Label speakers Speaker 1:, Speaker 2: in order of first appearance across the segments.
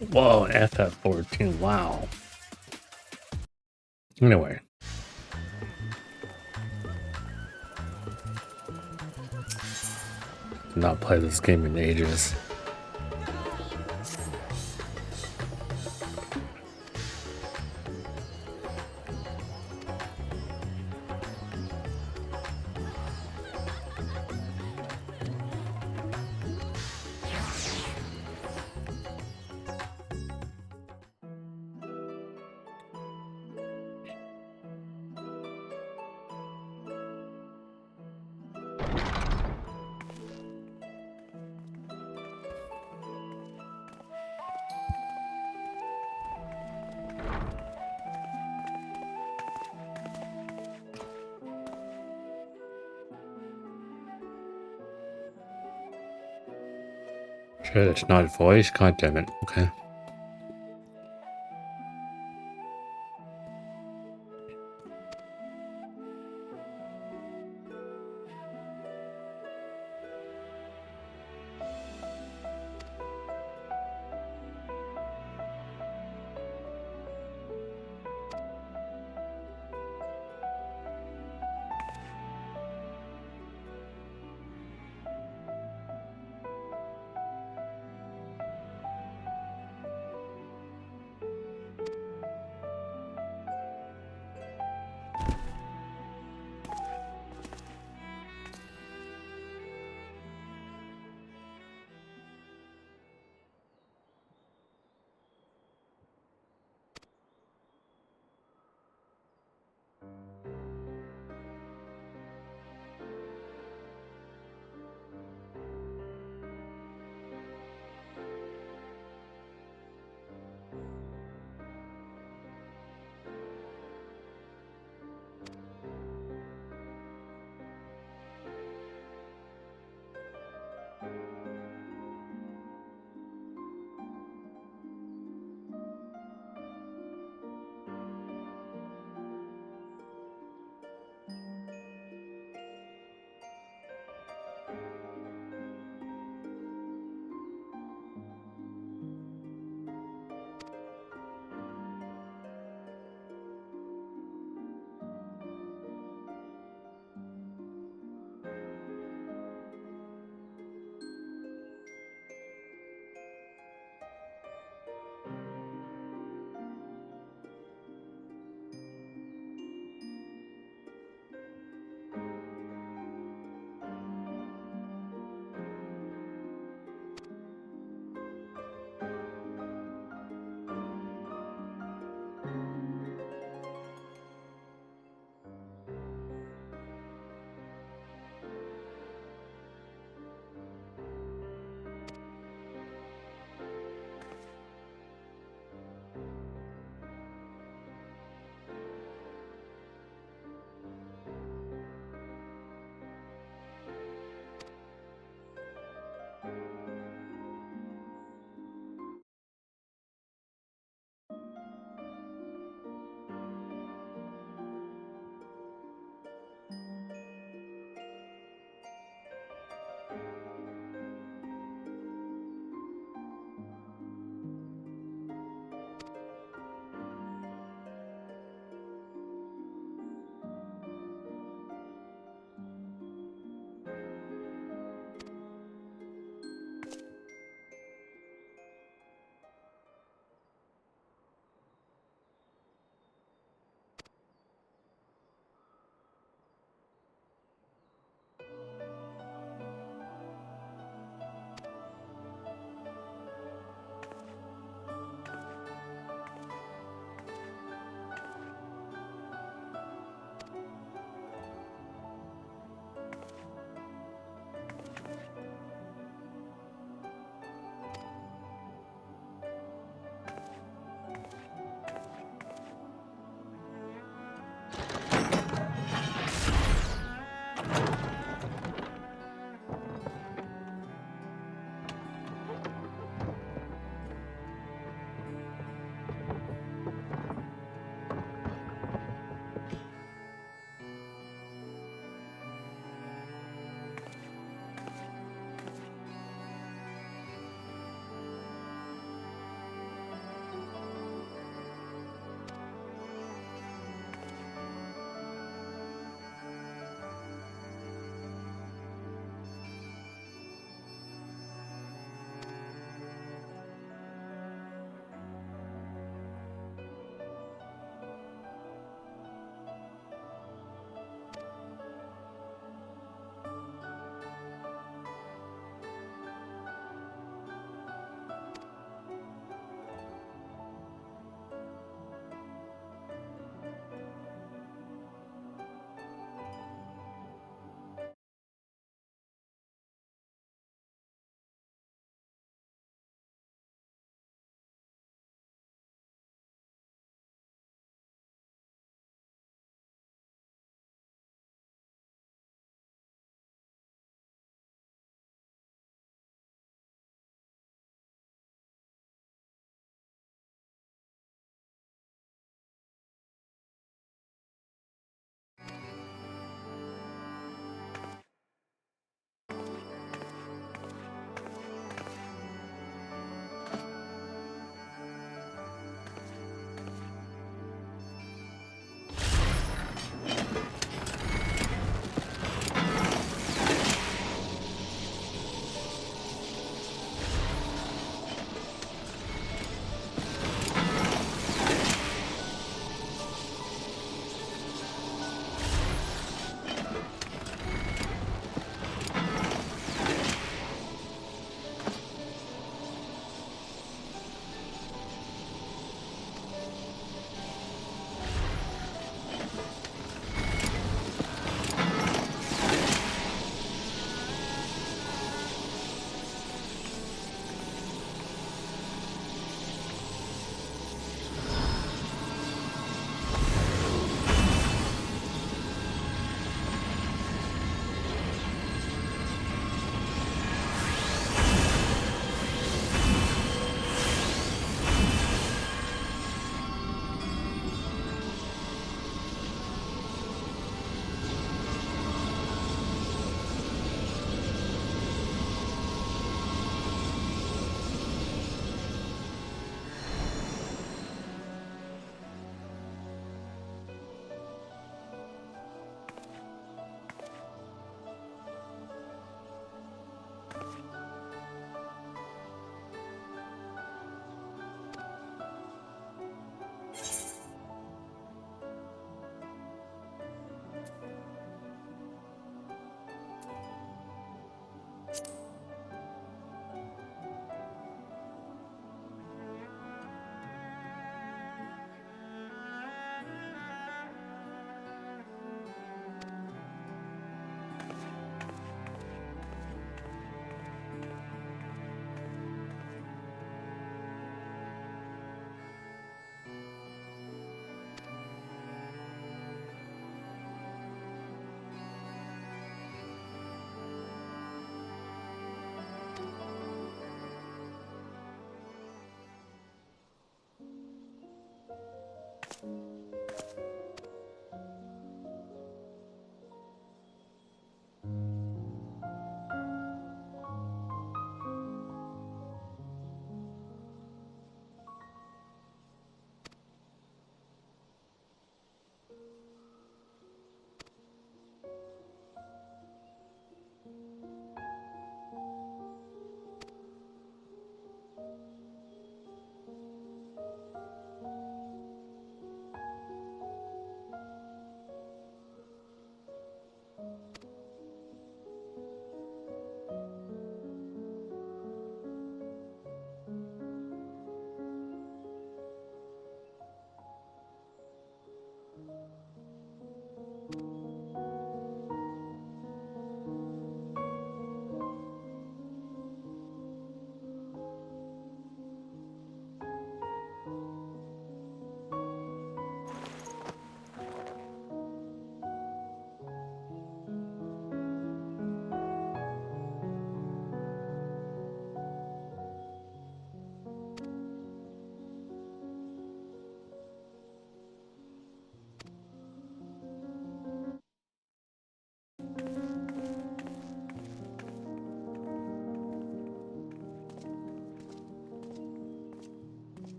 Speaker 1: Whoa, FF14. Wow. Anyway. Did not play this game in ages. Shit, it's not voice? God damn it. Okay.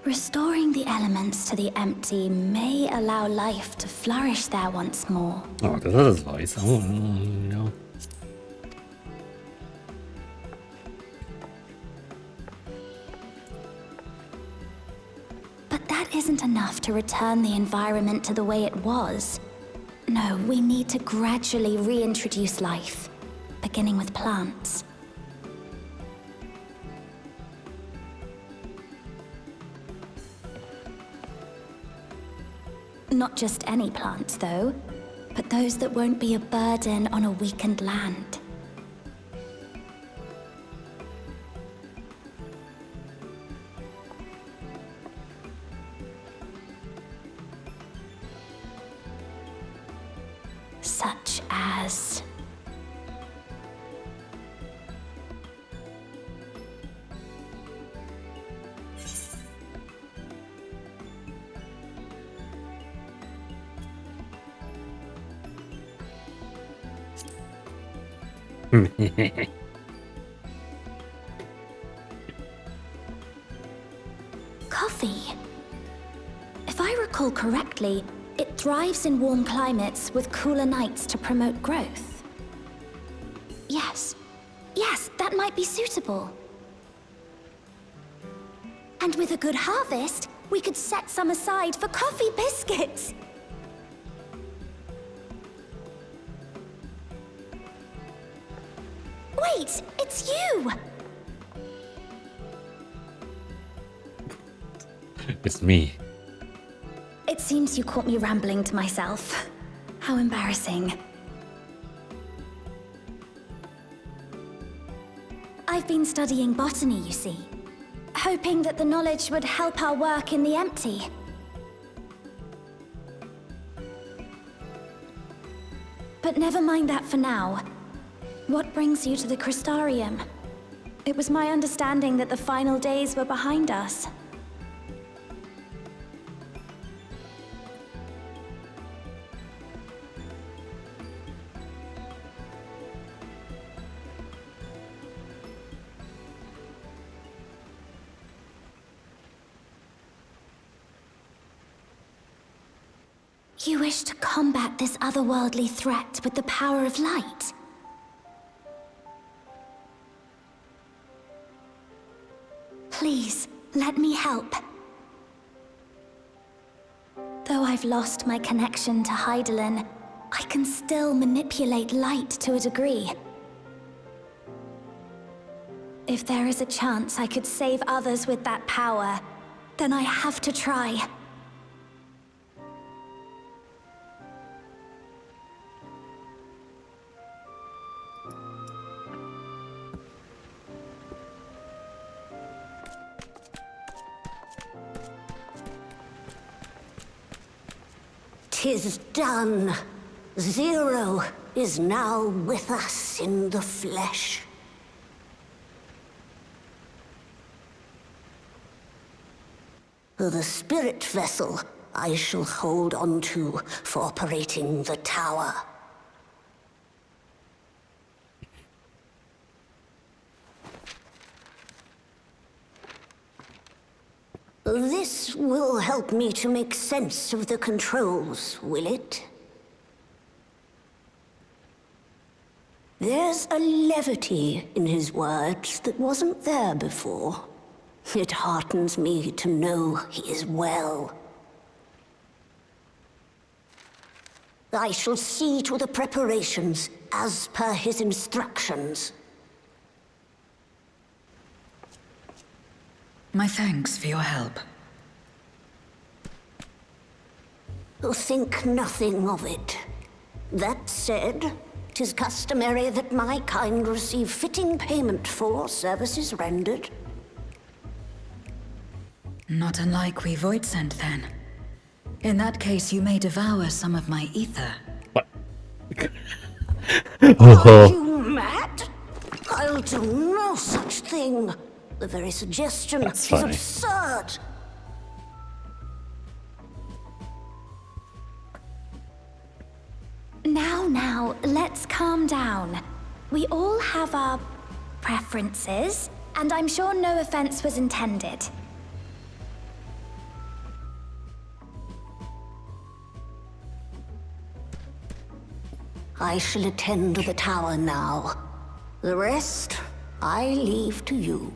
Speaker 2: Restoring the elements to the empty may allow life to flourish there once more.
Speaker 1: Oh, das ist weiß. Oh, ja.
Speaker 2: But that isn't enough to return the environment to the way it was. No, we need to gradually reintroduce life, beginning with plants. Not just any plants, though, but those that won't be a burden on a weakened land. Such as... coffee. If I recall correctly, it thrives in warm climates with cooler nights to promote growth. Yes, that might be suitable. And with a good harvest, we could set some aside for coffee biscuits. Wait, it's you!
Speaker 1: It's me.
Speaker 2: It seems you caught me rambling to myself. How embarrassing. I've been studying botany, you see. Hoping that the knowledge would help our work in the empty. But never mind that for now. What brings you to the Crystarium? It was my understanding that the final days were behind us. You wish to combat this otherworldly threat with the power of light? Please, let me help. Though I've lost my connection to Hydaelyn, I can still manipulate light to a degree. If there is a chance I could save others with that power, then I have to try.
Speaker 3: "'Tis done. Zero is now with us in the flesh. The spirit vessel I shall hold on to for operating the tower. This will help me to make sense of the controls, will it? There's a levity in his words that wasn't there before. It heartens me to know he is well. I shall see to the preparations as per his instructions.
Speaker 4: My thanks for your help.
Speaker 3: Think nothing of it. That said, 'tis customary that my kind receive fitting payment for services rendered.
Speaker 4: Not unlike we Voidsent, then. In that case, you may devour some of my ether.
Speaker 1: What?
Speaker 3: Are you mad? I'll do no such thing. The very suggestion is
Speaker 1: funny.
Speaker 3: absurd.
Speaker 2: Now, let's calm down. We all have our preferences, and I'm sure no offense was intended.
Speaker 3: I shall attend to the tower now. The rest, I leave to you.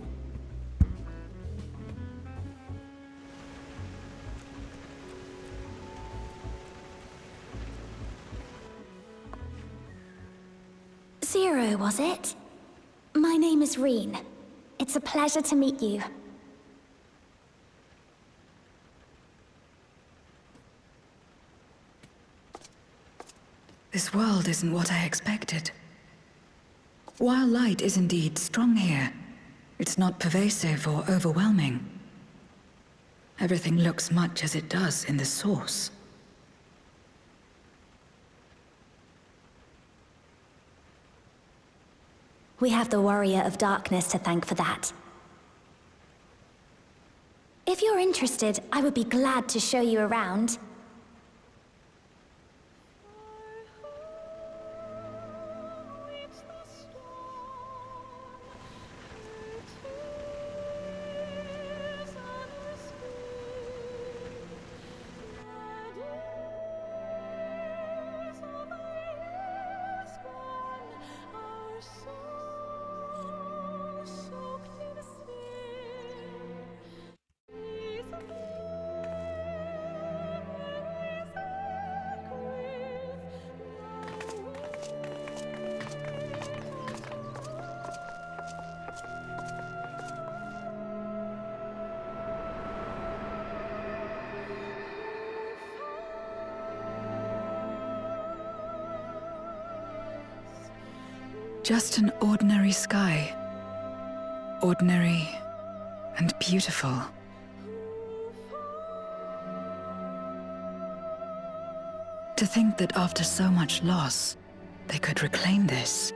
Speaker 2: Zero, was it? My name is Reen. It's a pleasure to meet you.
Speaker 4: This world isn't what I expected. While light is indeed strong here, it's not pervasive or overwhelming. Everything looks much as it does in the source.
Speaker 2: We have the Warrior of Darkness to thank for that. If you're interested, I would be glad to show you around.
Speaker 4: Just an ordinary sky. Ordinary and beautiful. To think that after so much loss, they could reclaim this.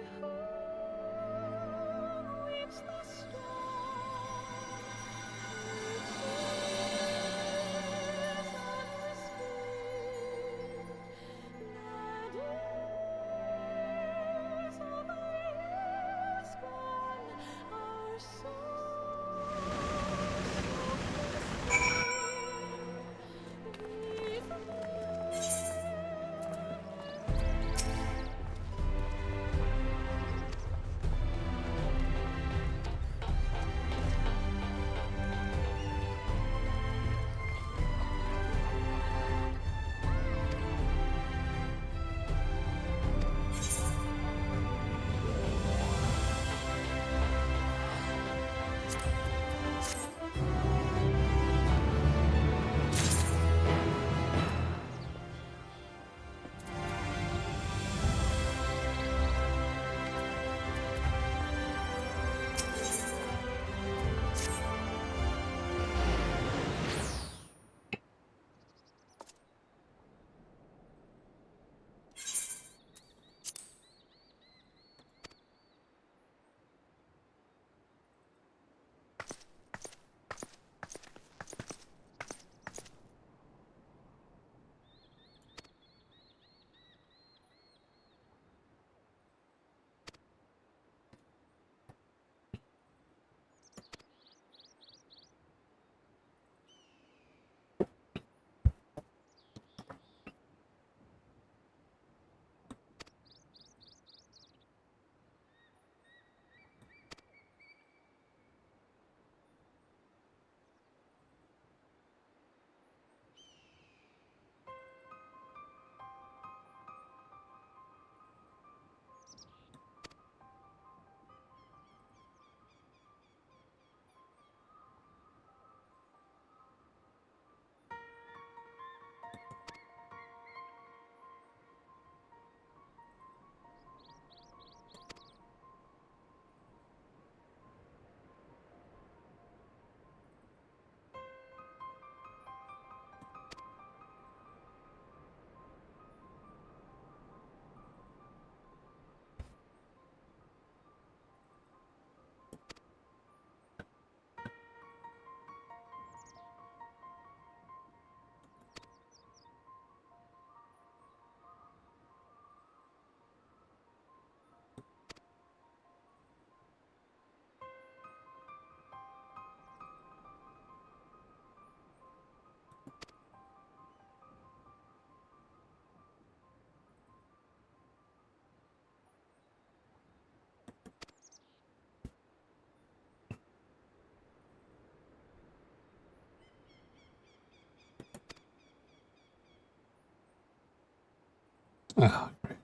Speaker 1: Ah, great.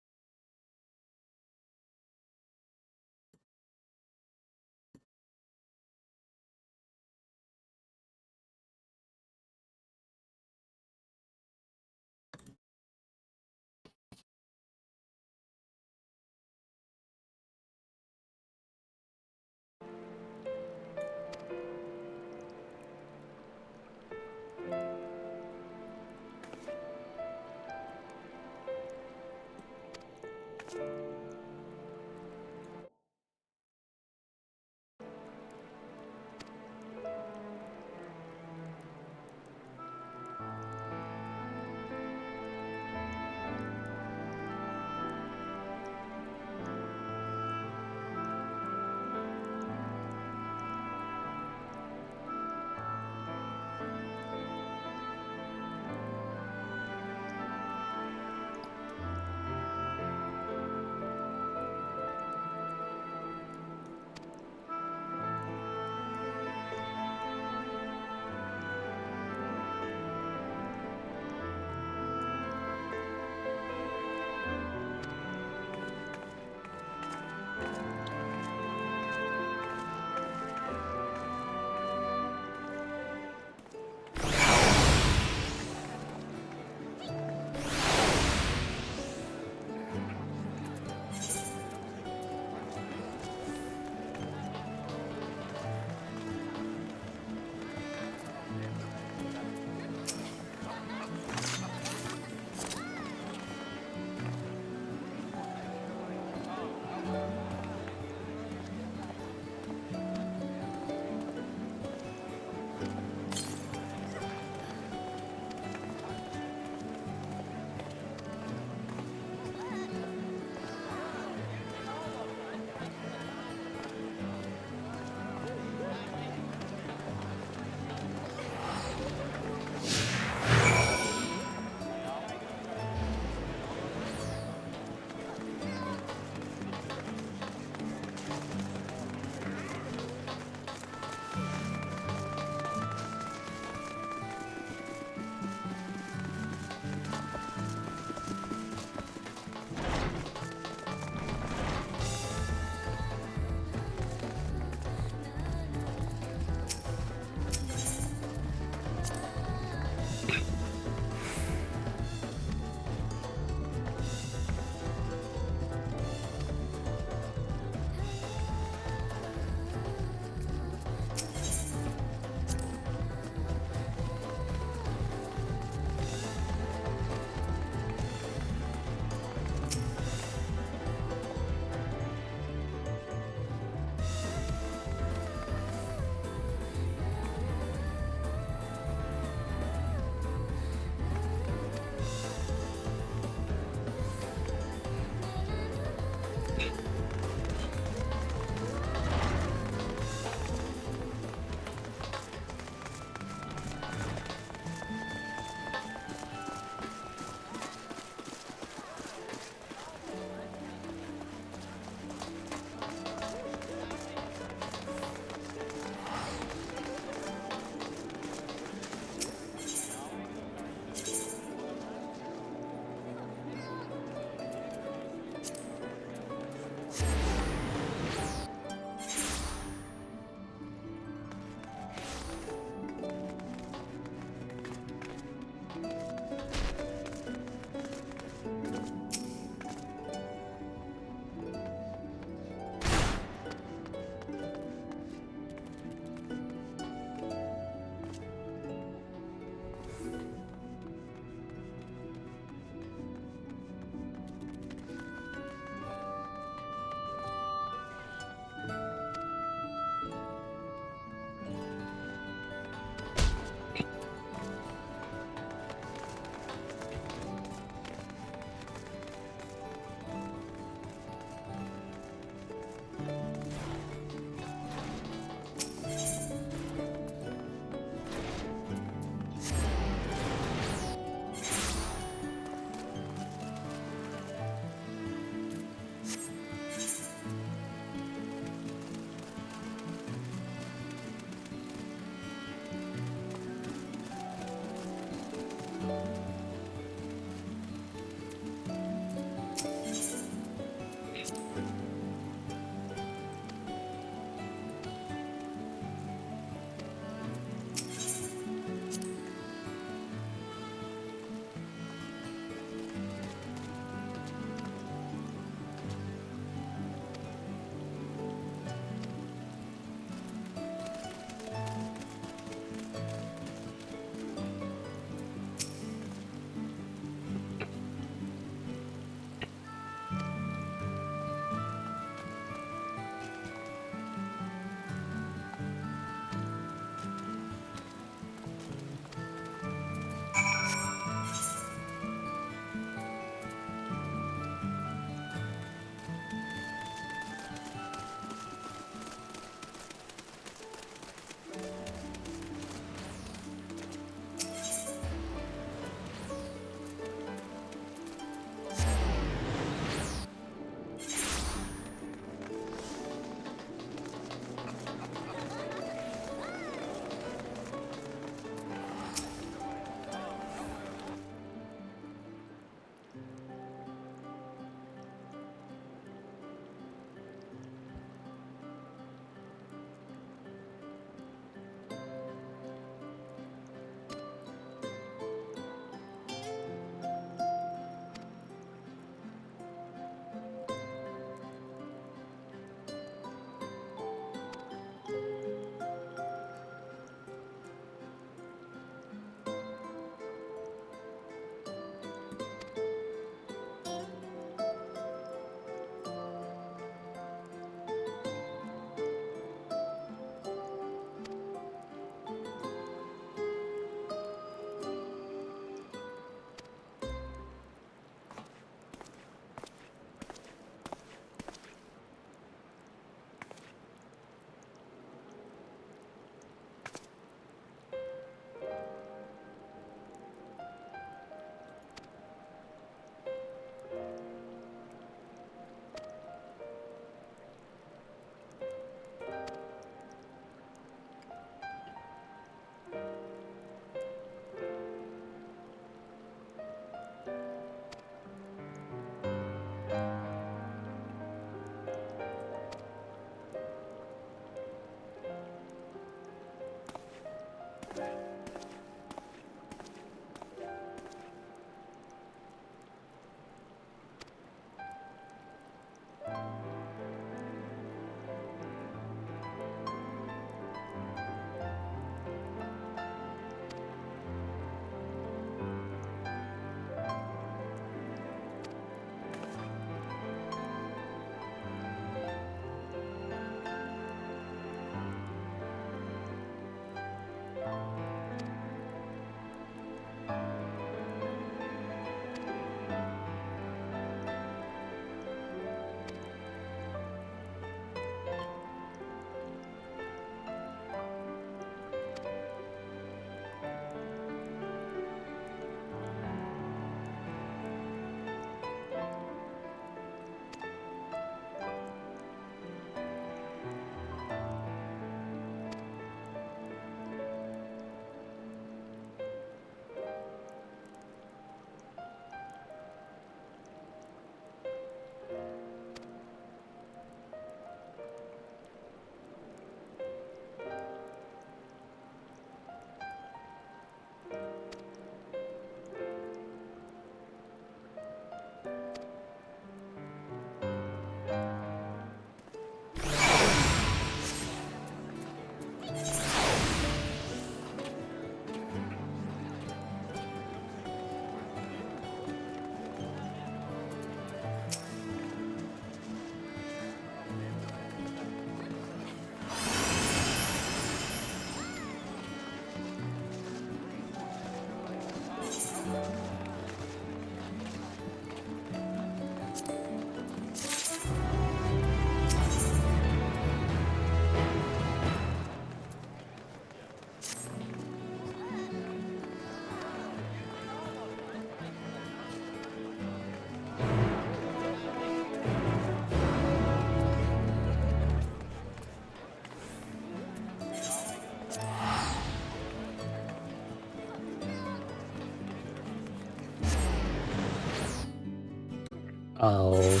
Speaker 1: I'll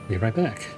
Speaker 1: be right back.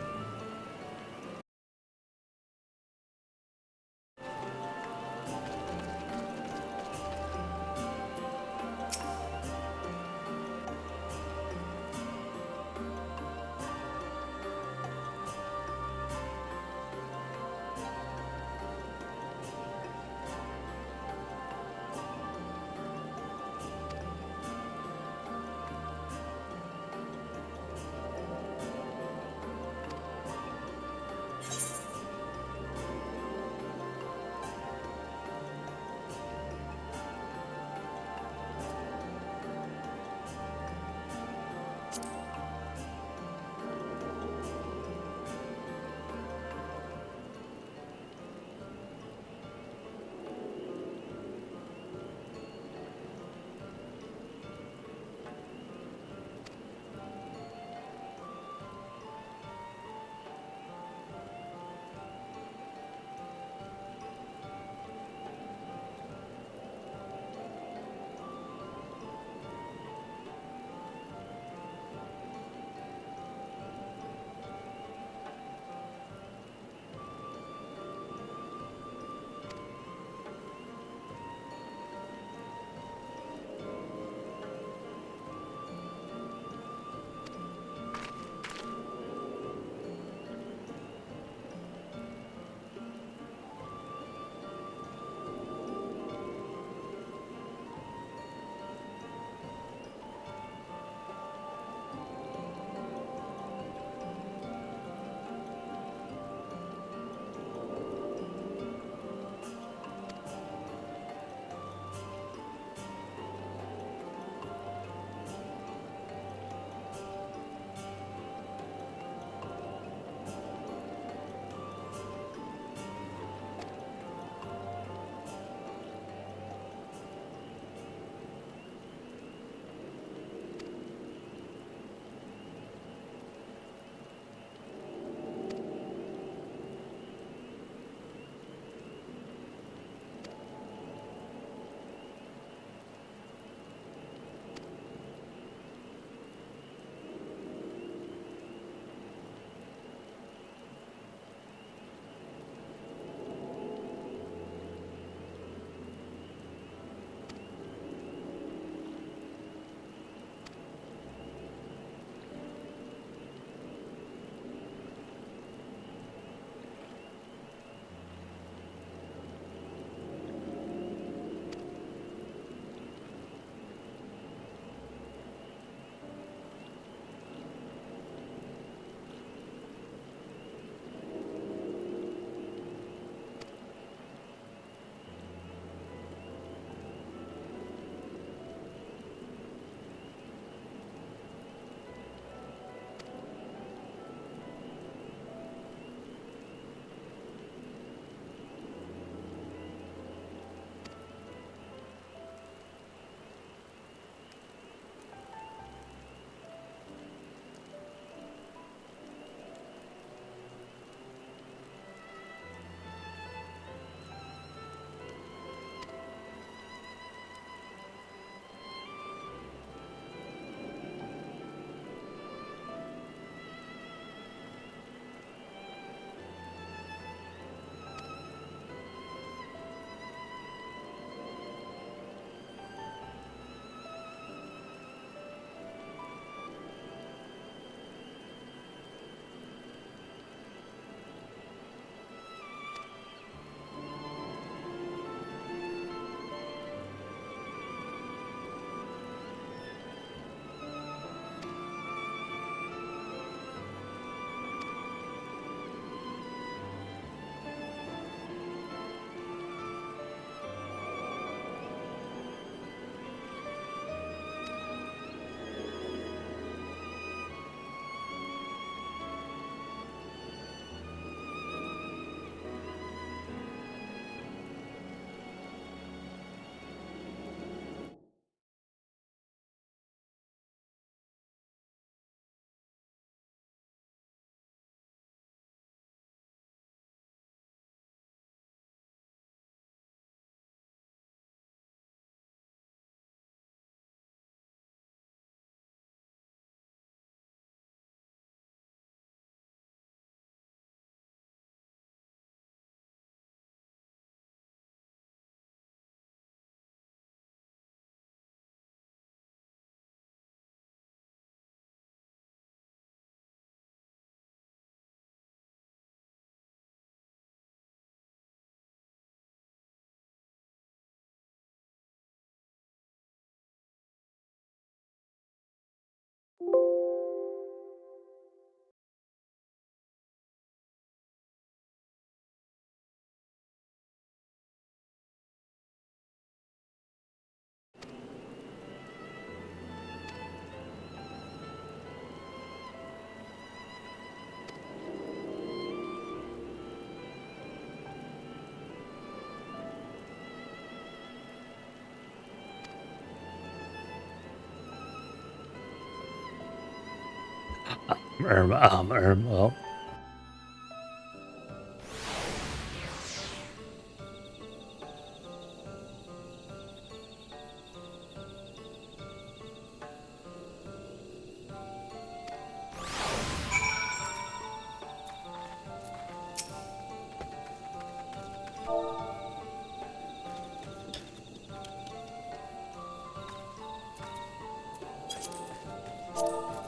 Speaker 1: Well,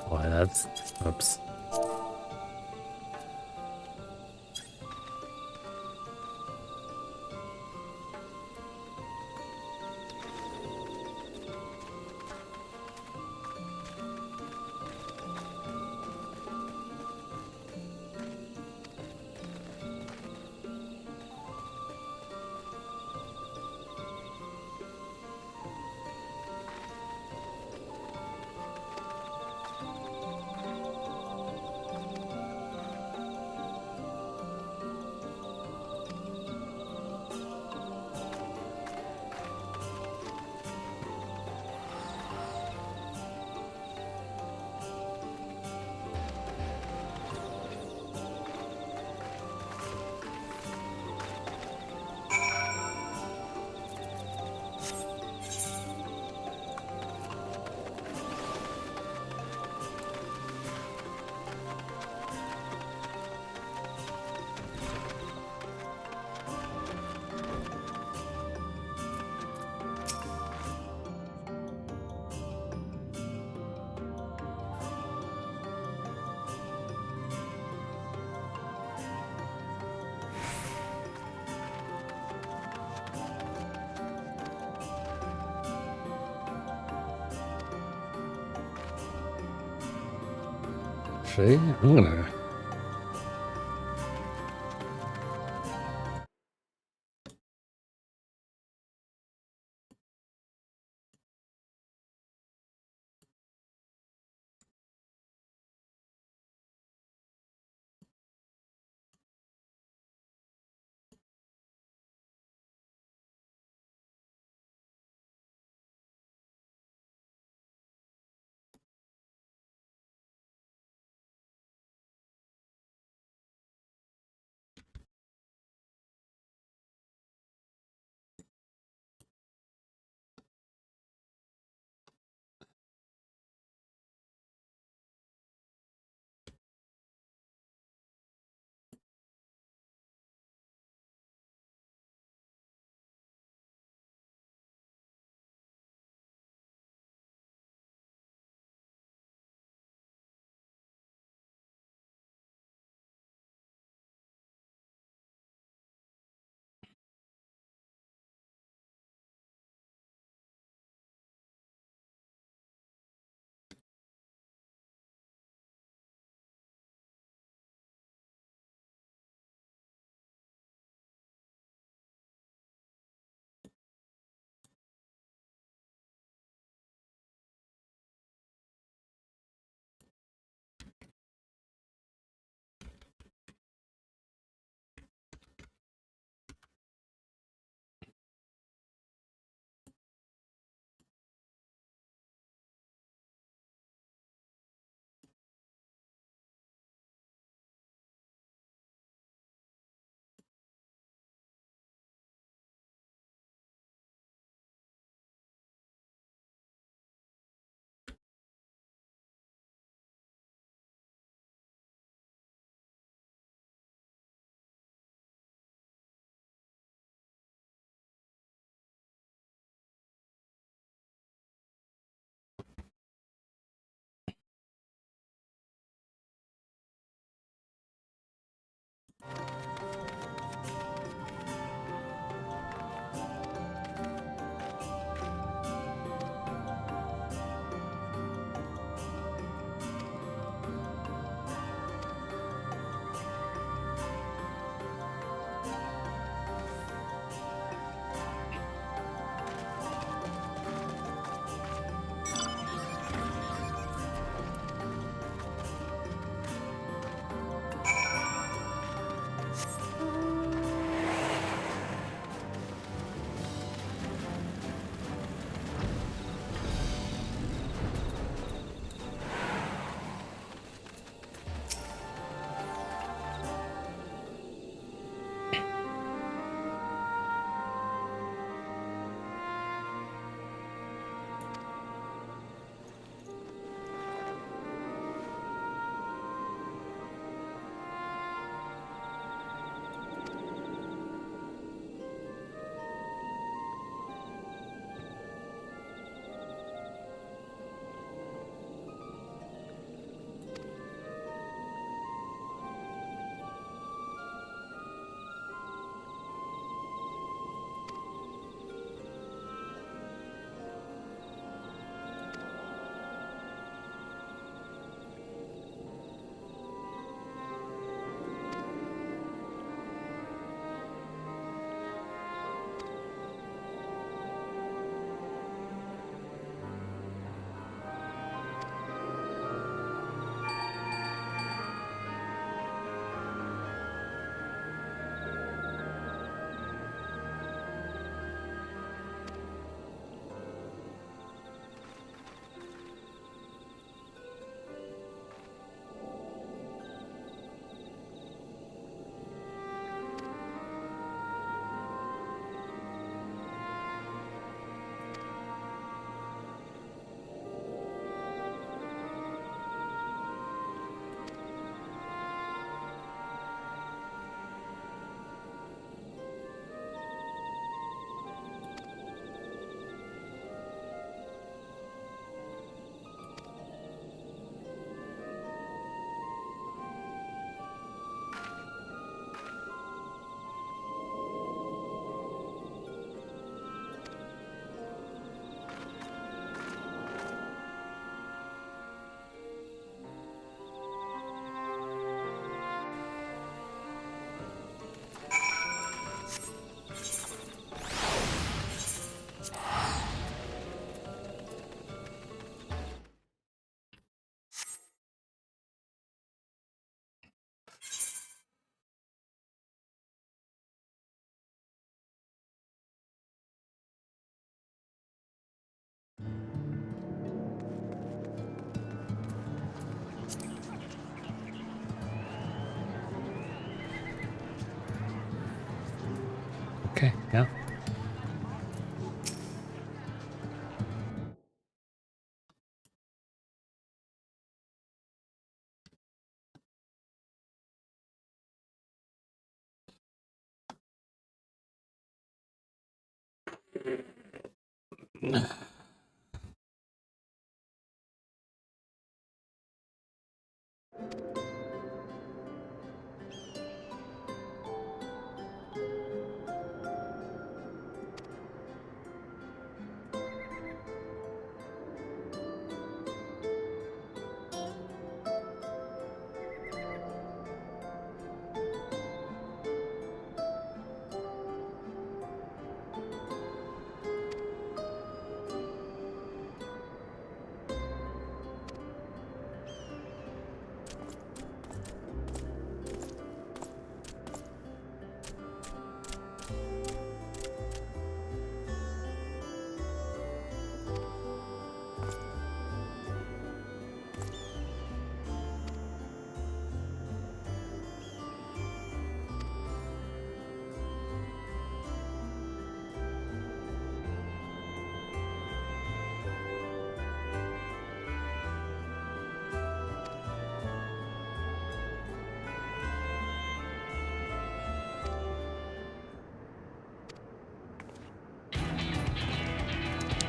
Speaker 1: boy, that's, oops. See, I'm gonna Okay, yeah.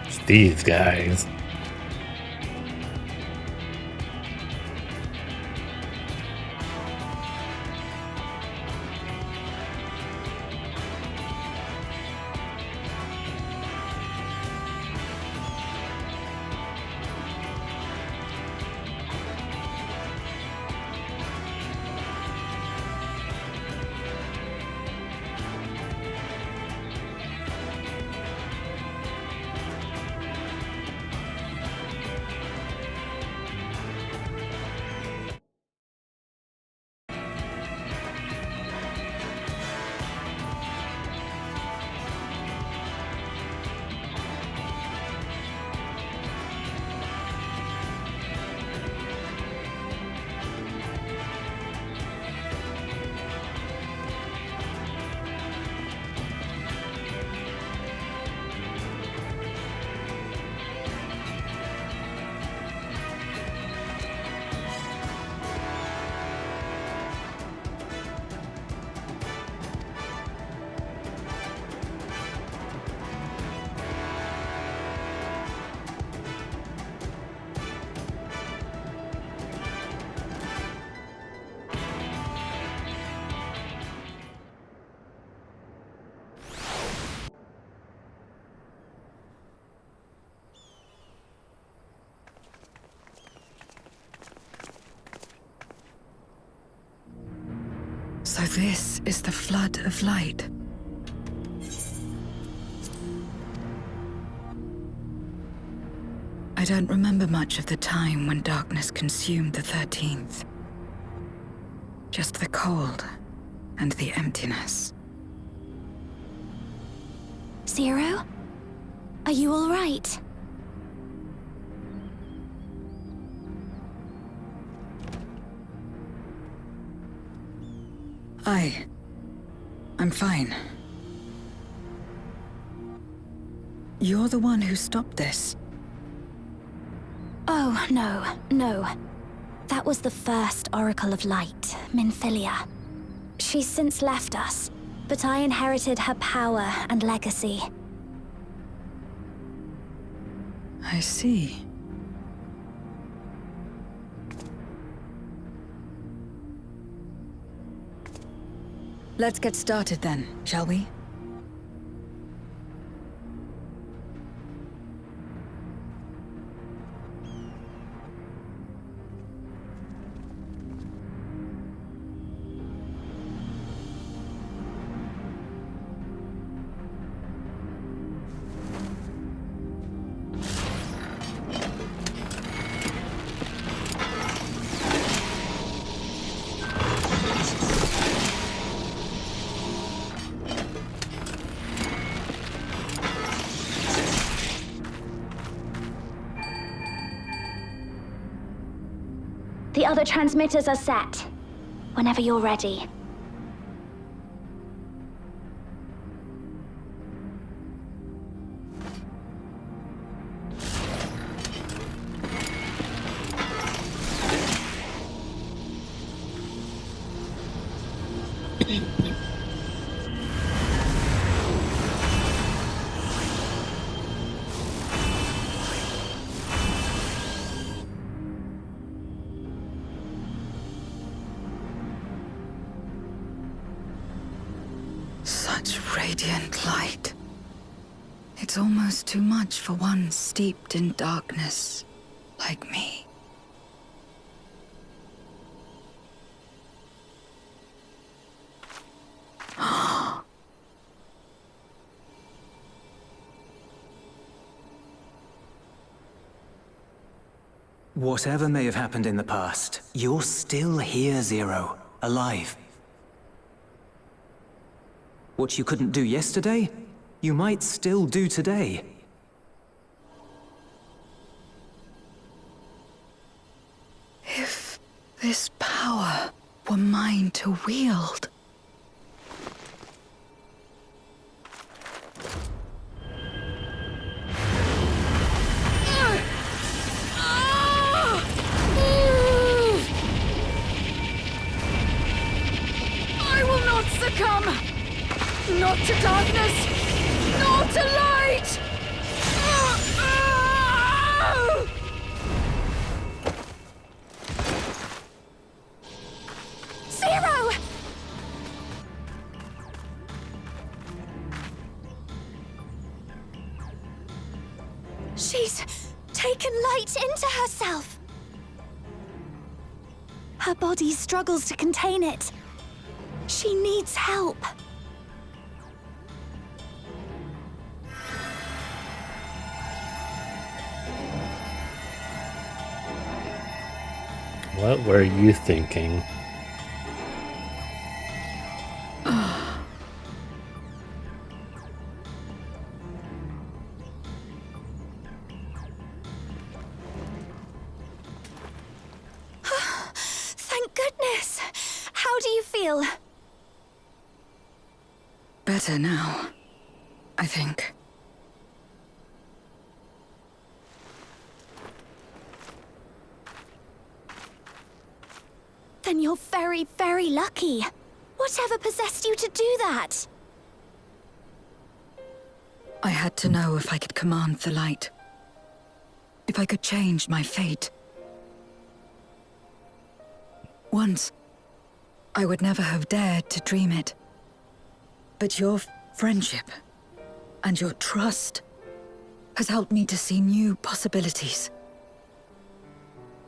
Speaker 1: It's these guys.
Speaker 4: So this is the flood of light. I don't remember much of the time when darkness consumed the 13th. Just the cold and the emptiness.
Speaker 2: Zero? Are you all right?
Speaker 4: I'm fine. You're the one who stopped this.
Speaker 2: Oh, no. That was the first Oracle of Light, Minfilia. She's since left us, but I inherited her power and legacy.
Speaker 4: I see. Let's get started then, shall we?
Speaker 2: The other transmitters are set. Whenever you're ready.
Speaker 4: radiant light. It's almost too much for one steeped in darkness like me.
Speaker 5: Whatever may have happened in the past, you're still here, Zero. Alive. What you couldn't do yesterday, you might still do today.
Speaker 4: If this power were mine to wield.
Speaker 6: I will not succumb! Not to darkness! Nor to light!
Speaker 2: Zero! She's taken light into herself. Her body struggles to contain it. She needs help.
Speaker 1: What were you thinking?
Speaker 2: Thank goodness. How do you feel?
Speaker 4: Better now, I think.
Speaker 2: Then you're very, very lucky. Whatever possessed you to do that?
Speaker 4: I had to know if I could command the light. If I could change my fate. Once, I would never have dared to dream it. But your friendship and your trust has helped me to see new possibilities.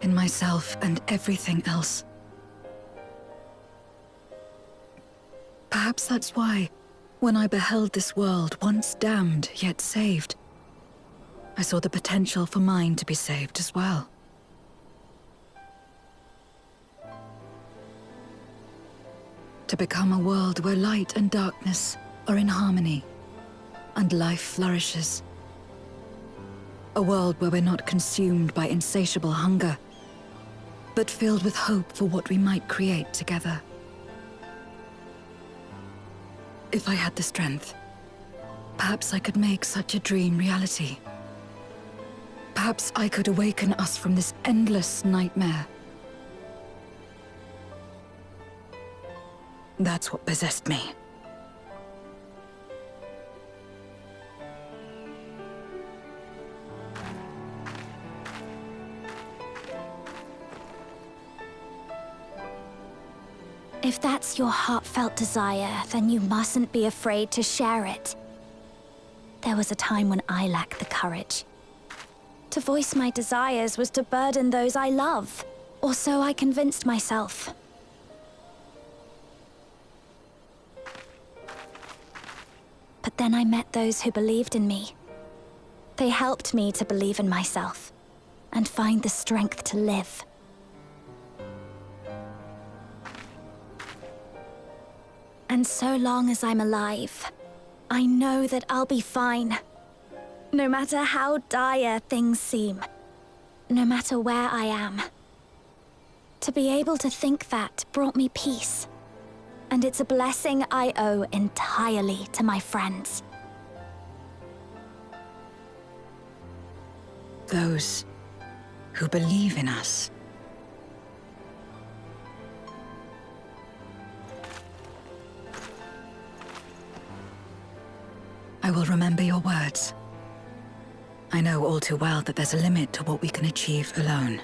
Speaker 4: In myself and everything else. Perhaps that's why, when I beheld this world once damned yet saved, I saw the potential for mine to be saved as well. To become a world where light and darkness are in harmony, and life flourishes. A world where we're not consumed by insatiable hunger, but filled with hope for what we might create together. If I had the strength, perhaps I could make such a dream reality. Perhaps I could awaken us from this endless nightmare. That's what possessed me.
Speaker 2: If that's your heartfelt desire, then you mustn't be afraid to share it. There was a time when I lacked the courage. To voice my desires was to burden those I love, or so I convinced myself. But then I met those who believed in me. They helped me to believe in myself, and find the strength to live. And so long as I'm alive, I know that I'll be fine. No matter how dire things seem, no matter where I am. To be able to think that brought me peace. And it's a blessing I owe entirely to my friends.
Speaker 4: Those who believe in us. I will remember your words. I know all too well that there's a limit to what we can achieve alone.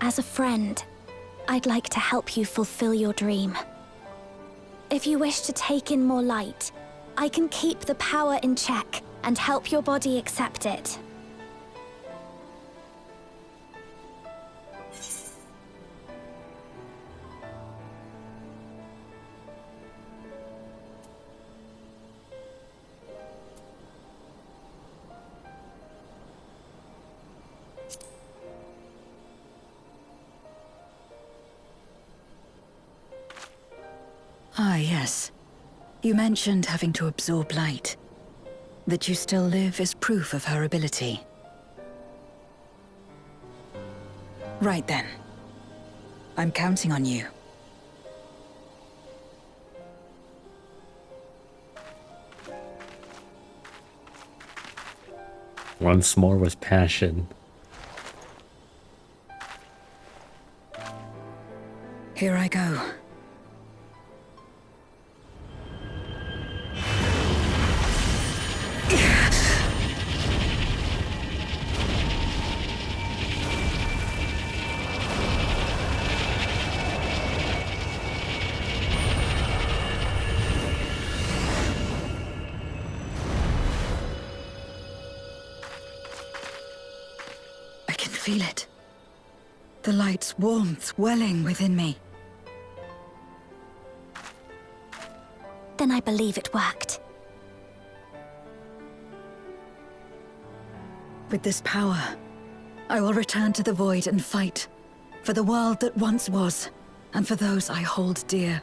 Speaker 2: As a friend, I'd like to help you fulfill your dream. If you wish to take in more light, I can keep the power in check and help your body accept it.
Speaker 4: Ah, yes. You mentioned having to absorb light. That you still live is proof of her ability. Right then. I'm counting on you.
Speaker 1: Once more with passion.
Speaker 4: Here I go. Feel it. The light's warmth welling within me.
Speaker 2: Then I believe it worked.
Speaker 4: With this power, I will return to the Void and fight for the world that once was, and for those I hold dear.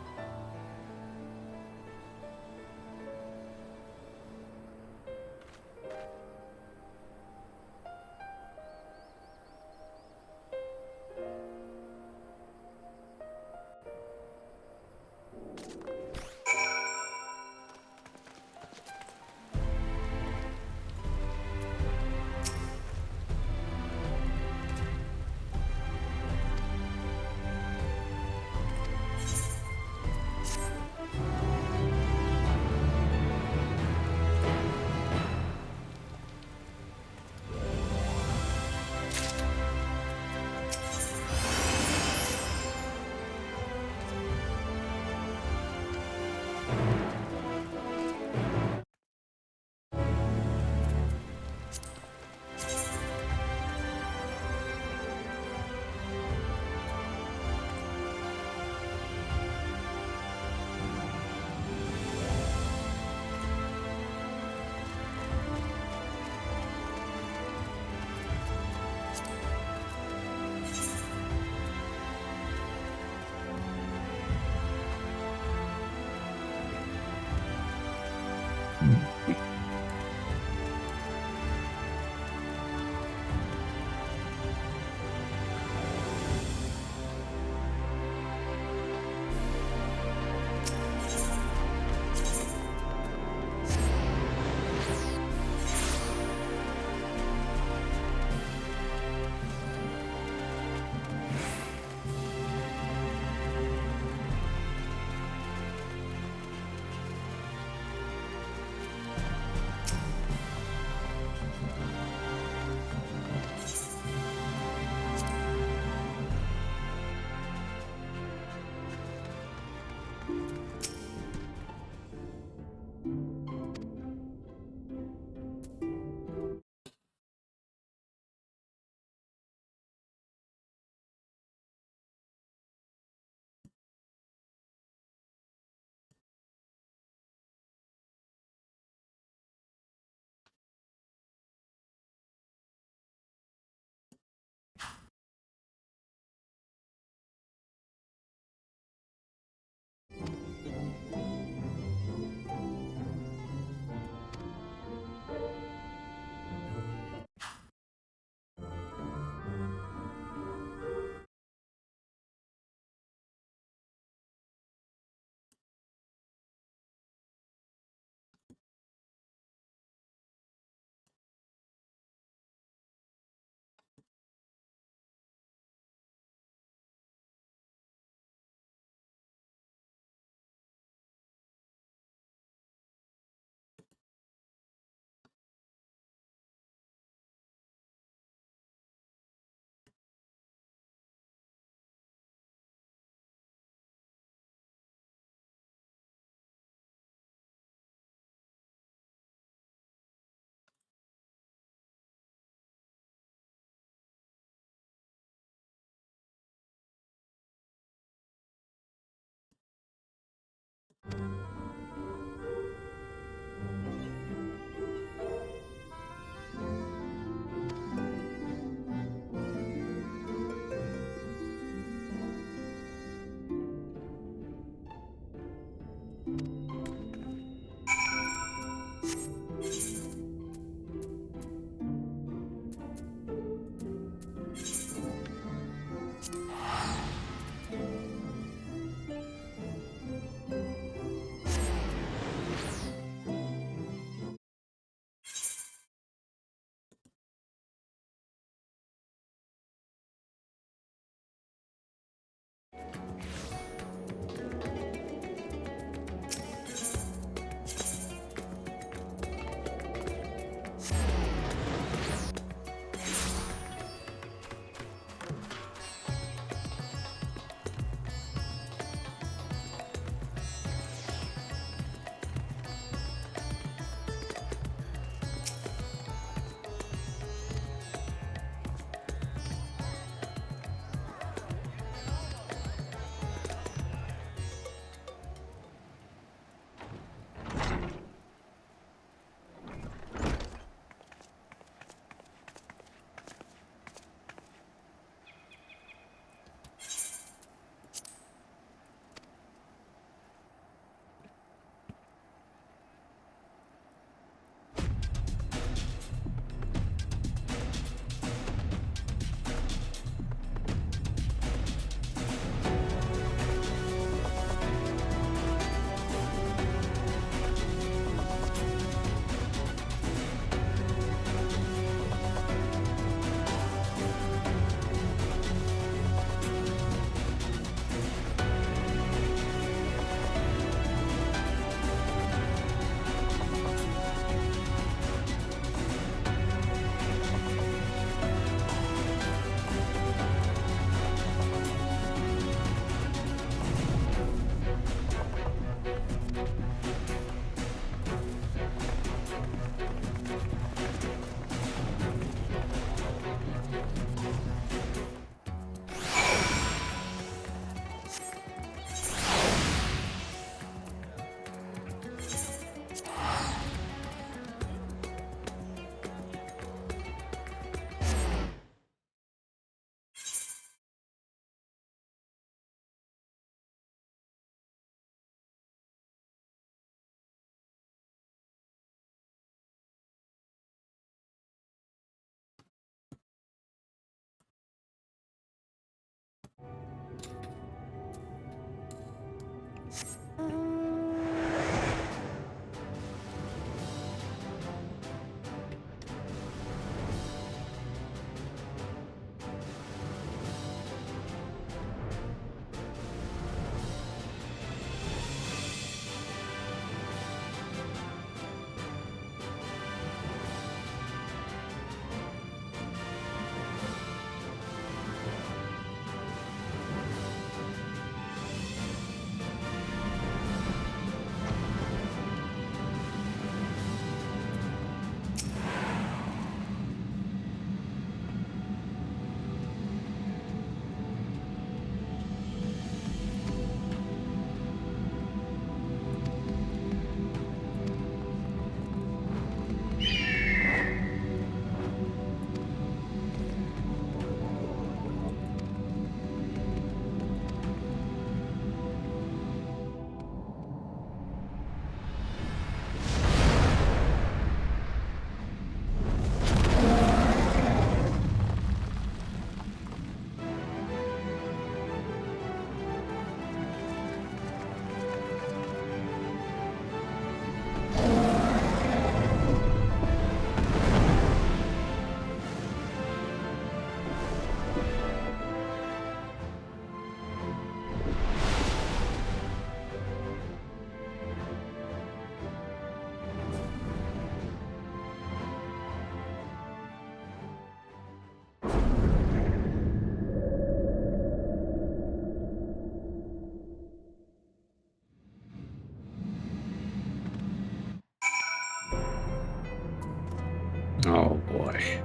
Speaker 1: Oh boy.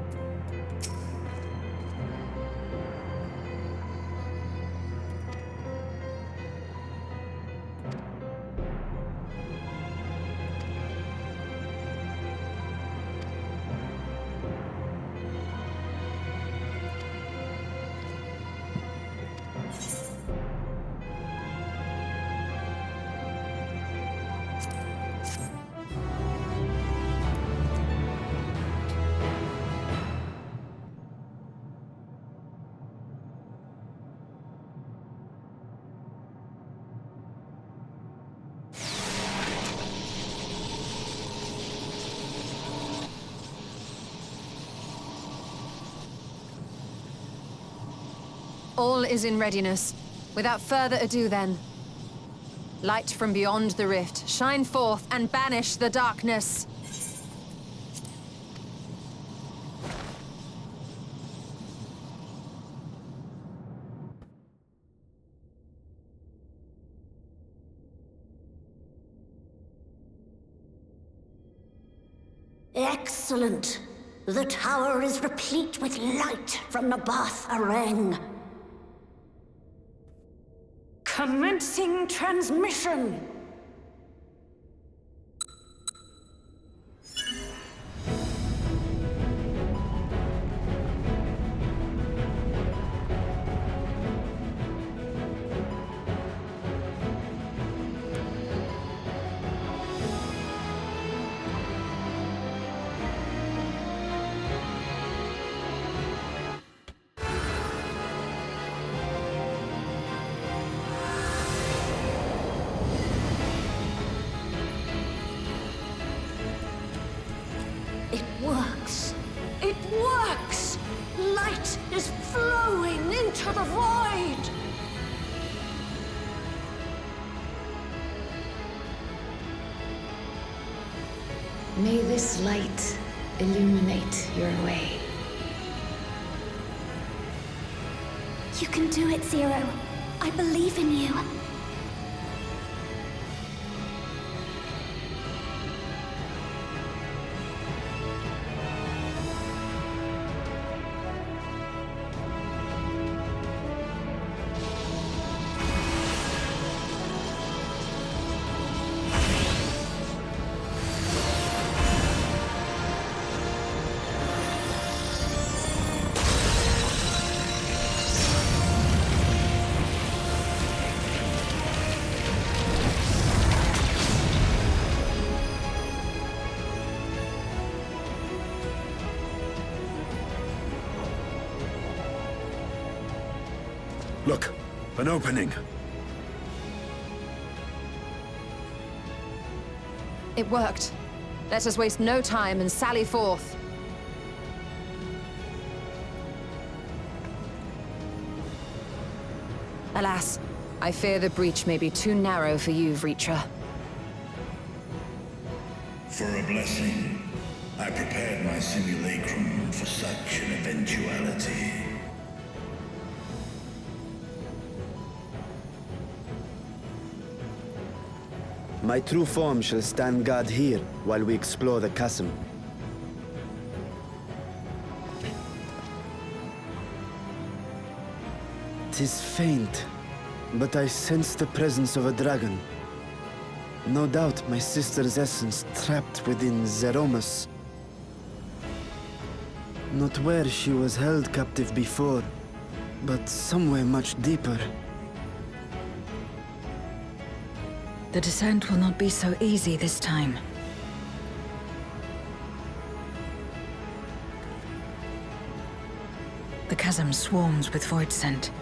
Speaker 6: All is in readiness. Without further ado then. Light from beyond the rift, shine forth and banish the darkness.
Speaker 3: Excellent. The tower is replete with light from Nabath Areng. Commencing transmission. It works. It works! Light is flowing into the void!
Speaker 7: May this light illuminate your way.
Speaker 2: You can do it, Zero. I believe in you.
Speaker 8: Look, an opening.
Speaker 6: It worked. Let us waste no time and sally forth. Alas, I fear the breach may be too narrow for you, Vritra.
Speaker 9: For a blessing, I prepared my simulacrum for such an eventuality.
Speaker 10: My true form shall stand guard here while we explore the chasm. "'Tis faint, but I sense the presence of a dragon. No doubt my sister's essence trapped within Zeromus. Not where she was held captive before, but somewhere much deeper.
Speaker 4: The descent will not be so easy this time. The chasm swarms with void scent.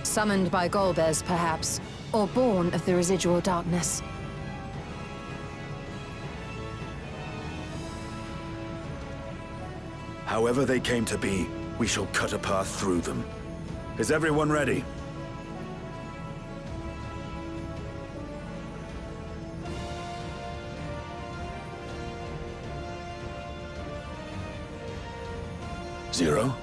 Speaker 6: Summoned by Golbez, perhaps, or born of the residual darkness.
Speaker 8: However they came to be, we shall cut a path through them. Is everyone ready? Zero?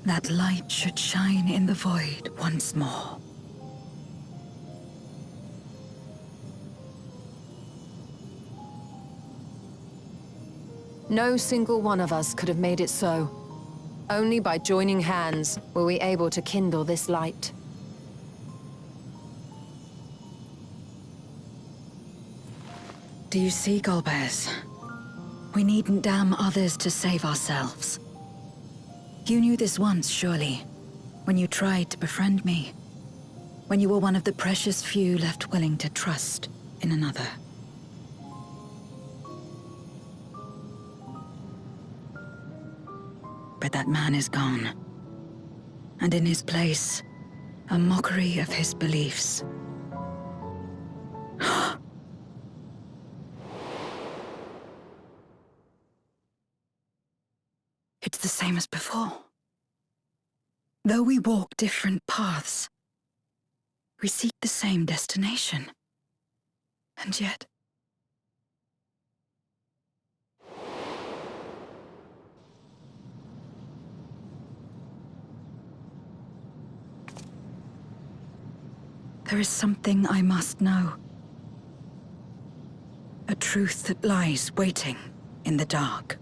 Speaker 4: That light should shine in the void once more.
Speaker 6: No single one of us could have made it so. Only by joining hands were we able to kindle this light.
Speaker 4: Do you see, Golbez? We needn't damn others to save ourselves. You knew this once, surely, when you tried to befriend me. When you were one of the precious few left willing to trust in another. But that man is gone. And in his place, a mockery of his beliefs. It's the same as before. Though we walk different paths, we seek the same destination. And yet... there is something I must know. A truth that lies waiting in the dark.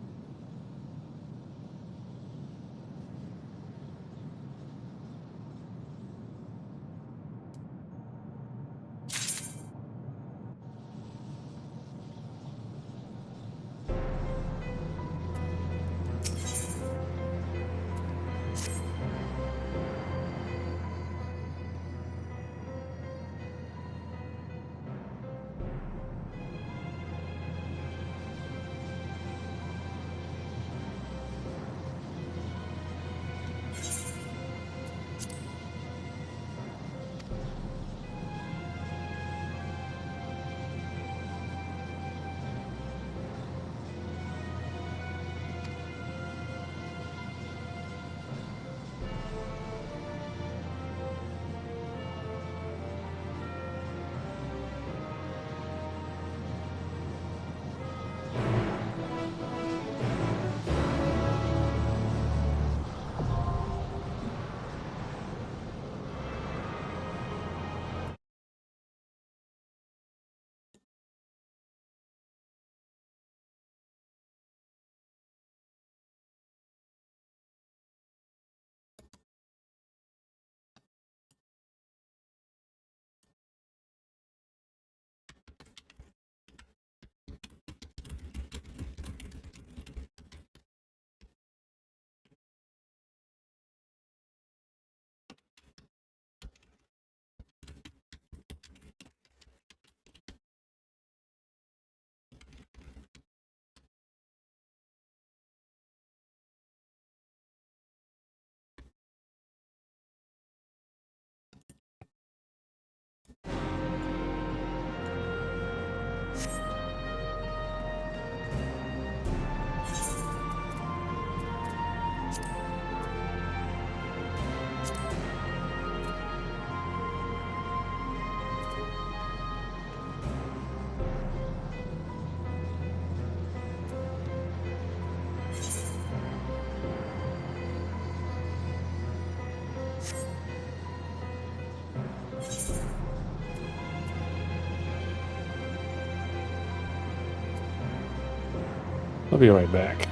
Speaker 1: I'll be right back.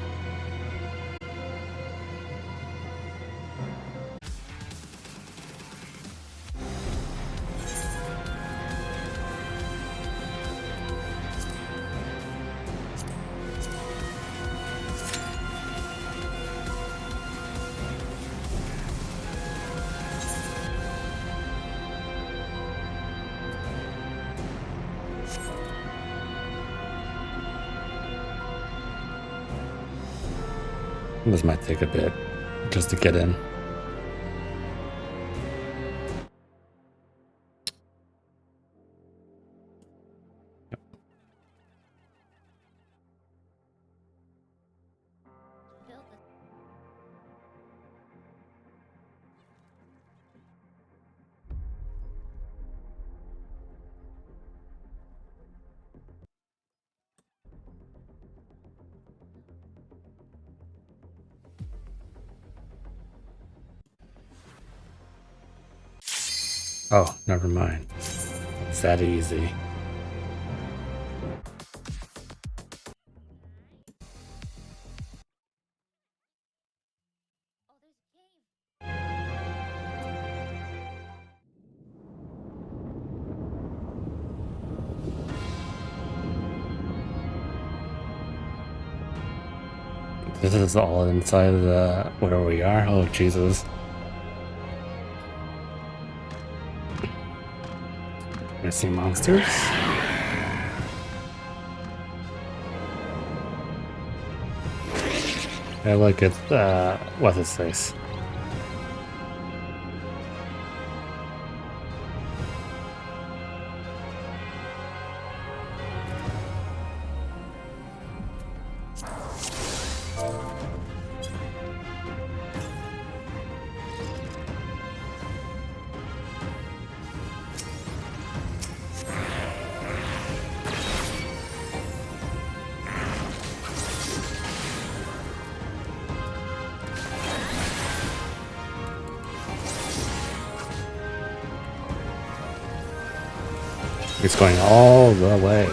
Speaker 1: This might take a bit just to get in. Oh, never mind. It's that easy. This is all inside of the where we are. Oh Jesus! I see monsters. I like it. What's his face? It's going all the way.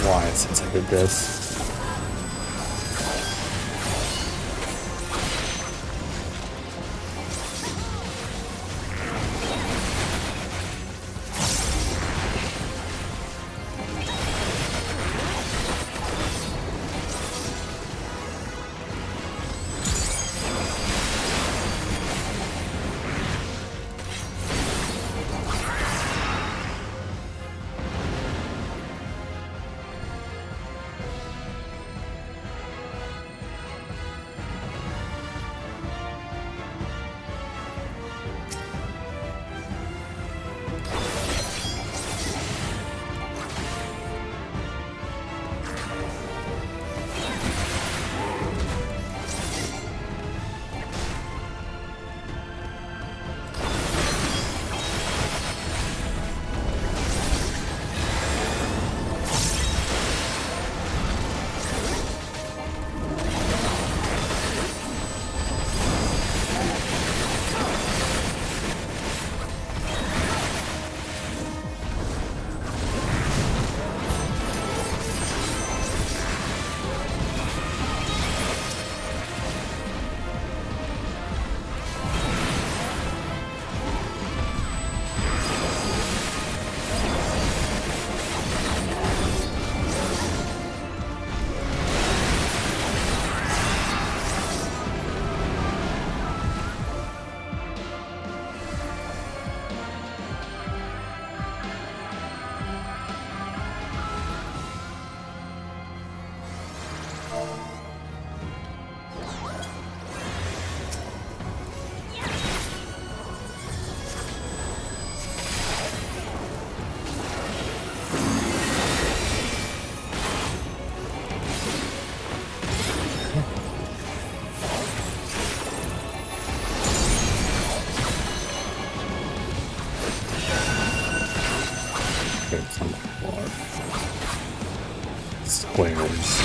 Speaker 1: Why, since I did this? Squares.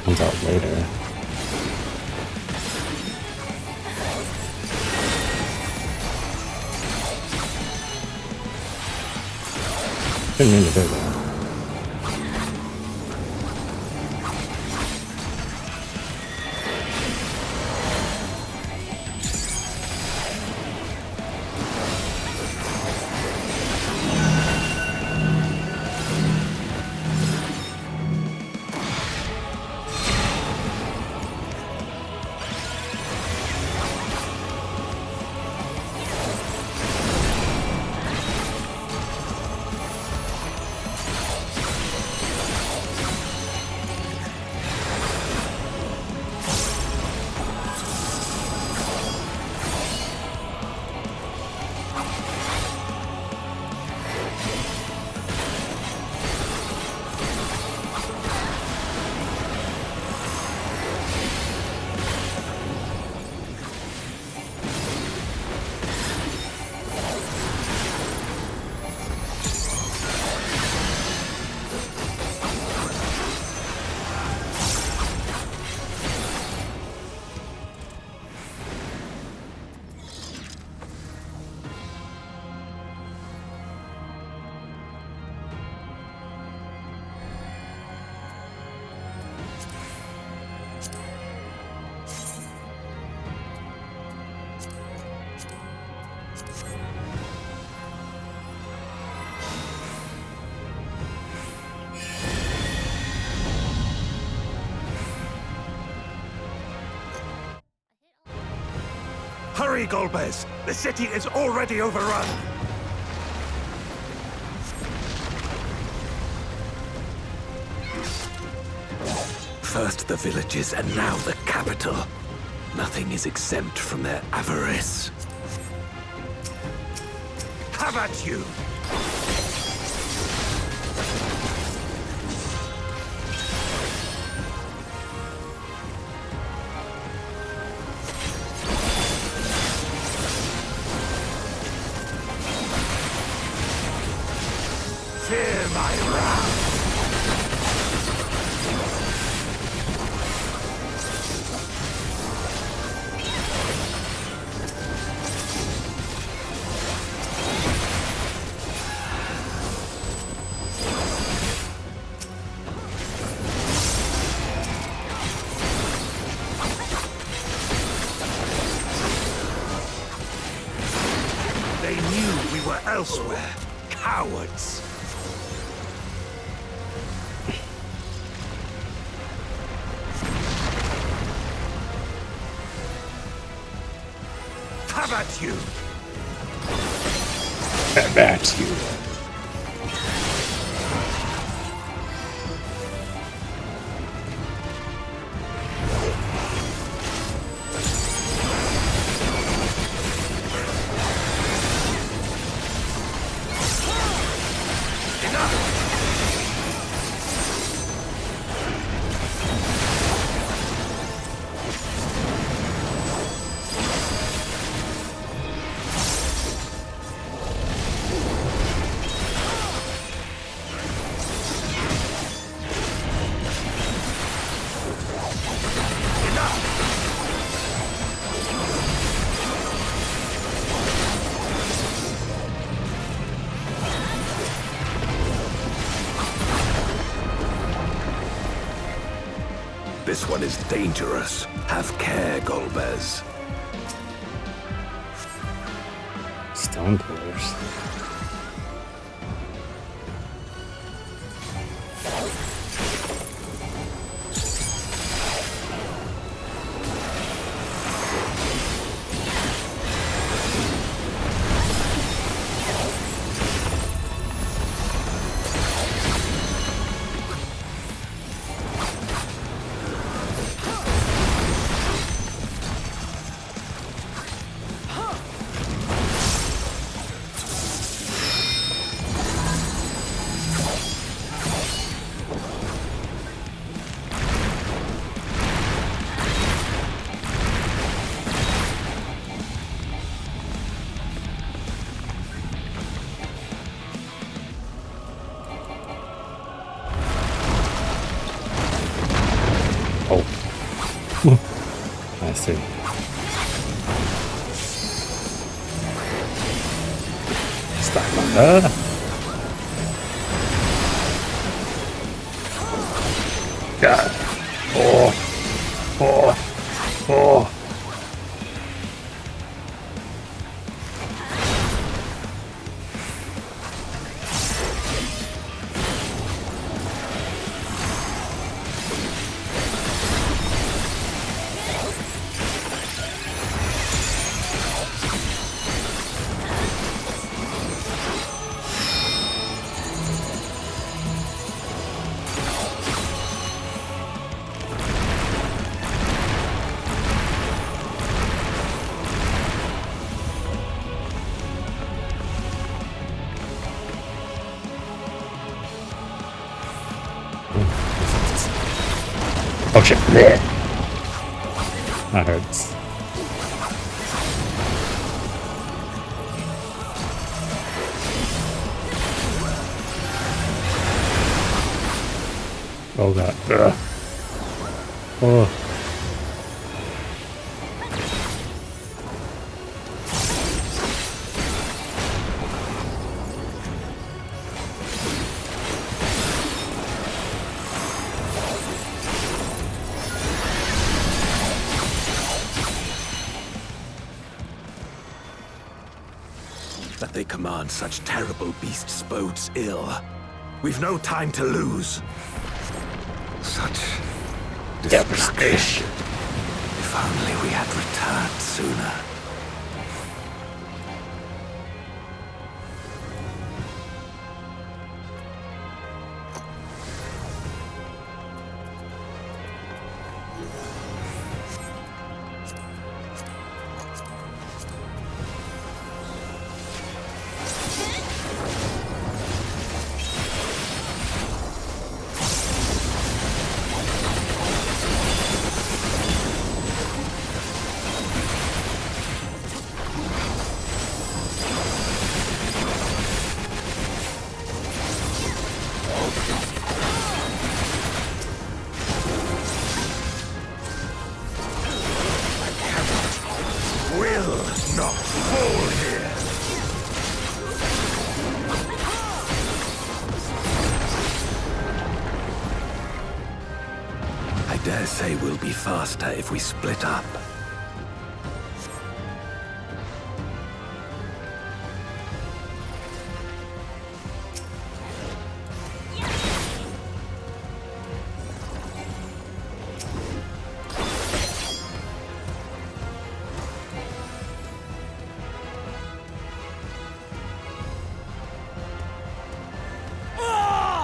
Speaker 1: Comes out later. Didn't mean to do that.
Speaker 8: Hurry, Golbez! The city is already overrun! First the villages, and now the capital. Nothing is exempt from their avarice. Have at you! Fear my wrath! They knew we were elsewhere. Cowards! Have at you!
Speaker 1: Have at you.
Speaker 8: This one is dangerous. Have care, Golbez.
Speaker 1: Stone pillars. I see. Stack on there. God. Oh. Oh shit. Blech. That hurts. Oh god. Ugh. Oh.
Speaker 8: That they command such terrible beasts bodes ill. We've no time to lose. Such devastation. If only we had returned sooner. will not fall here! I dare say we'll be faster if we split up.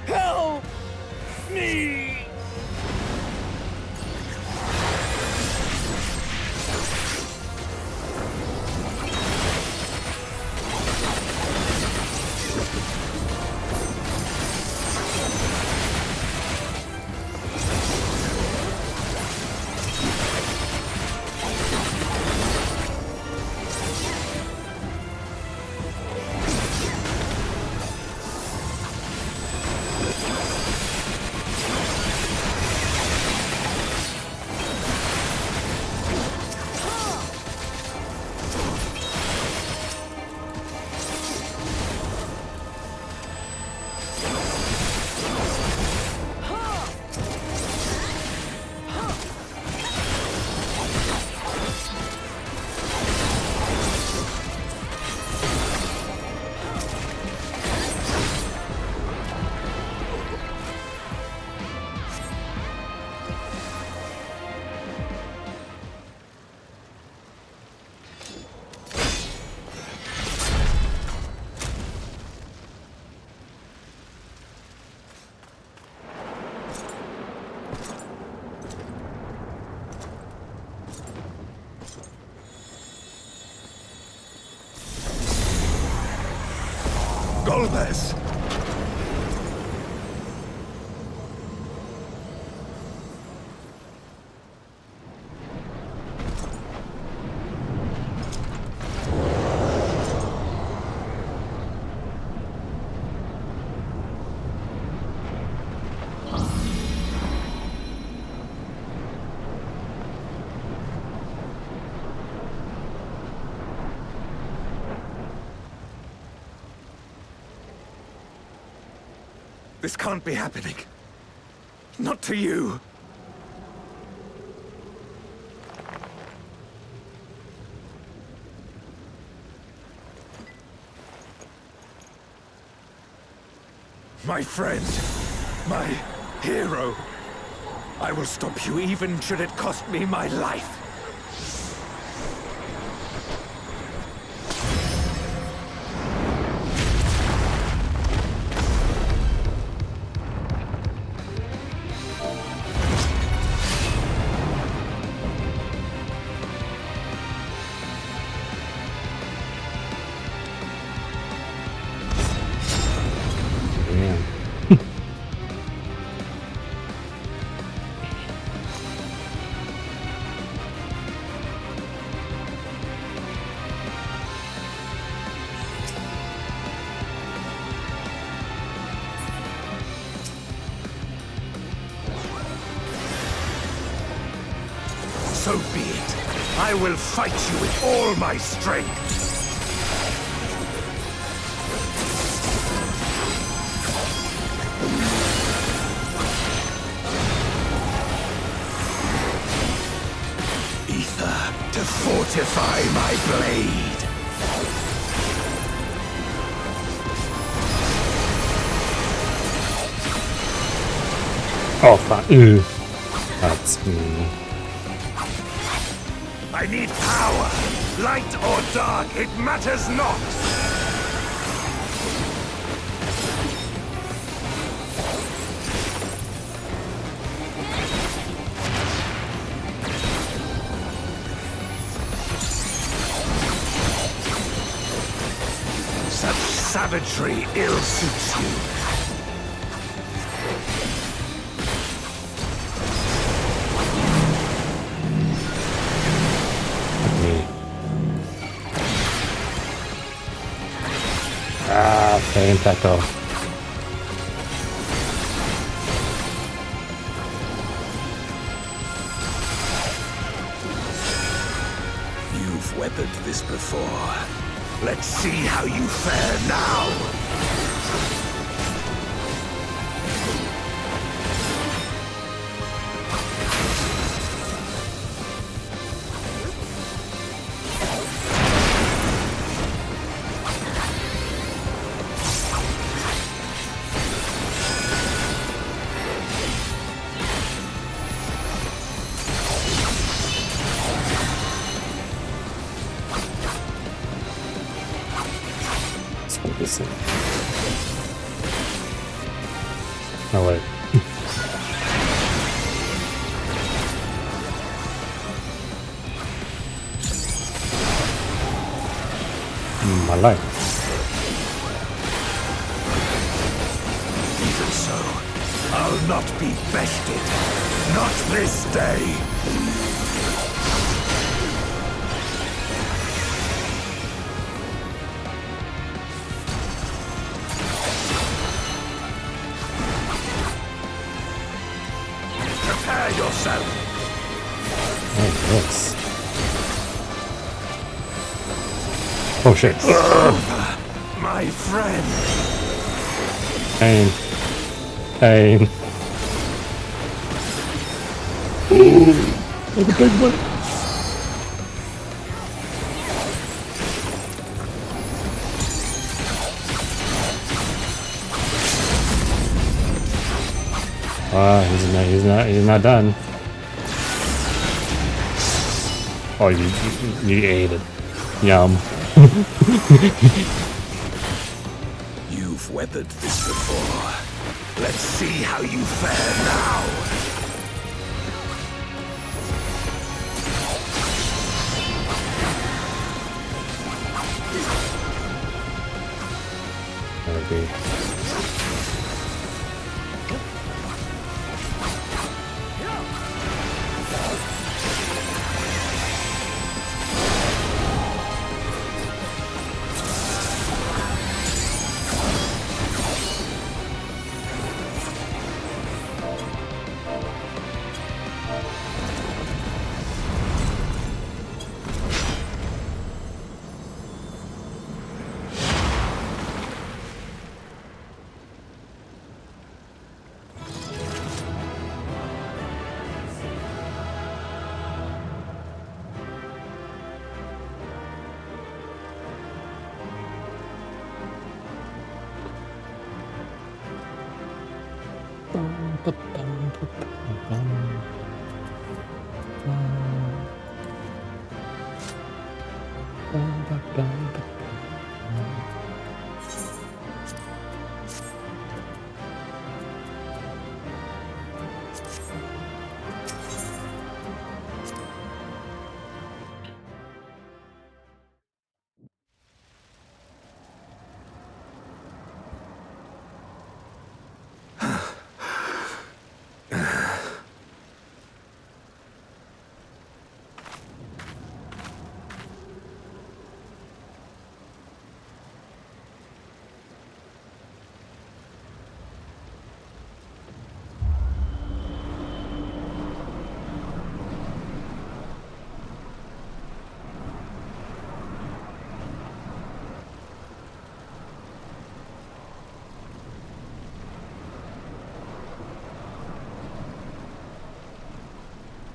Speaker 9: Help me!
Speaker 8: Golbez! This can't be happening. Not to you. My friend, my hero. I will stop you even should it cost me my life. So be it. I will fight you with all my strength. Ether to fortify my blade.
Speaker 1: Oh, fuck. That's me.
Speaker 8: I need power. Light or dark, it matters not. Such savagery ill suits you.
Speaker 1: Faint echo.
Speaker 8: You You've weathered this before. Let's see how you fare now!
Speaker 1: Oh wait. My life.
Speaker 8: Even so, I'll not be bested. Not this day. Prepare yourself.
Speaker 1: Oh, yes. Oh shit.
Speaker 8: My friend.
Speaker 1: Pain. Pain. Ooh, the big one. He's not done. Oh, you ate it. Yum.
Speaker 8: You've weathered this before. Let's see how you fare now.
Speaker 1: Okay.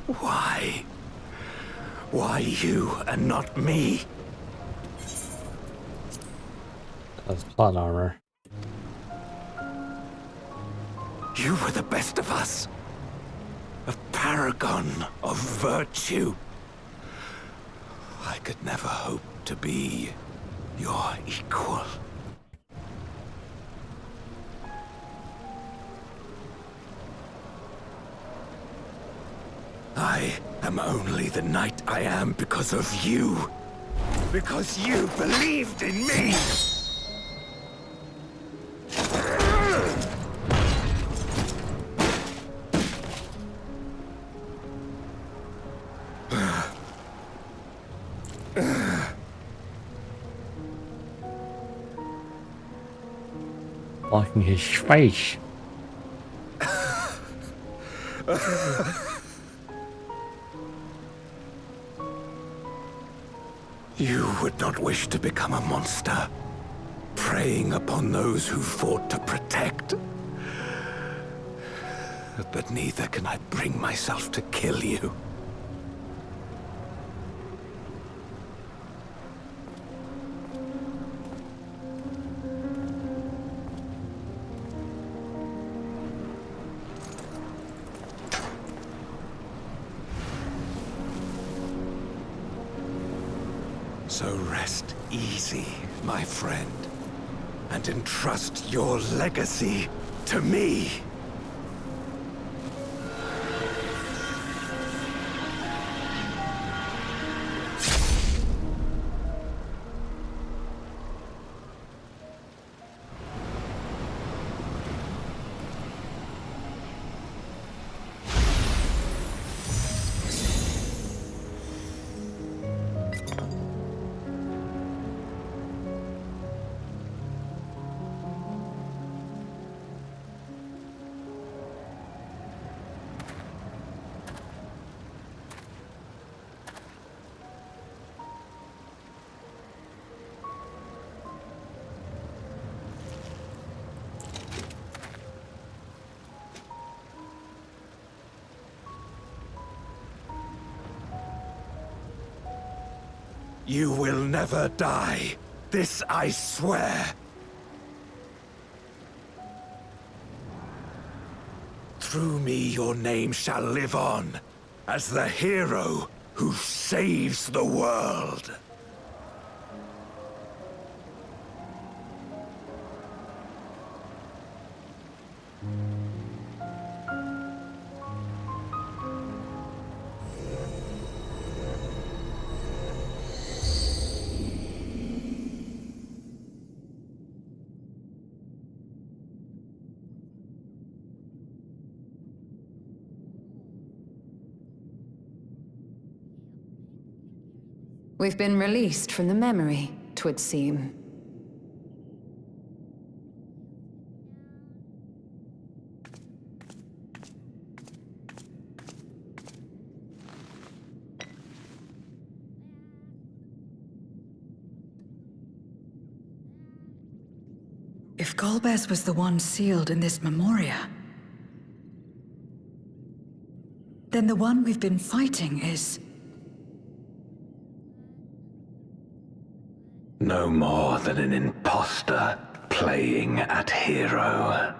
Speaker 8: Why? Why you and not me?
Speaker 1: That's plot armor.
Speaker 8: You were the best of us. A paragon of virtue. I could never hope to be your equal. I am only the knight I am because of you. Because you believed in me!
Speaker 1: Blocking his face.
Speaker 8: You would not wish to become a monster, preying upon those who fought to protect. But neither can I bring myself to kill you. So rest easy, my friend, and entrust your legacy to me. You will never die. This I swear. Through me your name shall live on, as the hero who saves the world.
Speaker 6: We've been released from the memory, 'twould seem.
Speaker 4: If Golbez was the one sealed in this Memoria, then the one we've been fighting is...
Speaker 8: No more than an imposter playing at hero.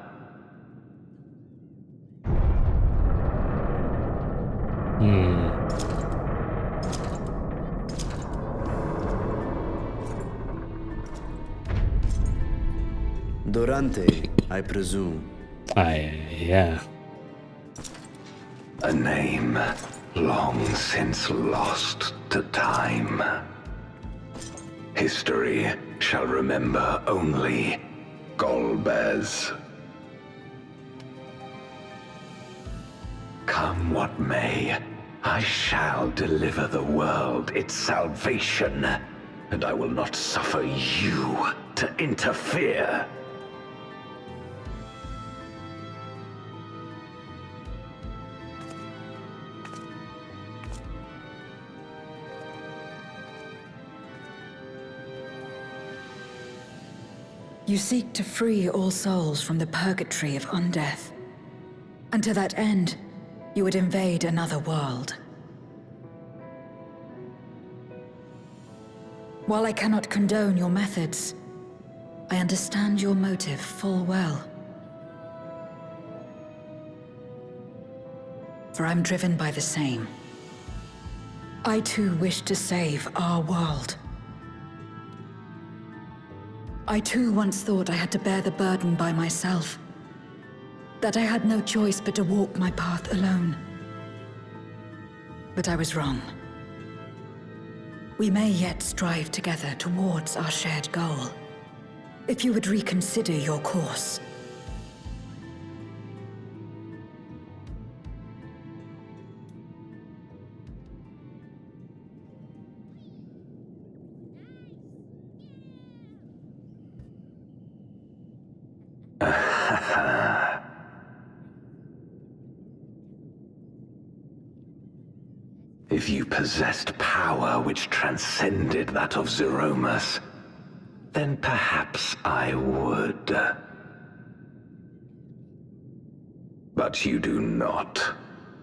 Speaker 10: Durante, I presume.
Speaker 1: Yeah.
Speaker 8: A name long since lost to time. History shall remember only Golbez. Come what may, I shall deliver the world its salvation, and I will not suffer you to interfere.
Speaker 4: You seek to free all souls from the purgatory of undeath. And to that end, you would invade another world. While I cannot condone your methods, I understand your motive full well. For I'm driven by the same. I too wish to save our world. I too once thought I had to bear the burden by myself. That I had no choice but to walk my path alone. But I was wrong. We may yet strive together towards our shared goal. If you would reconsider your course.
Speaker 8: If you possessed power which transcended that of Zeromus, then perhaps I would. But you do not.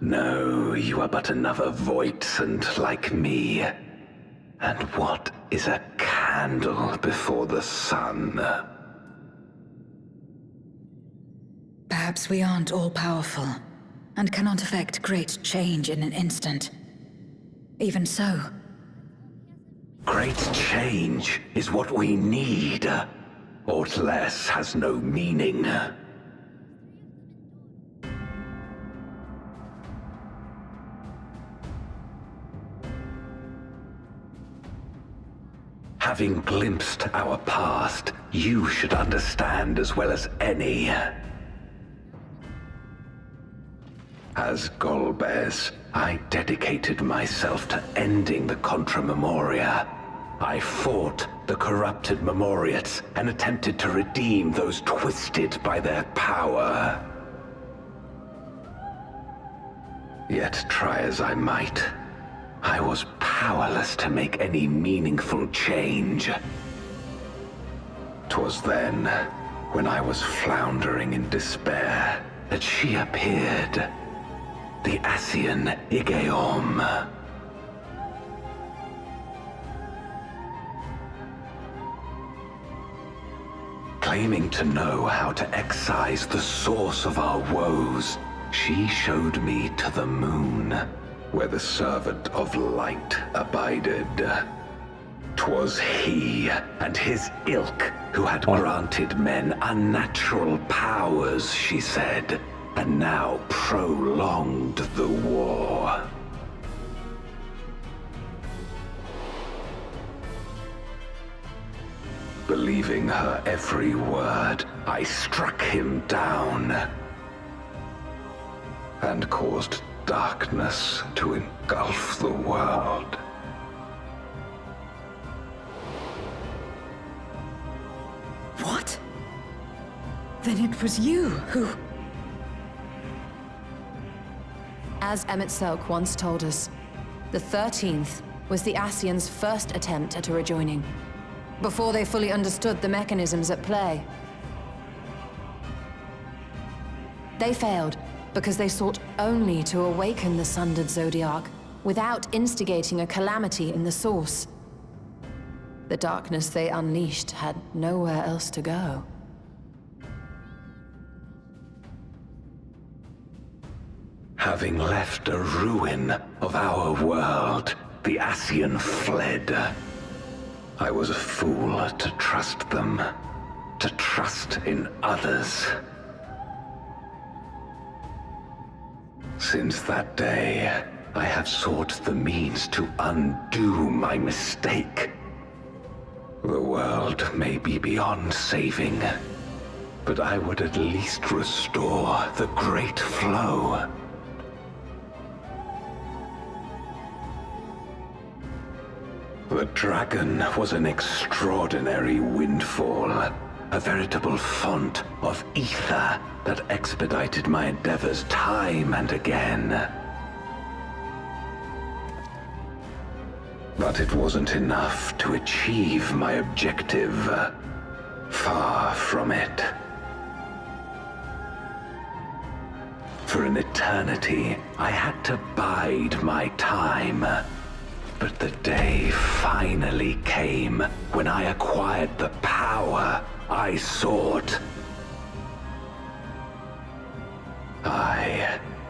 Speaker 8: No, you are but another Voidsent like me. And what is a candle before the sun?
Speaker 4: Perhaps we aren't all-powerful, and cannot effect great change in an instant. Even so...
Speaker 8: Great change is what we need. Aught less has no meaning. Having glimpsed our past, you should understand as well as any. As Golbez, I dedicated myself to ending the Contra Memoria. I fought the corrupted Memoriates and attempted to redeem those twisted by their power. Yet try as I might, I was powerless to make any meaningful change. 'Twas then, when I was floundering in despair, that she appeared. The Ascian Igeom. Claiming to know how to excise the source of our woes, she showed me to the moon, where the servant of light abided. 'Twas he and his ilk who had granted men unnatural powers, she said, and now prolonged the war. Believing her every word, I struck him down and caused darkness to engulf the world.
Speaker 4: What? Then it was you who...
Speaker 6: As Emet-Selch once told us, the 13th was the Ascians' first attempt at a rejoining, before they fully understood the mechanisms at play. They failed because they sought only to awaken the Sundered Zodiark without instigating a calamity in the source. The darkness they unleashed had nowhere else to go.
Speaker 8: Having left a ruin of our world, the Ascian fled. I was a fool to trust them, to trust in others. Since that day, I have sought the means to undo my mistake. The world may be beyond saving, but I would at least restore the Great Flow. The dragon was an extraordinary windfall, a veritable font of ether that expedited my endeavors time and again. But it wasn't enough to achieve my objective. Far from it. For an eternity, I had to bide my time. But the day finally came when I acquired the power I sought.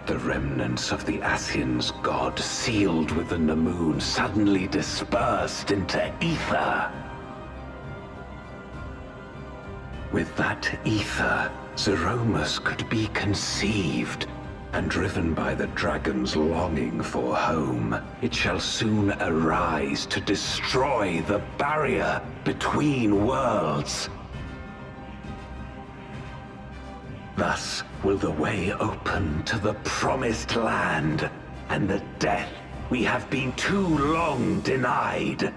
Speaker 8: The remnants of the Ascians' god sealed within the moon suddenly dispersed into ether. With that ether, Zeromus could be conceived, and driven by the dragon's longing for home, it shall soon arise to destroy the barrier between worlds. Thus will the way open to the promised land, and the death we have been too long denied.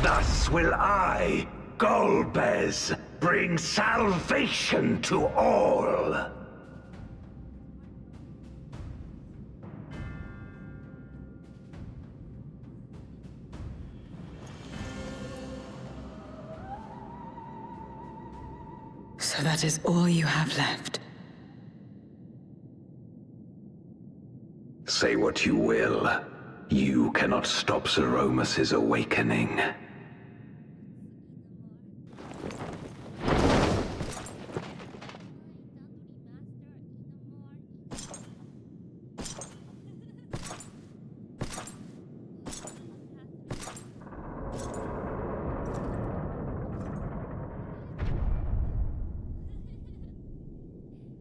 Speaker 8: Thus will I, Golbez, bring salvation to all.
Speaker 4: So that is all you have left.
Speaker 8: Say what you will. You cannot stop Zeromus' awakening.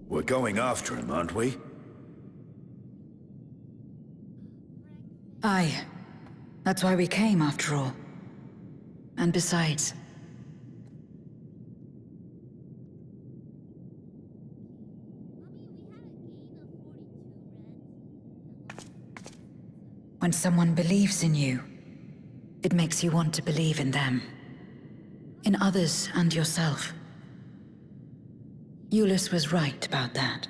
Speaker 9: We're going after him, aren't we?
Speaker 4: Aye. That's why we came, after all. And besides... when someone believes in you, it makes you want to believe in them. In others and yourself. Eulus was right about that.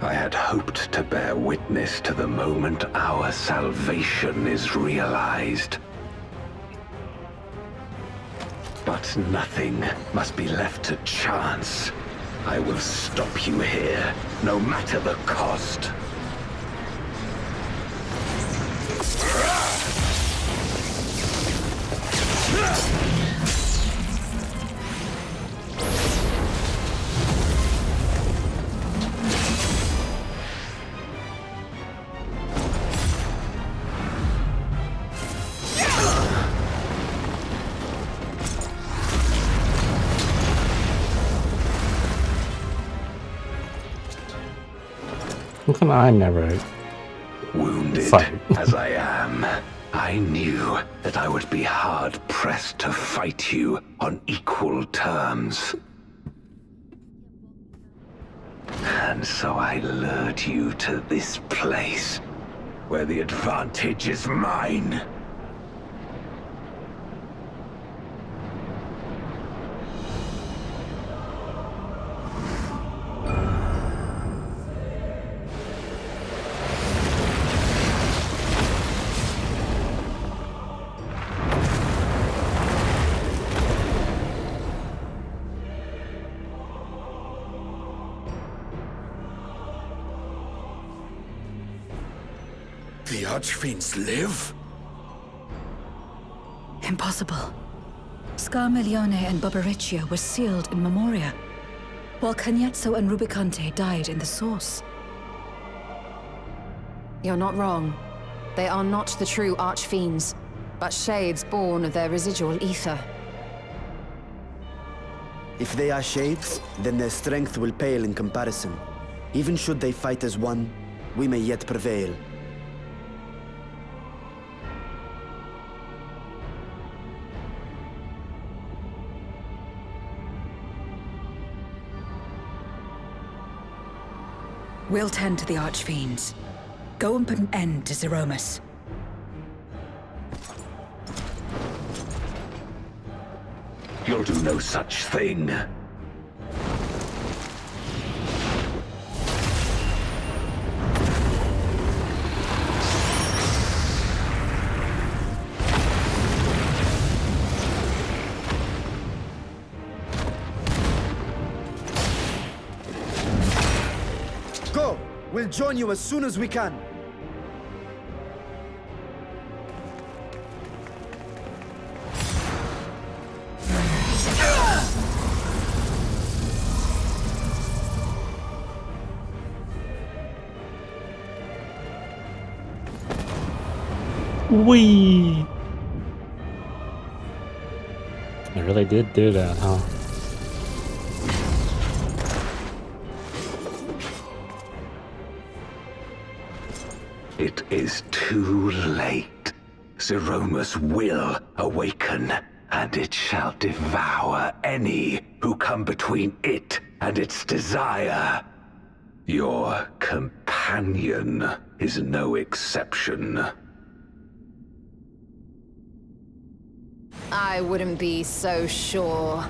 Speaker 8: I had hoped to bear witness to the moment our salvation is realized. But nothing must be left to chance. I will stop you here, no matter the cost.
Speaker 1: How come I never
Speaker 8: Wounded
Speaker 1: fight?
Speaker 8: as I am, I knew that I would be hard-pressed to fight you on equal terms. And so I lured you to this place, where the advantage is mine.
Speaker 9: The Archfiends live?
Speaker 4: Impossible. Scarmiglione and Barbariccia were sealed in Memoria, while Cagnezzo and Rubicante died in the Source.
Speaker 6: You're not wrong. They are not the true Archfiends, but shades born of their residual ether.
Speaker 10: If they are shades, then their strength will pale in comparison. Even should they fight as one, we may yet prevail.
Speaker 4: We'll tend to the Archfiends. Go and put an end to Zeromus.
Speaker 8: You'll do no such thing.
Speaker 10: Go! We'll join you as soon as we can.
Speaker 1: Whee! I really did do that, huh?
Speaker 8: It is too late. Zeromus will awaken, and it shall devour any who come between it and its desire. Your companion is no exception.
Speaker 6: I wouldn't be so sure.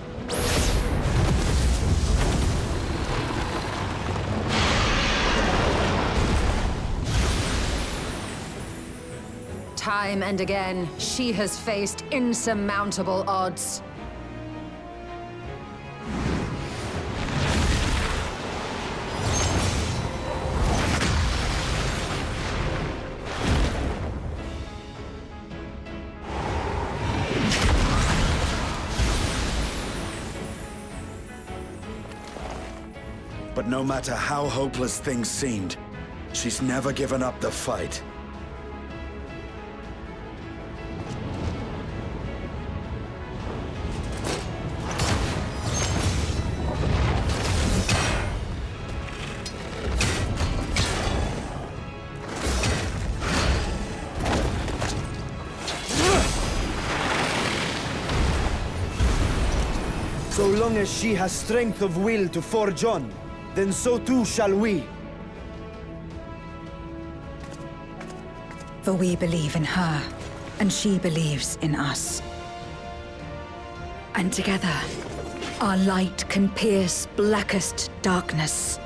Speaker 6: Time and again, she has faced insurmountable odds.
Speaker 9: But no matter how hopeless things seemed, she's never given up the fight.
Speaker 10: So long as she has strength of will to forge on, then so too shall we.
Speaker 4: For we believe in her, and she believes in us. And together, our light can pierce blackest darkness.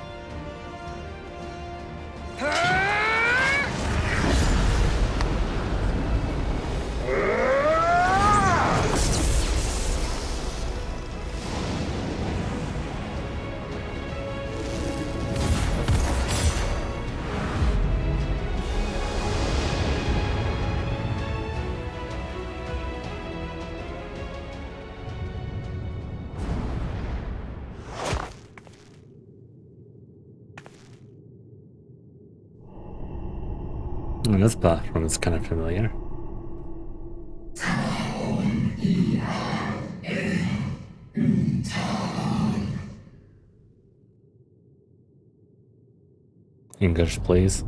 Speaker 1: And this platform is kind of familiar. English, please.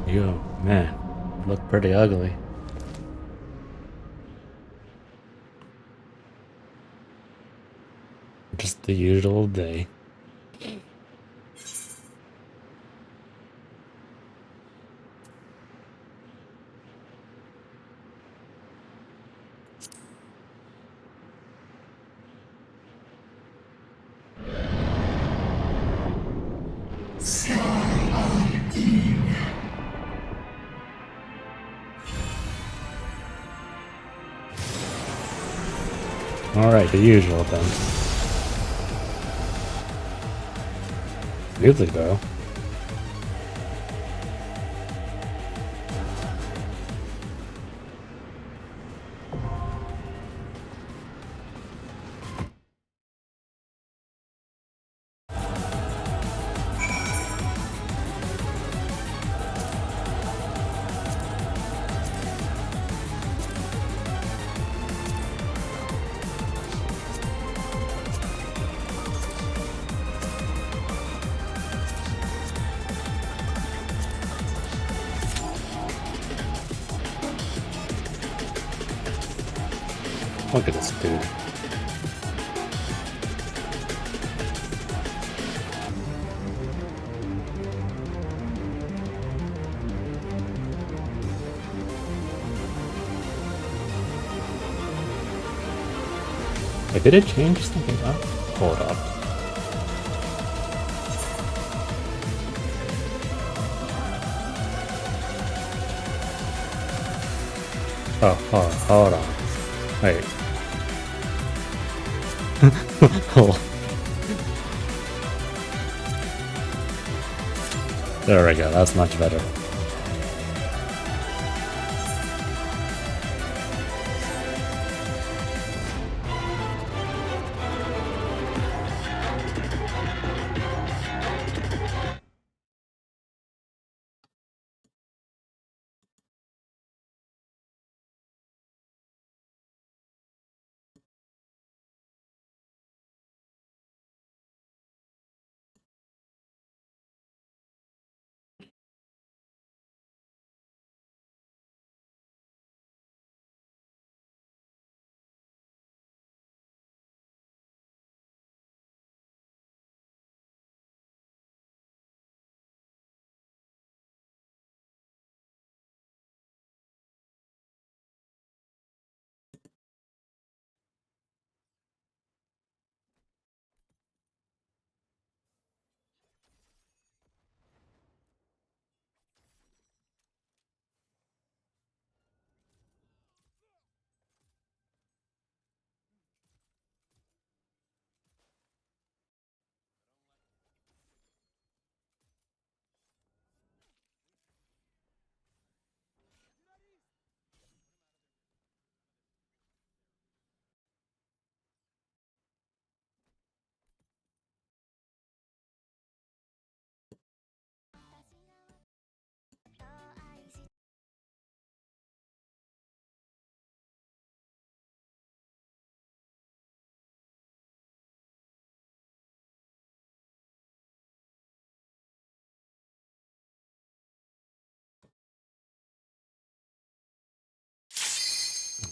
Speaker 1: Yo, man, look pretty ugly. Just the usual day. Alright, the usual then. Music though. Look at this dude. Wait, did it change something up? Hold up. Oh, hold on. Wait. Oh. There we go, that's much better.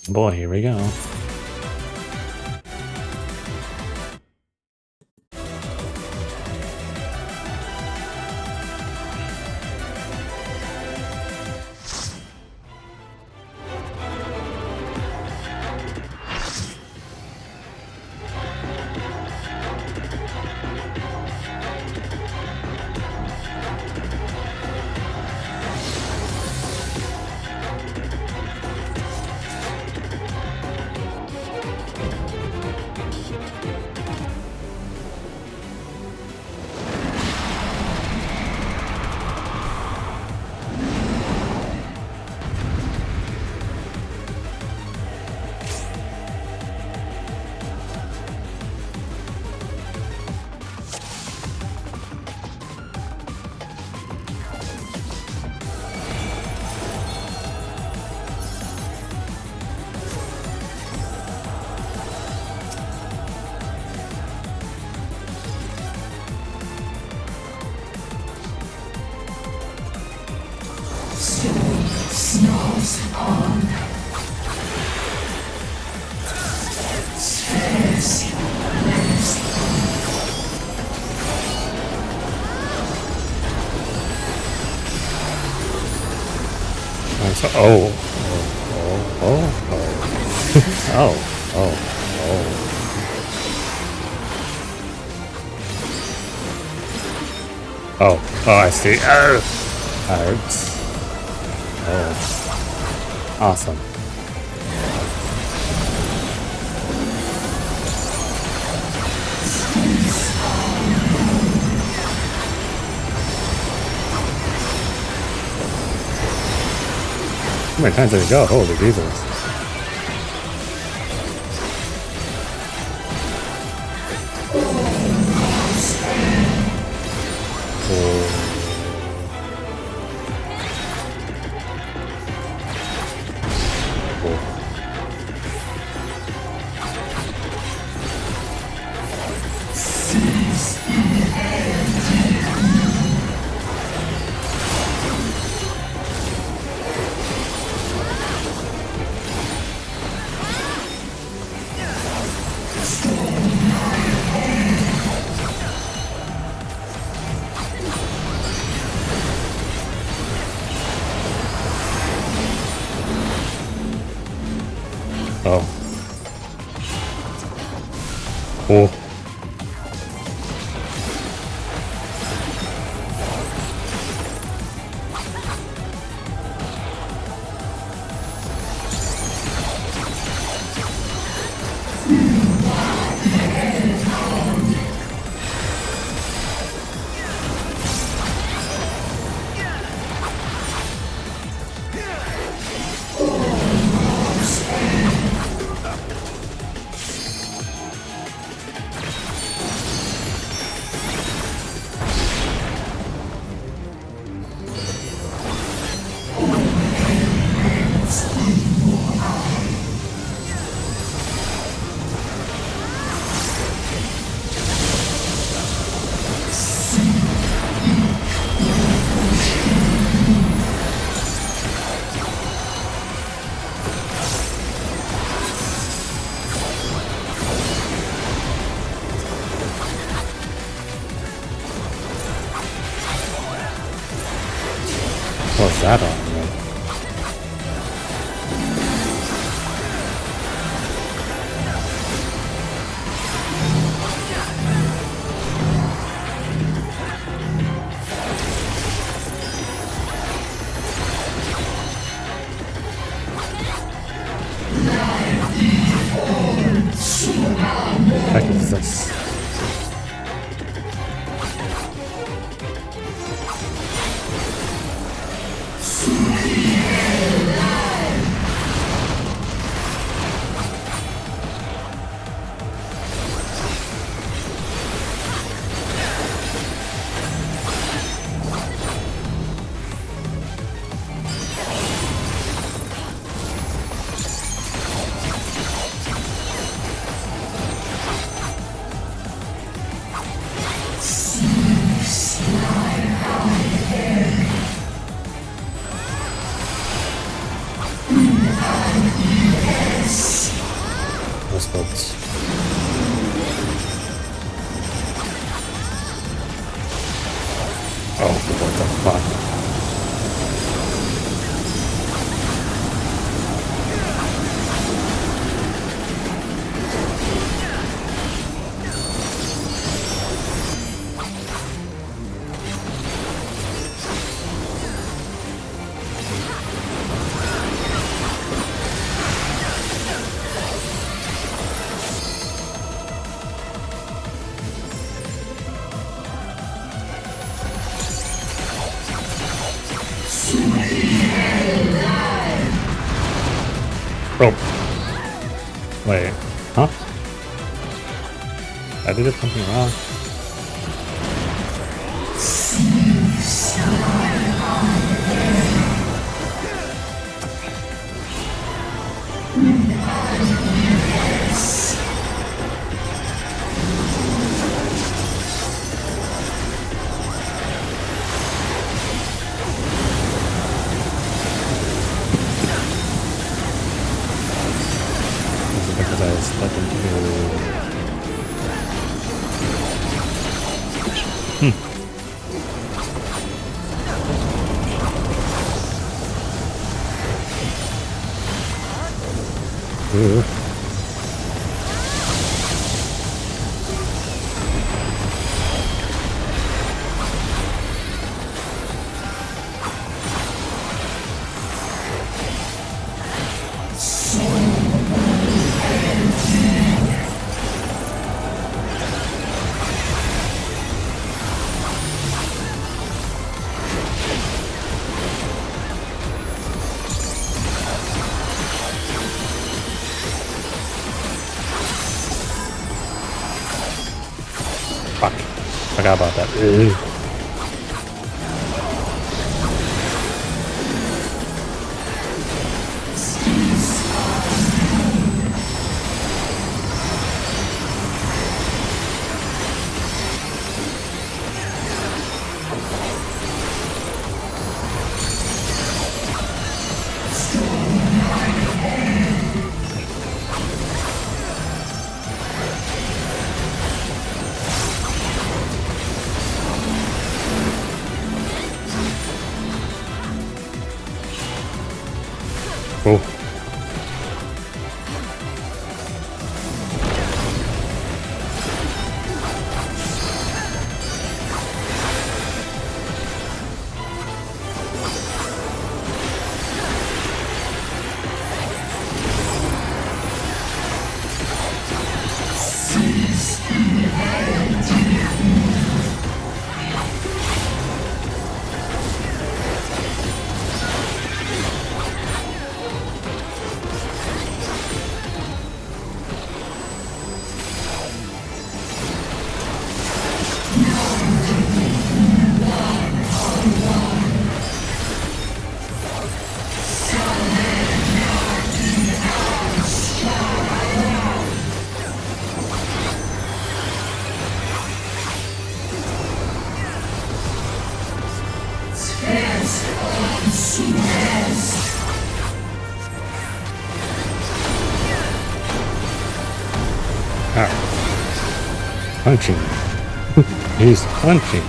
Speaker 1: Boy, here we go. Oh, I see. Hurts. Oh, awesome. How many times did it go? Holy Jesus. Oh. Oh. What's that on? What the heck is this? What's that? Oh, what the fuck? Oh. Wait. Huh? I did something wrong. Because I was stuck into... Ooh. Fuck. Forgot about that. Ugh. punching. He's punching.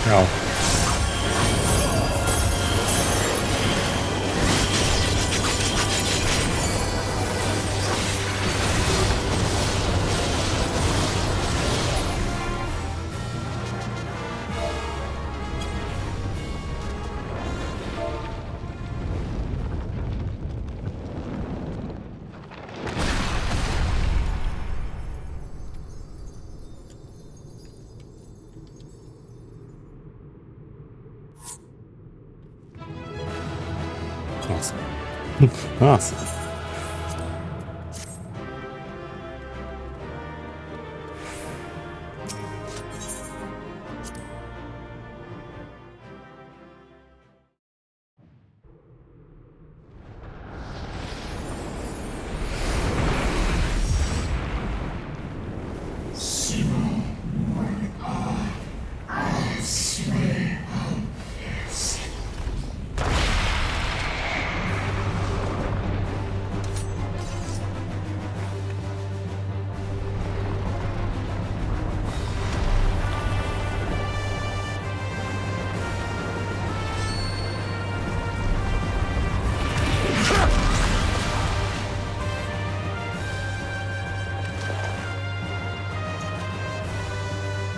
Speaker 1: No. Awesome. Awesome.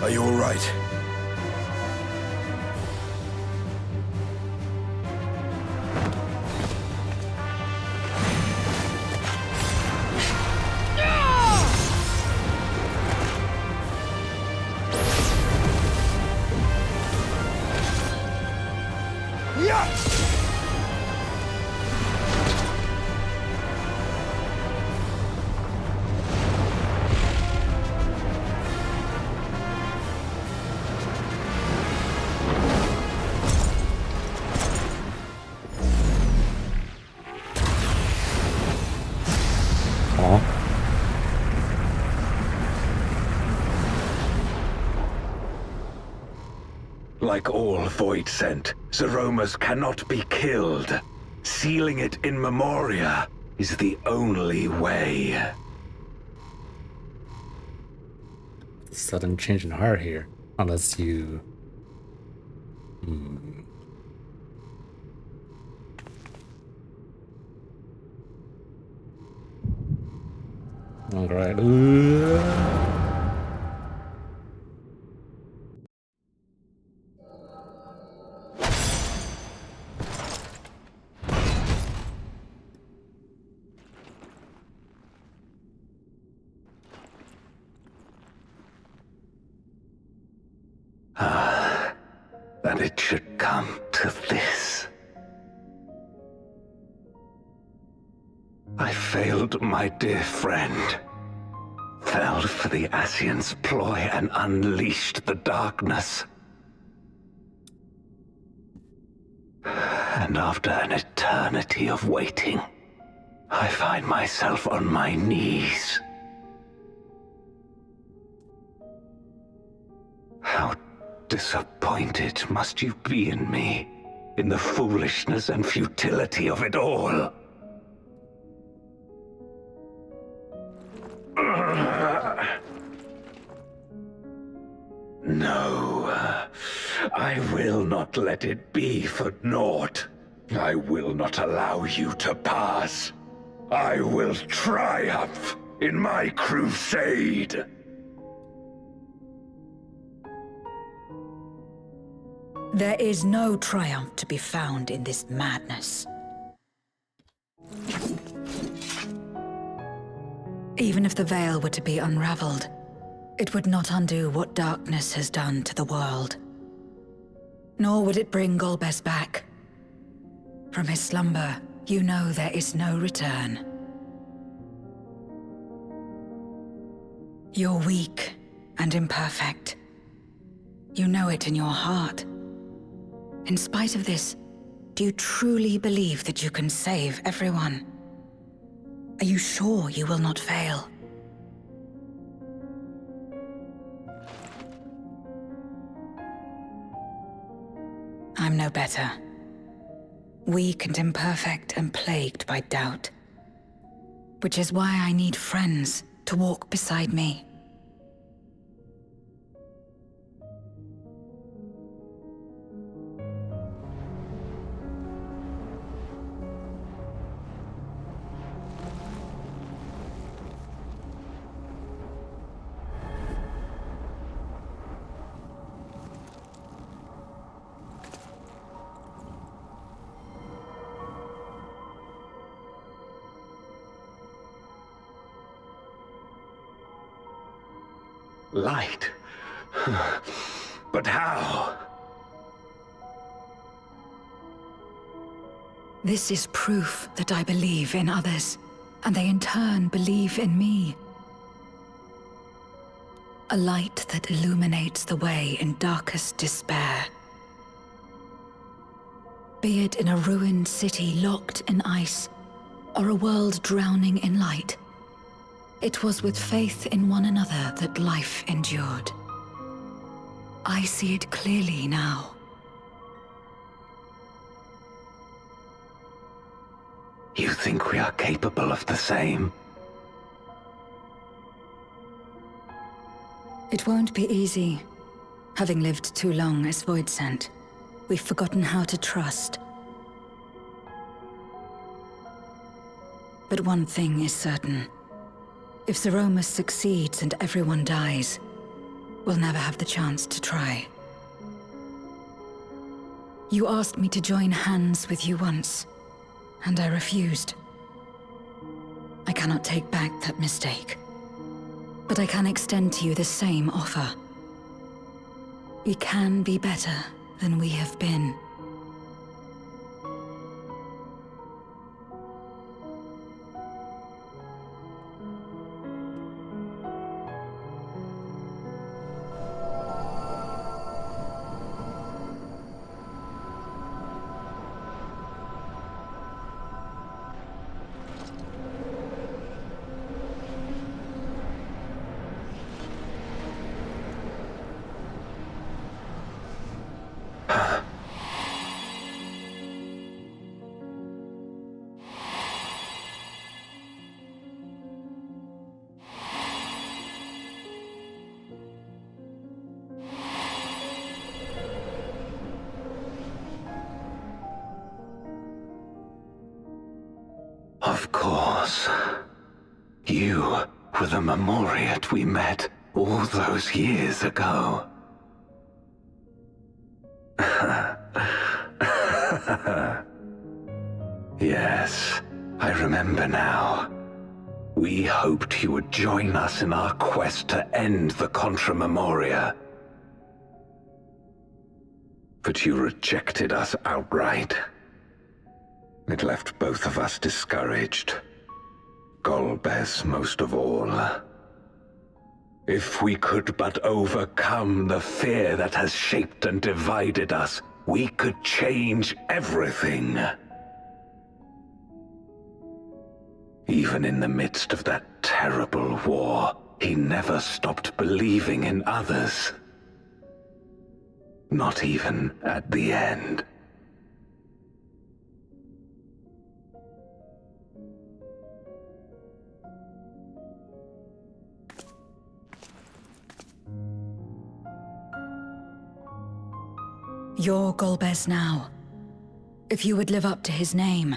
Speaker 8: Are you all right?
Speaker 11: Like all Void Sent, Zeromus cannot be killed. Sealing it in Memoria is the only way.
Speaker 1: Sudden change in heart here. Unless you... Alright.
Speaker 11: That it should come to this. I failed my dear friend. Fell for the Ascians' ploy and unleashed the darkness. And after an eternity of waiting, I find myself on my knees. How disappointed must you be in me? in the foolishness and futility of it all. No, I will not let it be for naught. I will not allow you to pass. I will triumph in my crusade.
Speaker 4: There is no triumph to be found in this madness. Even if the veil were to be unraveled, it would not undo what darkness has done to the world. Nor would it bring Golbez back. From his slumber, you know there is no return. You're weak and imperfect. You know it in your heart. In spite of this, do you truly believe that you can save everyone? Are you sure you will not fail? I'm no better. Weak and imperfect and plagued by doubt. Which is why I need friends to walk beside me.
Speaker 11: Light? But how?
Speaker 4: This is proof that I believe in others, and they in turn believe in me. A light that illuminates the way in darkest despair. Be it in a ruined city locked in ice, or a world drowning in light, it was with faith in one another that life endured. I see it clearly now.
Speaker 11: You think we are capable of the same?
Speaker 4: It won't be easy. Having lived too long as Voidsent, we've forgotten how to trust. But one thing is certain. If Zeromus succeeds and everyone dies, we'll never have the chance to try. You asked me to join hands with you once, and I refused. I cannot take back that mistake, but I can extend to you the same offer. We can be better than we have been.
Speaker 11: Of course. You were the Memoriat we met all those years ago. Yes, I remember now. We hoped you would join us in our quest to end the Contra Memoria. But you rejected us outright. It left both of us discouraged. Golbez most of all. If we could but overcome the fear that has shaped and divided us, we could change everything. Even in the midst of that terrible war, he never stopped believing in others. Not even at the end.
Speaker 4: You're Golbez now. If you would live up to his name,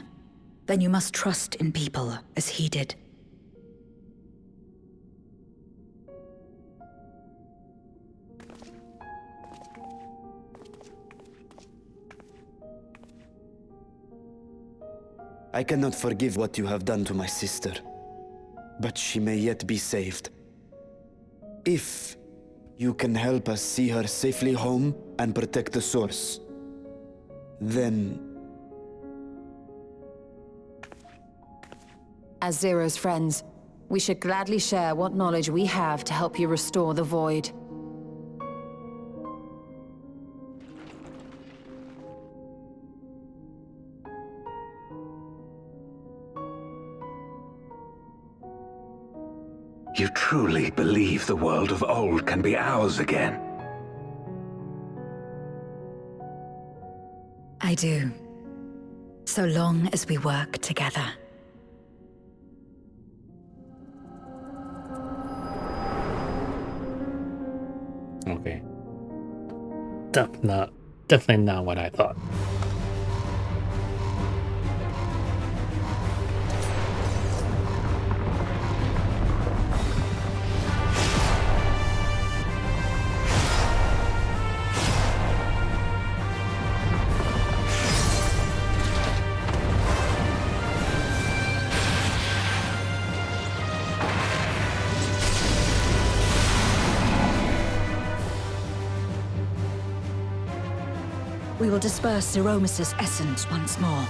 Speaker 4: then you must trust in people as he did.
Speaker 10: I cannot forgive what you have done to my sister, but she may yet be saved. If you can help us see her safely home and protect the source, then...
Speaker 6: As Zero's friends, we should gladly share what knowledge we have to help you restore the Void.
Speaker 11: You truly believe the world of old can be ours again?
Speaker 4: I do. So long as we work together.
Speaker 1: Okay. Definitely not what I thought.
Speaker 4: We will disperse Zeromus' essence once more.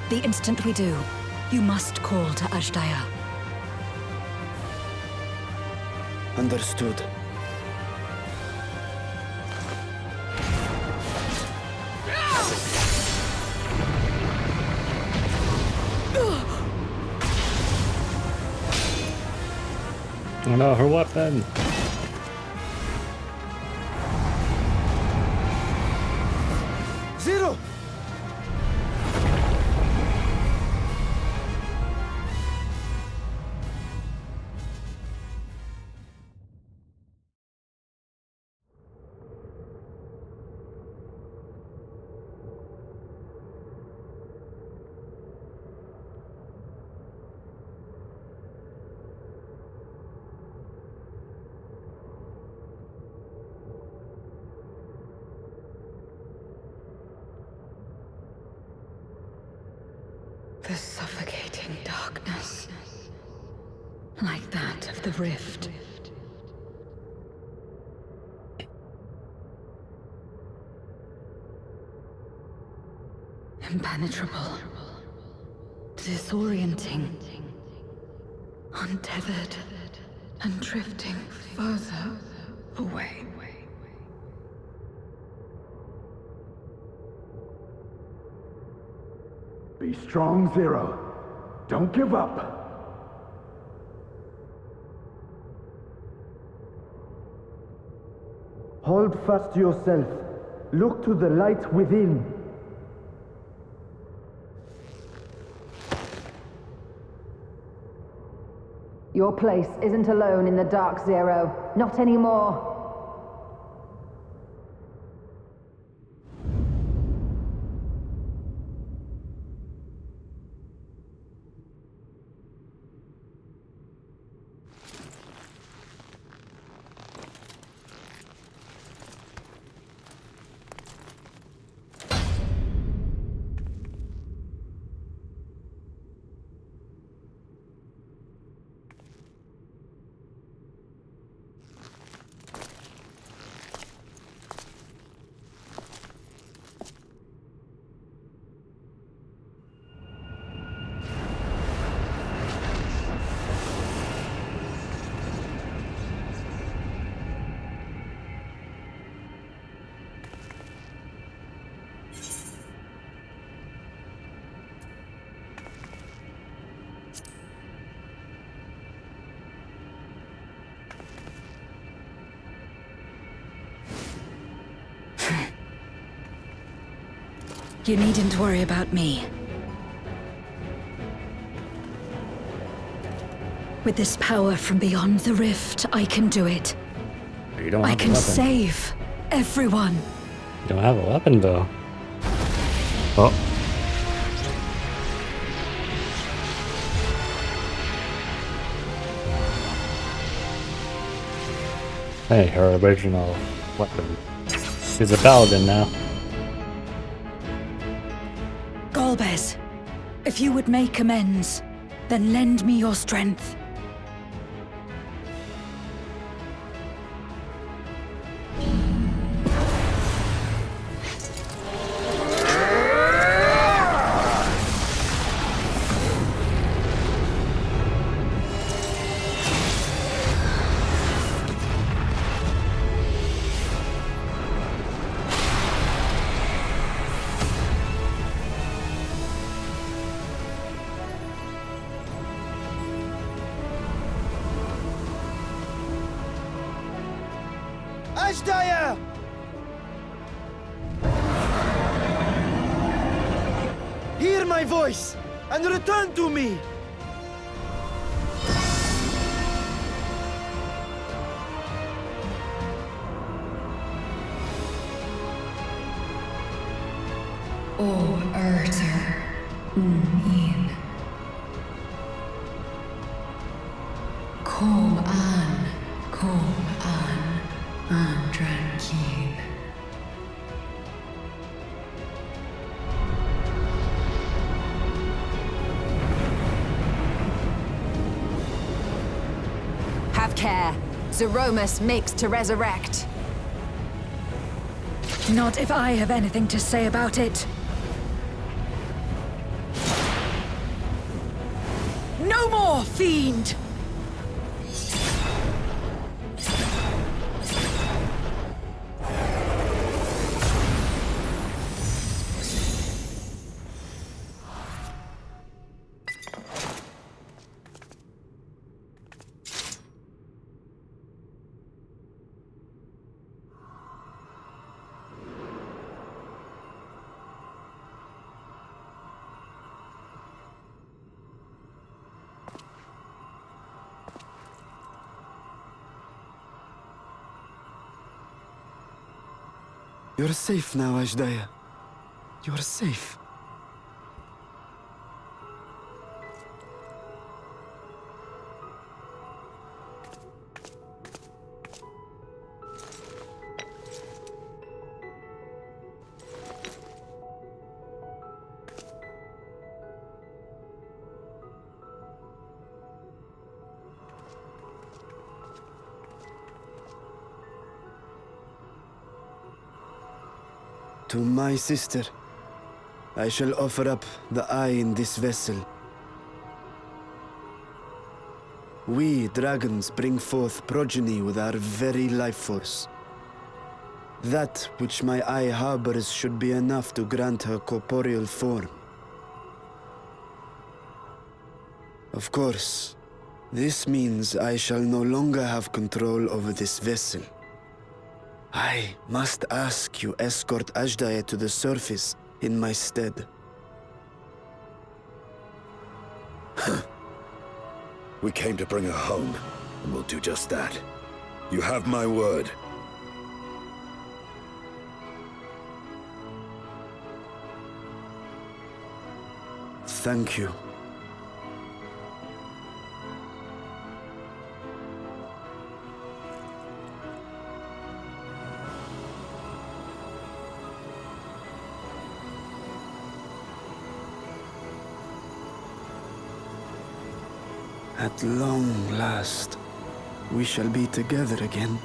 Speaker 4: The instant we do, you must call to Azdaja.
Speaker 10: Understood.
Speaker 1: Oh no, her weapon!
Speaker 10: Zero!
Speaker 4: The suffocating darkness, like that of the rift. Impenetrable, disorienting, untethered, and drifting further away.
Speaker 11: Be strong, Zero. Don't give up.
Speaker 10: Hold fast to yourself. Look to the light within.
Speaker 6: Your place isn't alone in the dark, Zero. Not anymore.
Speaker 4: You needn't worry about me. With this power from beyond the rift, I can do it.
Speaker 1: You don't
Speaker 4: I
Speaker 1: have a
Speaker 4: can
Speaker 1: weapon.
Speaker 4: save everyone.
Speaker 1: You don't have a weapon, though. Oh. Hey, her original weapon. She's a paladin now.
Speaker 4: Golbez, if you would make amends, then lend me your strength.
Speaker 10: Ashdaya! Hear my voice and return to me!
Speaker 7: O Urter, in. Kom an, Andran-keen.
Speaker 6: Have care. Zeromus makes to resurrect.
Speaker 4: Not if I have anything to say about it. No more, fiend!
Speaker 10: You're safe now, Ashdaya. You're safe. To my sister, I shall offer up the eye in this vessel. We, dragons, bring forth progeny with our very life force. That which my eye harbors should be enough to grant her corporeal form. Of course, this means I shall no longer have control over this vessel. I must ask you escort Ashdaya to the surface in my stead.
Speaker 9: We came to bring her home, and we'll do just that. You have my word.
Speaker 10: Thank you. At long last, we shall be together again.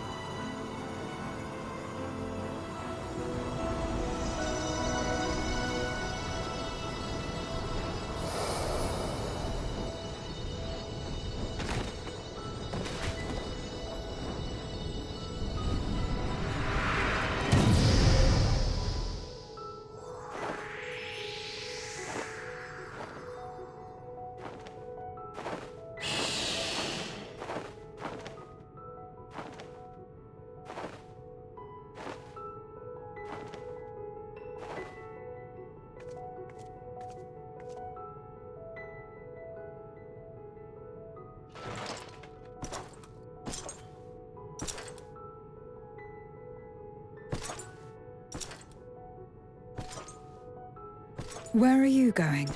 Speaker 4: Where are you going?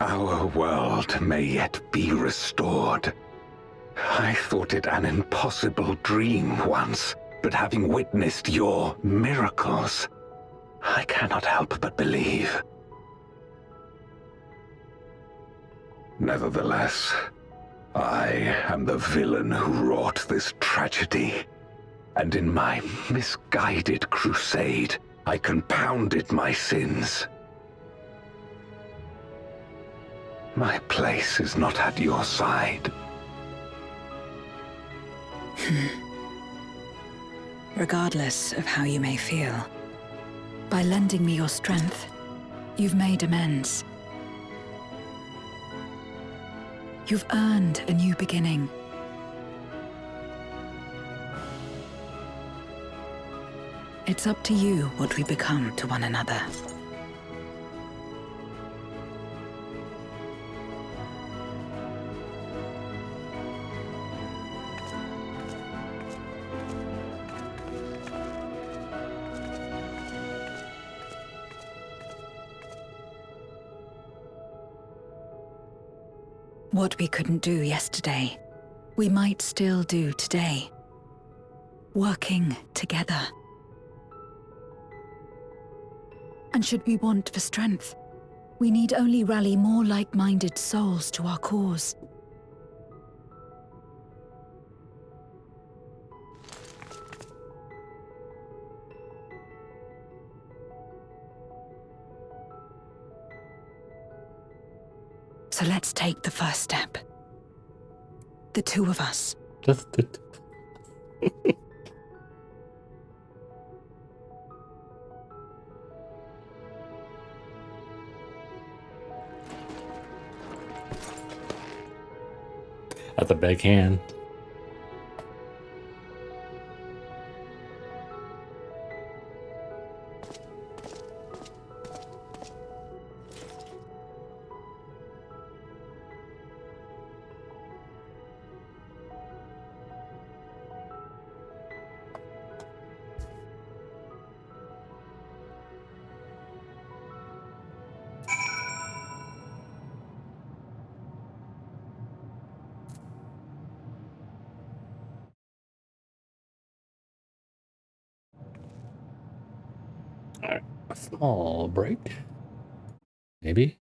Speaker 11: Our world may yet be restored. I thought it an impossible dream once, but having witnessed your miracles, I cannot help but believe. Nevertheless, I am the villain who wrought this tragedy, and in my misguided crusade, I compounded my sins. My place is not at your side.
Speaker 4: Regardless of how you may feel, by lending me your strength, you've made amends. You've earned a new beginning. It's up to you what we become to one another. What we couldn't do yesterday, we might still do today. Working together. And should we want for strength, we need only rally more like-minded souls to our cause. So let's take the first step. The two of us.
Speaker 1: Just it. At the backhand. Alright, a small break. Maybe?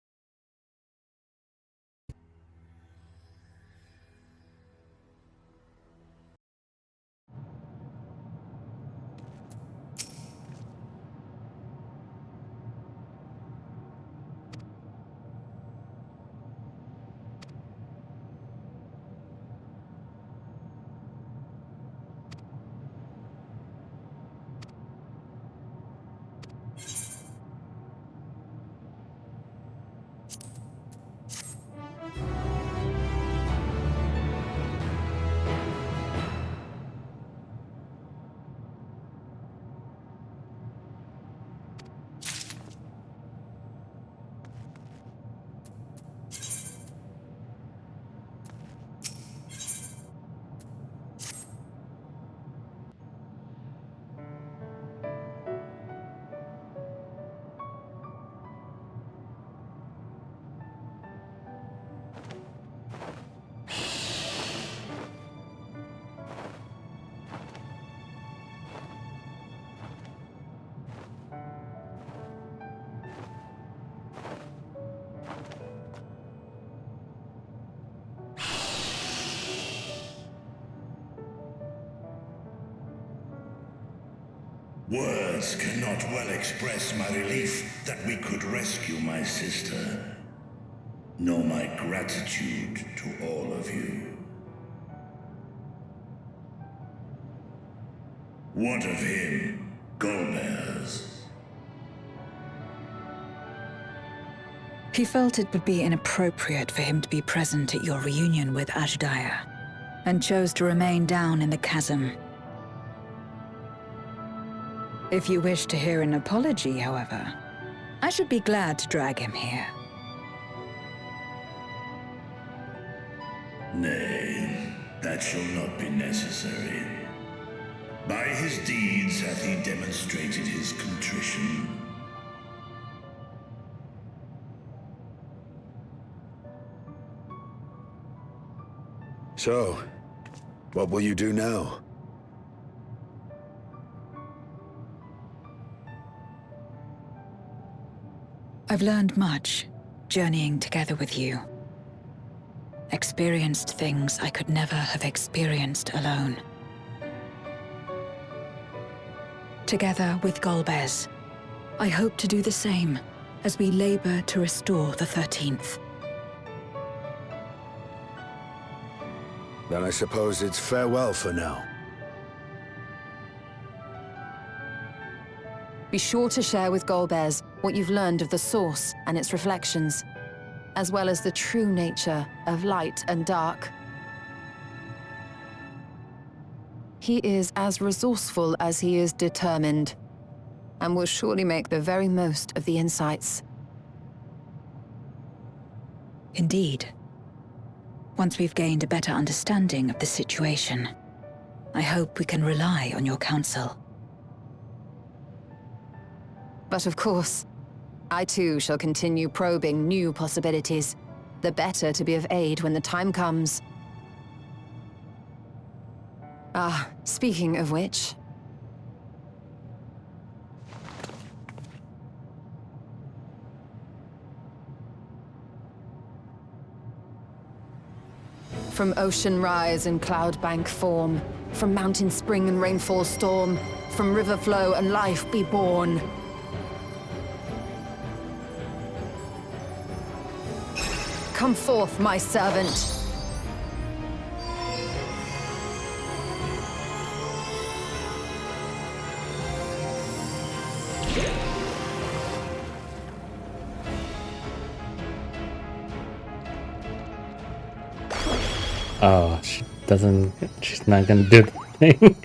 Speaker 9: Words cannot well express my relief that we could rescue my sister, nor my gratitude to all of you. What of him, Golbez?
Speaker 4: He felt it would be inappropriate for him to be present at your reunion with Azhdaya, and chose to remain down in the chasm. If you wish to hear an apology, however, I should be glad to drag him here.
Speaker 9: Nay, that shall not be necessary. By his deeds hath he demonstrated his contrition.
Speaker 12: So, what will you do now?
Speaker 4: I've learned much, journeying together with you. Experienced things I could never have experienced alone. Together with Golbez, I hope to do the same as we labor to restore the 13th.
Speaker 12: Then I suppose it's farewell for now.
Speaker 6: Be sure to share with Golbez what you've learned of the Source and its reflections, as well as the true nature of light and dark. He is as resourceful as he is determined, and will surely make the very most of the insights.
Speaker 4: Indeed. Once we've gained a better understanding of the situation, I hope we can rely on your counsel.
Speaker 6: But of course, I too shall continue probing new possibilities, the better to be of aid when the time comes. Ah, speaking of which... From ocean rise and cloud bank form, from mountain spring and rainfall storm, from river flow and life be born. Come forth, my servant.
Speaker 1: Oh, she's not gonna do the thing.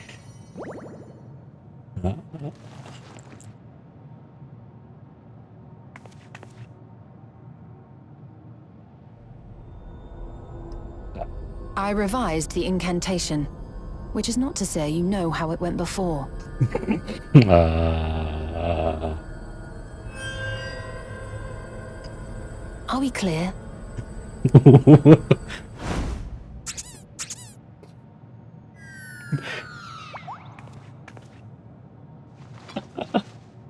Speaker 6: I revised the incantation, which is not to say you know how it went before. Are we clear?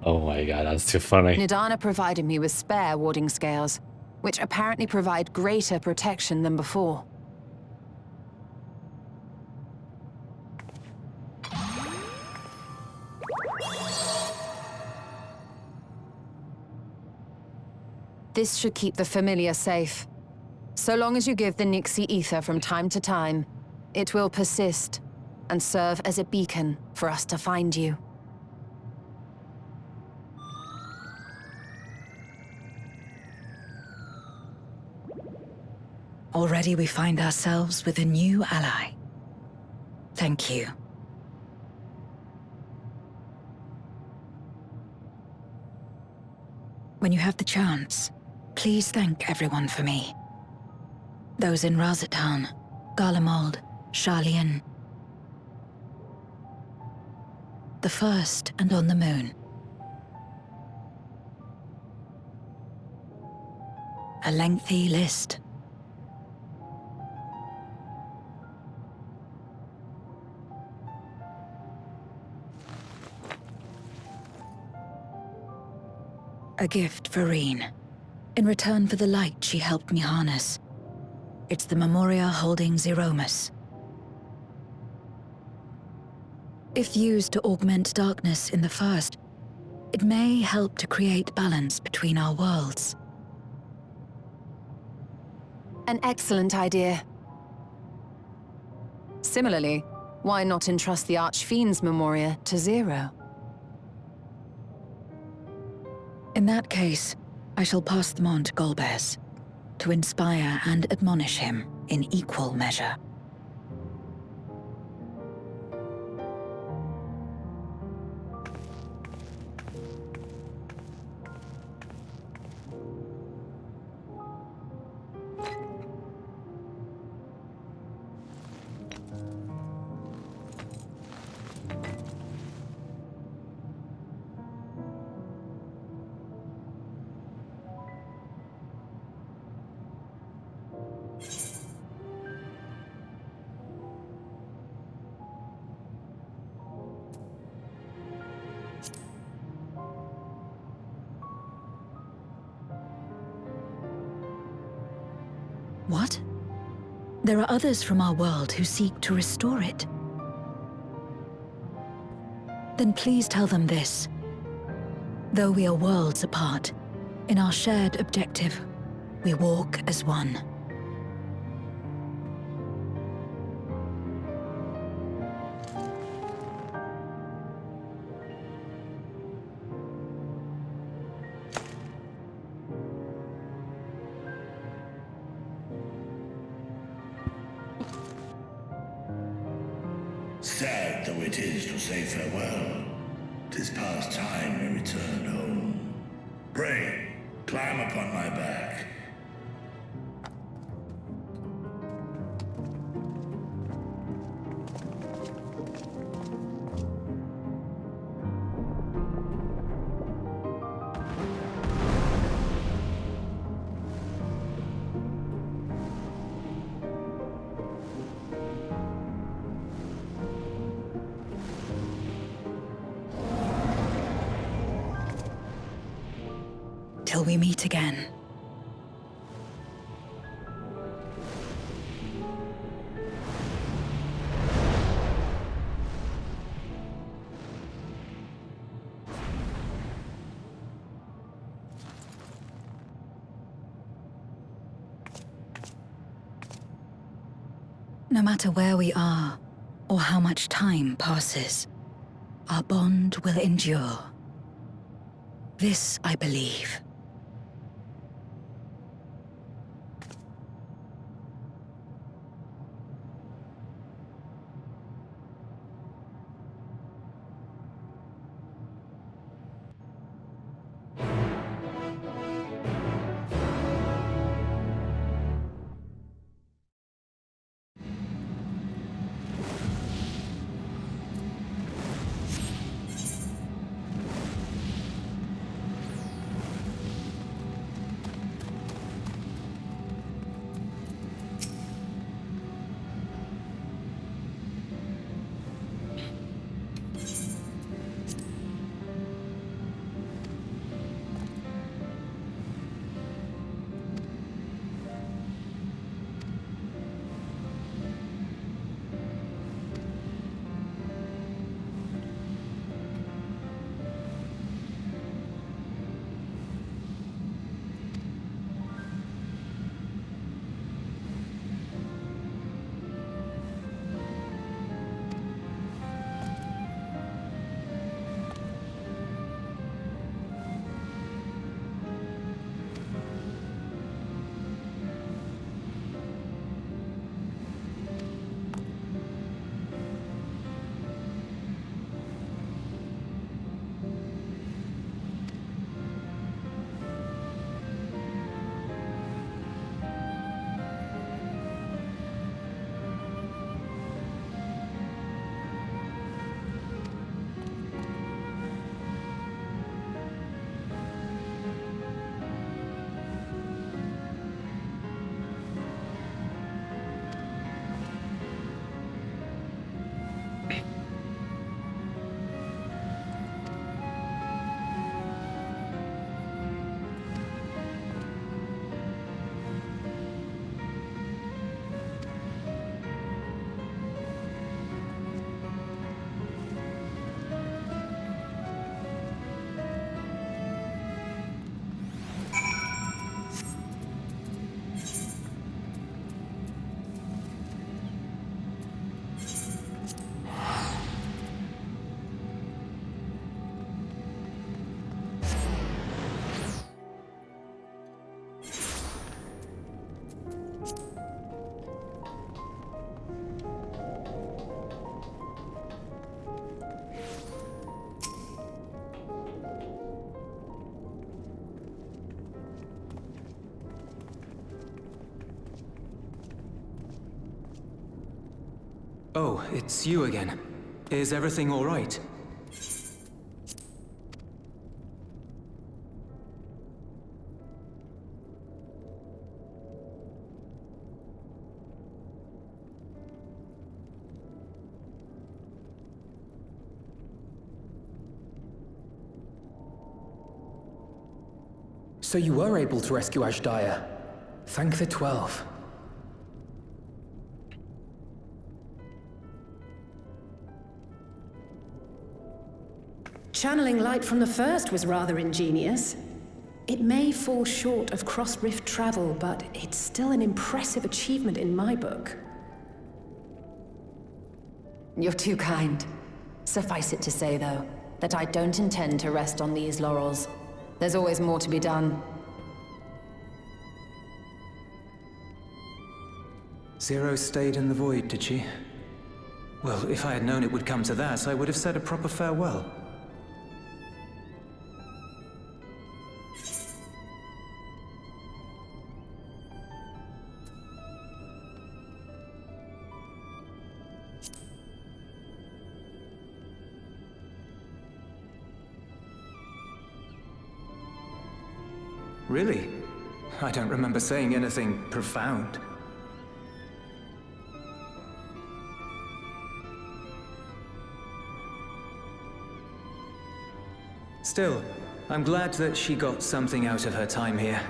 Speaker 1: Oh my god, that's too funny.
Speaker 6: Nidana provided me with spare warding scales, which apparently provide greater protection than before. This should keep the familiar safe. So long as you give the Nixie ether from time to time, it will persist and serve as a beacon for us to find you.
Speaker 4: Already we find ourselves with a new ally. Thank you. When you have the chance, please thank everyone for me. Those in Razatan, Garlemald, Sharlayan. The First and on the Moon. A lengthy list. A gift for Reen, in return for the light she helped me harness. It's the Memoria holding Zeromus. If used to augment darkness in the First, it may help to create balance between our worlds.
Speaker 6: An excellent idea. Similarly, why not entrust the Archfiend's Memoria to Zero?
Speaker 4: In that case, I shall pass them on to Golbez, to inspire and admonish him in equal measure. What? There are others from our world who seek to restore it. Then please tell them this. Though we are worlds apart, in our shared objective, we walk as one.
Speaker 9: Sad though it is to say farewell, 'tis past time we return home. Pray, climb upon my back.
Speaker 4: Till we meet again. No matter where we are, or how much time passes, our bond will endure. This I believe.
Speaker 5: Oh, it's you again. Is everything all right?
Speaker 13: So you were able to rescue Ashdaya. Thank the 12. Channeling light from the first was rather ingenious. It may fall short of cross-rift travel, but it's still an impressive achievement in my book.
Speaker 6: You're too kind. Suffice it to say, though, that I don't intend to rest on these laurels. There's always more to be done.
Speaker 5: Zero stayed in the void, did she? Well, if I had known it would come to that, I would have said a proper farewell. Really? I don't remember saying anything profound. Still, I'm glad that she got something out of her time here.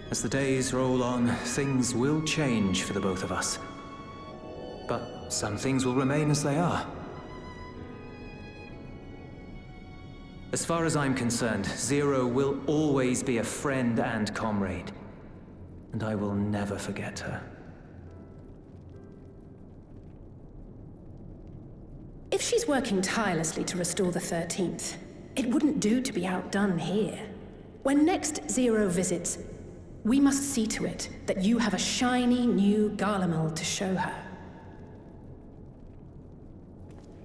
Speaker 5: As the days roll on, things will change for the both of us. But some things will remain as they are. As far as I'm concerned, Zero will always be a friend and comrade. And I will never forget her.
Speaker 13: If she's working tirelessly to restore the 13th, it wouldn't do to be outdone here. When next Zero visits, we must see to it that you have a shiny new Garlemald to show her.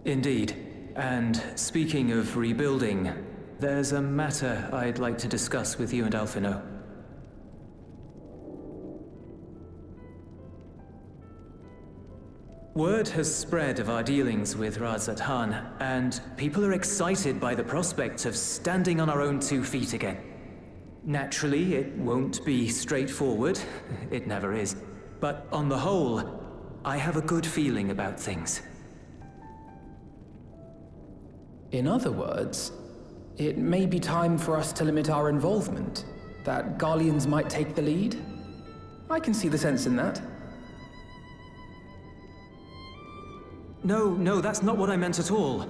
Speaker 5: Indeed. And speaking of rebuilding, there's a matter I'd like to discuss with you and Alphinaud. Word has spread of our dealings with Razat Han, and people are excited by the prospect of standing on our own 2 feet again. Naturally, it won't be straightforward. It never is. But on the whole, I have a good feeling about things.
Speaker 14: In other words, it may be time for us to limit our involvement, that Garleans might take the lead. I can see the sense in that.
Speaker 5: No, that's not what I meant at all.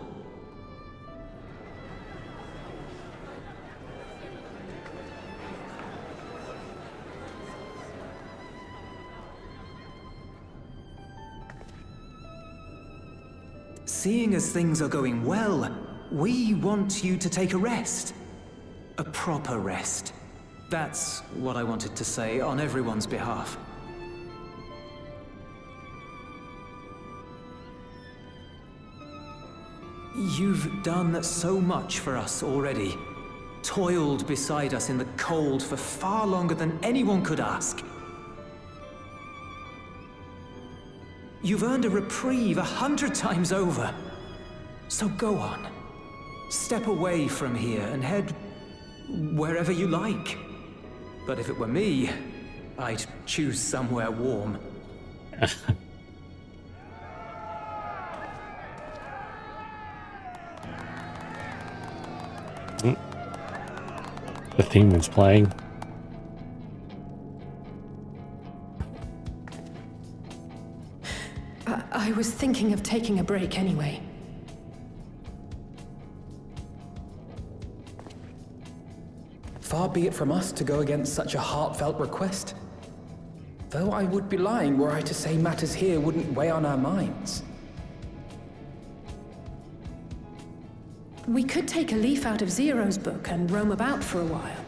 Speaker 5: Seeing as things are going well, we want you to take a rest. A proper rest. That's what I wanted to say on everyone's behalf. You've done so much for us already. Toiled beside us in the cold for far longer than anyone could ask. You've earned a reprieve 100 times over. So go on. Step away from here and head wherever you like. But if it were me, I'd choose somewhere warm.
Speaker 1: The theme is playing.
Speaker 13: I was thinking of taking a break anyway.
Speaker 14: Far be it from us to go against such a heartfelt request. Though I would be lying were I to say matters here wouldn't weigh on our minds.
Speaker 13: We could take a leaf out of Zero's book and roam about for a while.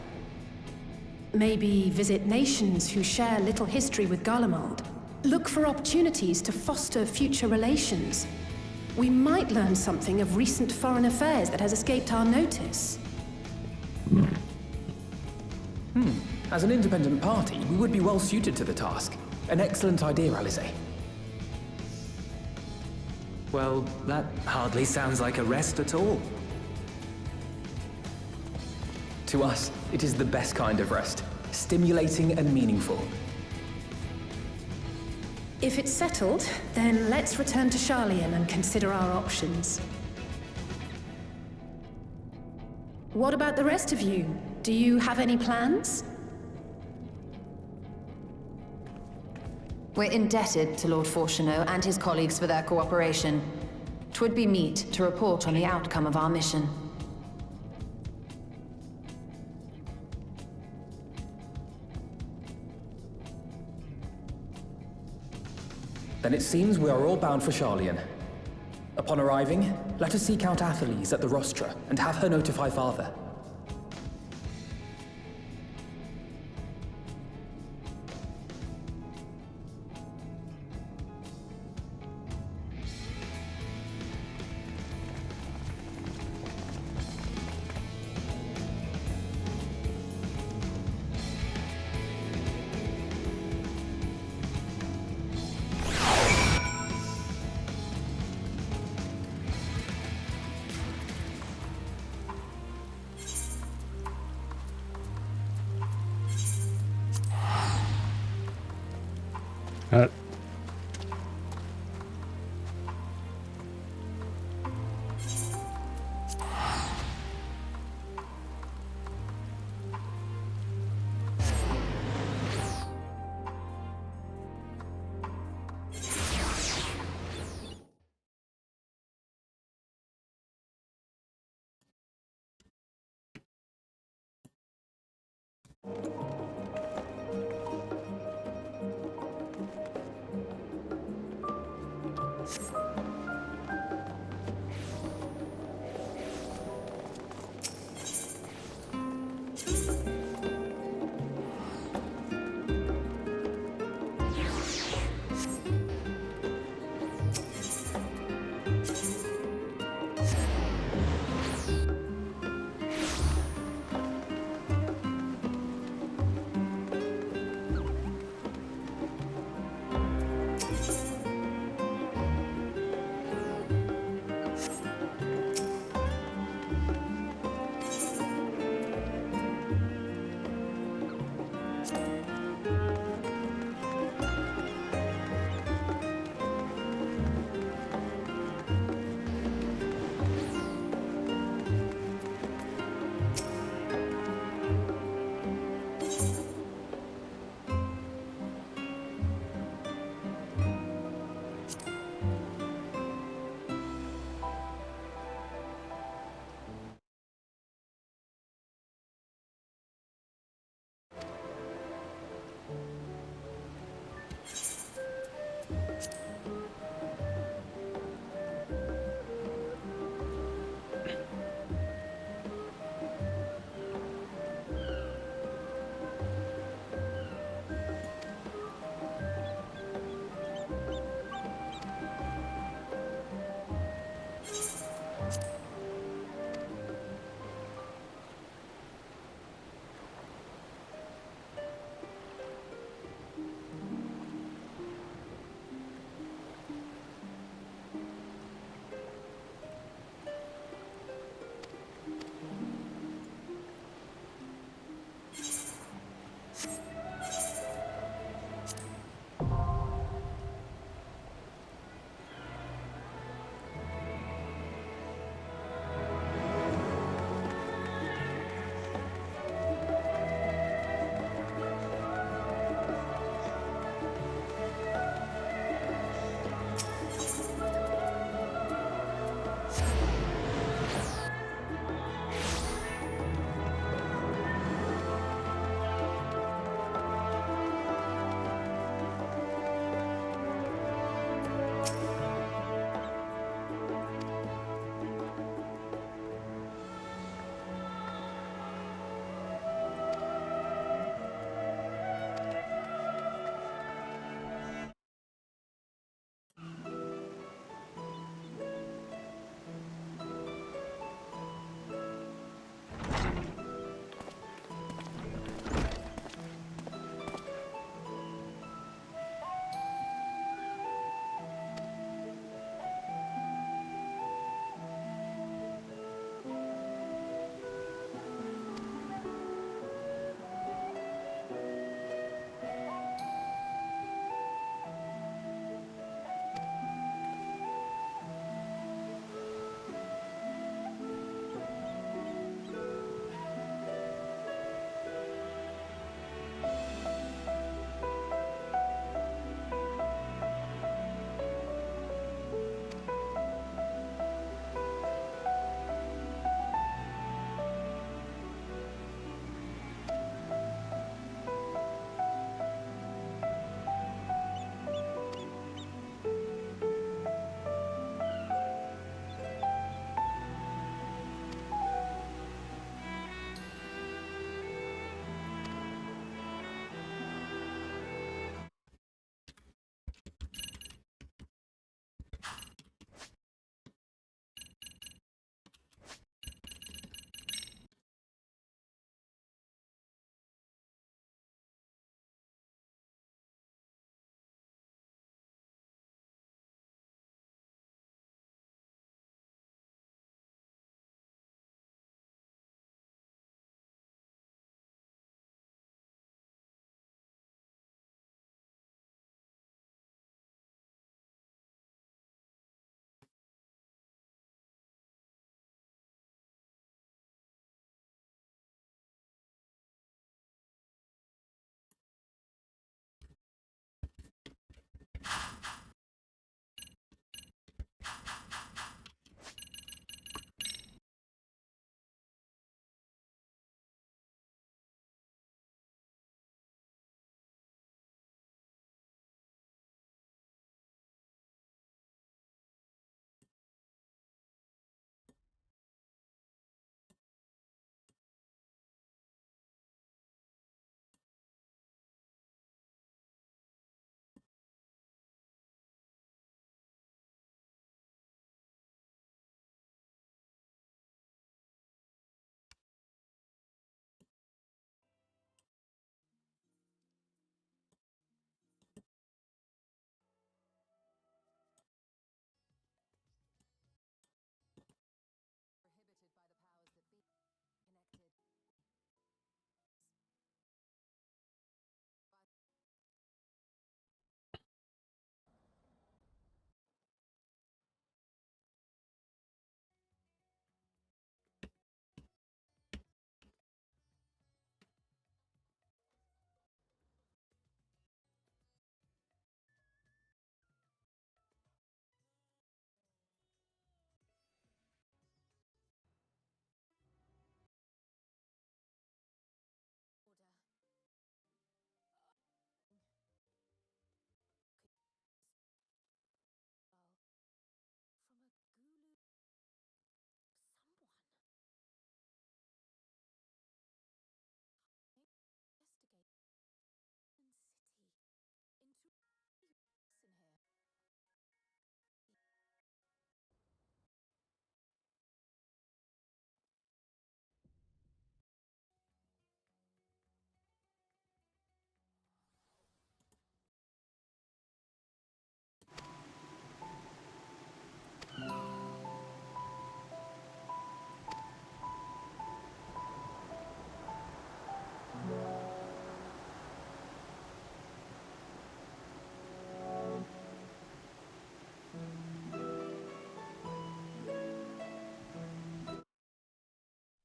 Speaker 13: Maybe visit nations who share little history with Garlemald. Look for opportunities to foster future relations. We might learn something of recent foreign affairs that has escaped our notice.
Speaker 14: As an independent party, we would be well suited to the task. An excellent idea, Alisaie.
Speaker 5: Well, that hardly sounds like a rest at all.
Speaker 14: To us, it is the best kind of rest. Stimulating and meaningful.
Speaker 13: If it's settled, then let's return to Sharlayan and consider our options. What about the rest of you? Do you have any plans?
Speaker 6: We're indebted to Lord Fortuneau and his colleagues for their cooperation. 'Twould be meet to report on the outcome of our mission.
Speaker 14: Then it seems we are all bound for Sharlayan. Upon arriving, let us seek out Atheles at the Rostra and have her notify Father.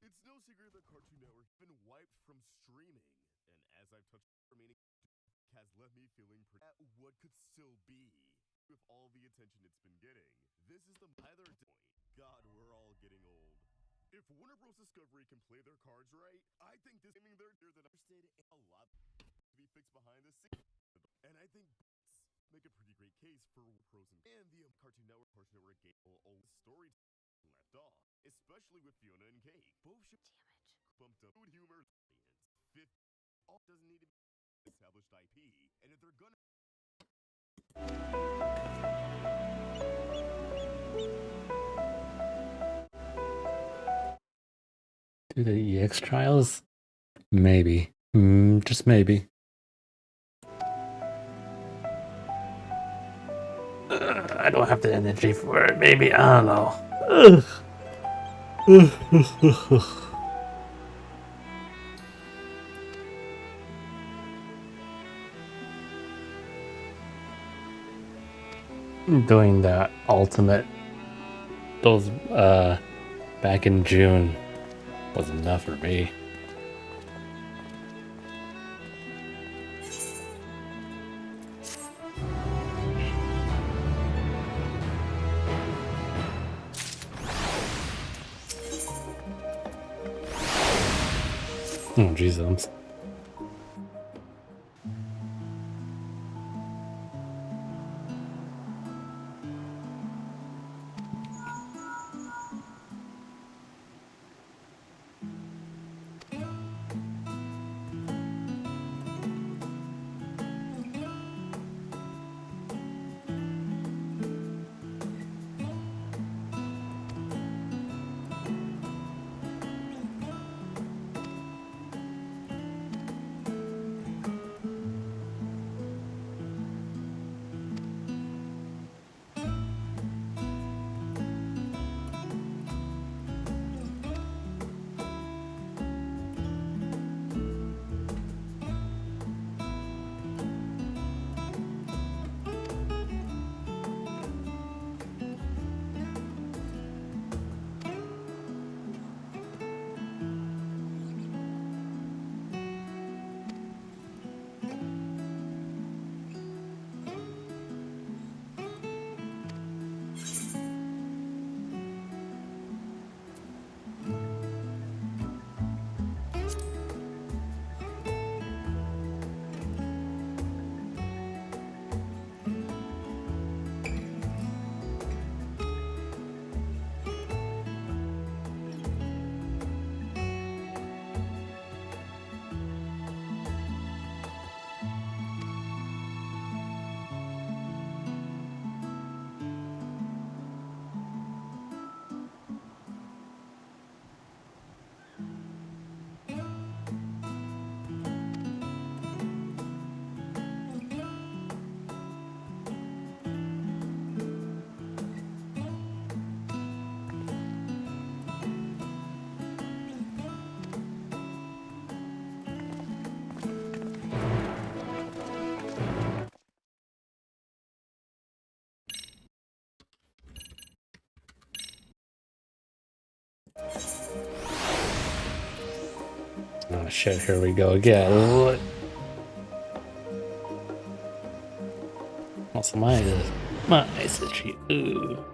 Speaker 15: It's no secret that Cartoon Network has been wiped from streaming, and as I've touched on, remaining has left me feeling pretty at what could still be with all the attention it's been getting. This is the either point. God, we're all getting old. If Warner Bros. Discovery can play their cards right, I think this gaming they're that understated and a lot to be fixed behind the scenes. And I think make a pretty great case for pros and the Cartoon Network game will always story left off, especially with Fiona and Cake. Both should bumped up food humor audience. All doesn't need to be established IP, and if they're gonna
Speaker 1: do the EX trials? Maybe. Just maybe. I don't have the energy for it. Maybe. I don't know. Doing that ultimate, those back in June was enough for me. Oh, Jesus. Oh shit, here we go again. What's my message? Ooh.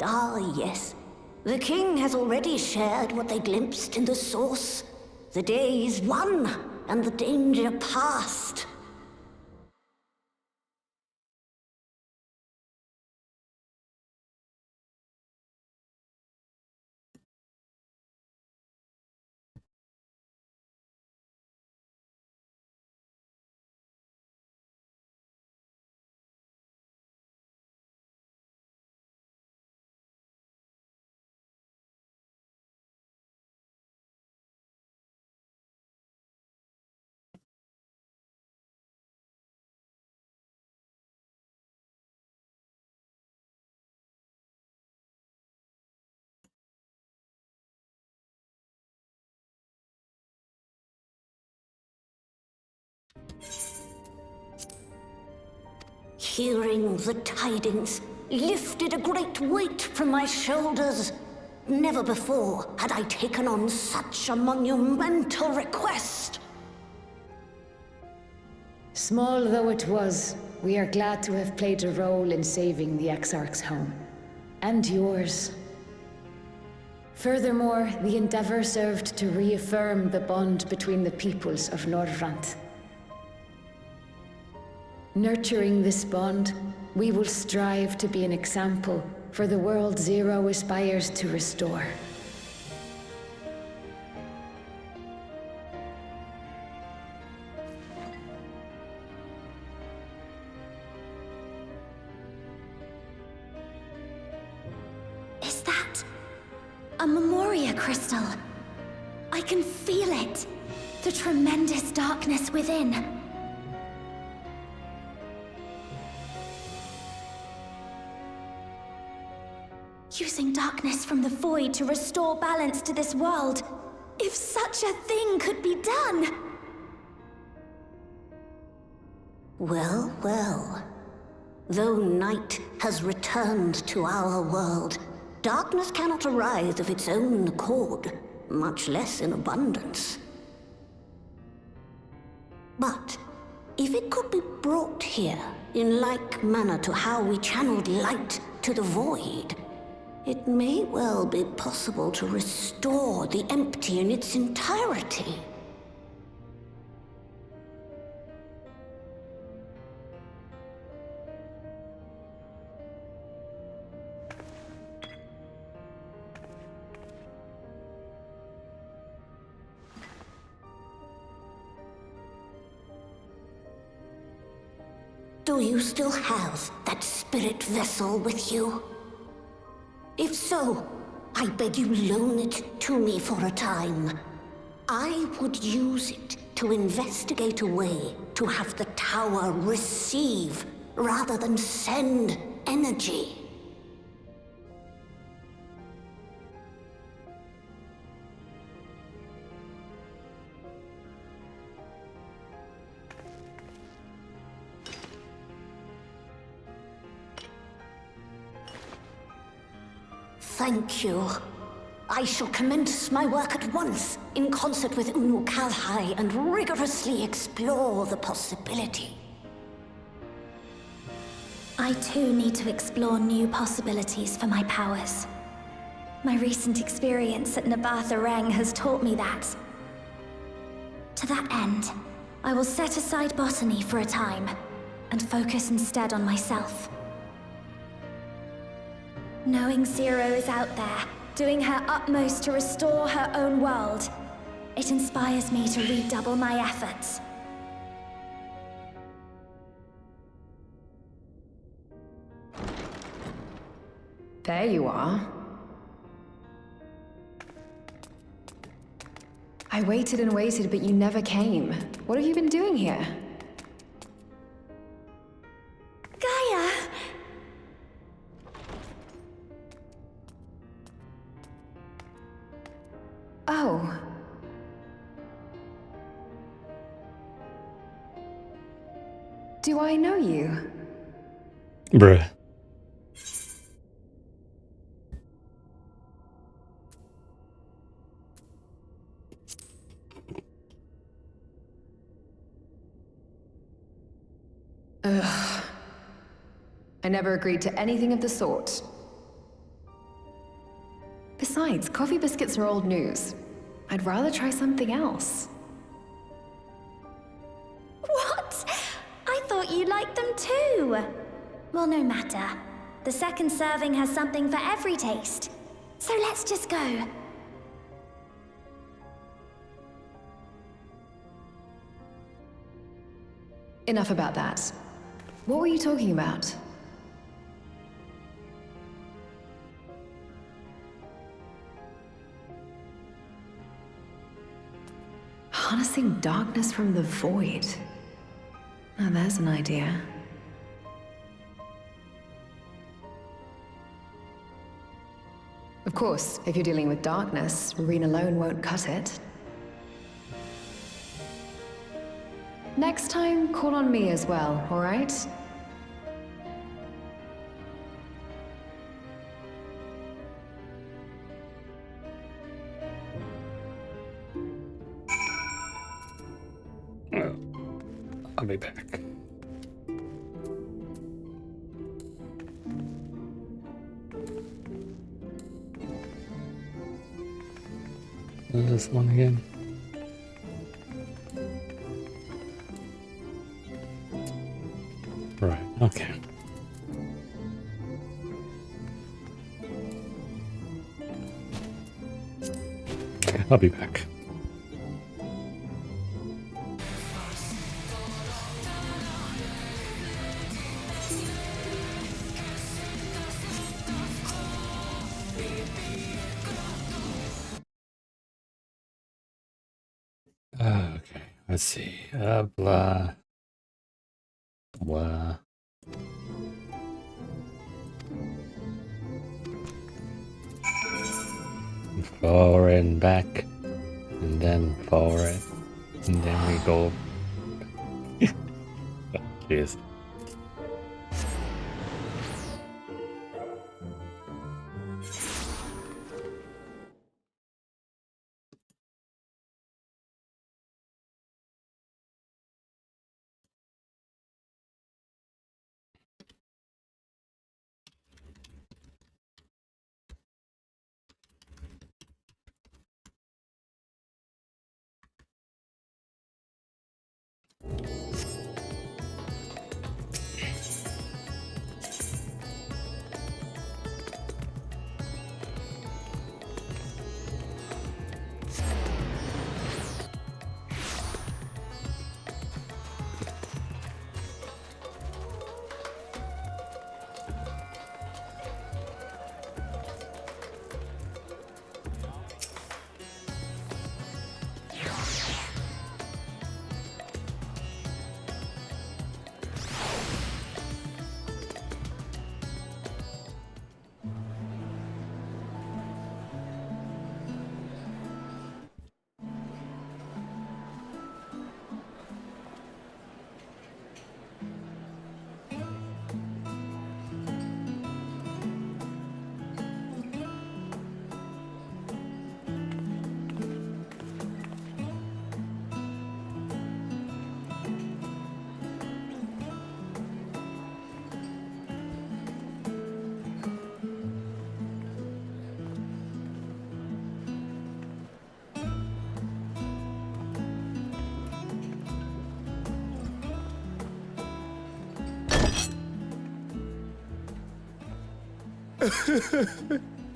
Speaker 3: Ah, yes. The king has already shared what they glimpsed in the source. The day is won, and the danger past. Hearing the tidings lifted a great weight from my shoulders. Never before had I taken on such a monumental request.
Speaker 16: Small though it was, we are glad to have played a role in saving the Exarch's home. And yours. Furthermore, the Endeavor served to reaffirm the bond between the peoples of Norvrant. Nurturing this bond, we will strive to be an example for the world Zero aspires to restore.
Speaker 2: Is that a Memoria crystal? I can feel it. The tremendous darkness within. Using darkness from the void to restore balance to this world. If such a thing could be done!
Speaker 3: Well, well. Though night has returned to our world, darkness cannot arise of its own accord, much less in abundance. But if it could be brought here, in like manner to how we channeled light to the void, it may well be possible to restore the empty in its entirety. Do you still have that spirit vessel with you? If so, I beg you loan it to me for a time. I would use it to investigate a way to have the tower receive rather than send energy. Thank you. I shall commence my work at once, in concert with Unu Kalhai, and rigorously explore the possibility.
Speaker 2: I too need to explore new possibilities for my powers. My recent experience at Nabatha Reng has taught me that. To that end, I will set aside botany for a time, and focus instead on myself. Knowing Zero is out there, doing her utmost to restore her own world, it inspires me to redouble my efforts.
Speaker 6: There you are. I waited and waited, but you never came. What have you been doing here?
Speaker 2: Gaia!
Speaker 6: Oh. Do I know you?
Speaker 1: Bruh.
Speaker 6: Ugh. I never agreed to anything of the sort. Besides, coffee biscuits are old news. I'd rather try something else.
Speaker 2: What? I thought you liked them too! Well, no matter. The second serving has something for every taste. So let's just go.
Speaker 6: Enough about that. What were you talking about? Harnessing darkness from the void. Now there's an idea. Of course, if you're dealing with darkness, Rean alone won't cut it. Next time, call on me as well, all right?
Speaker 1: I'll be back. What is this one again? Right, okay. I'll be back. Okay, let's see. Blah. Blah. Forward and back, and then forward, and then we go. Jeez.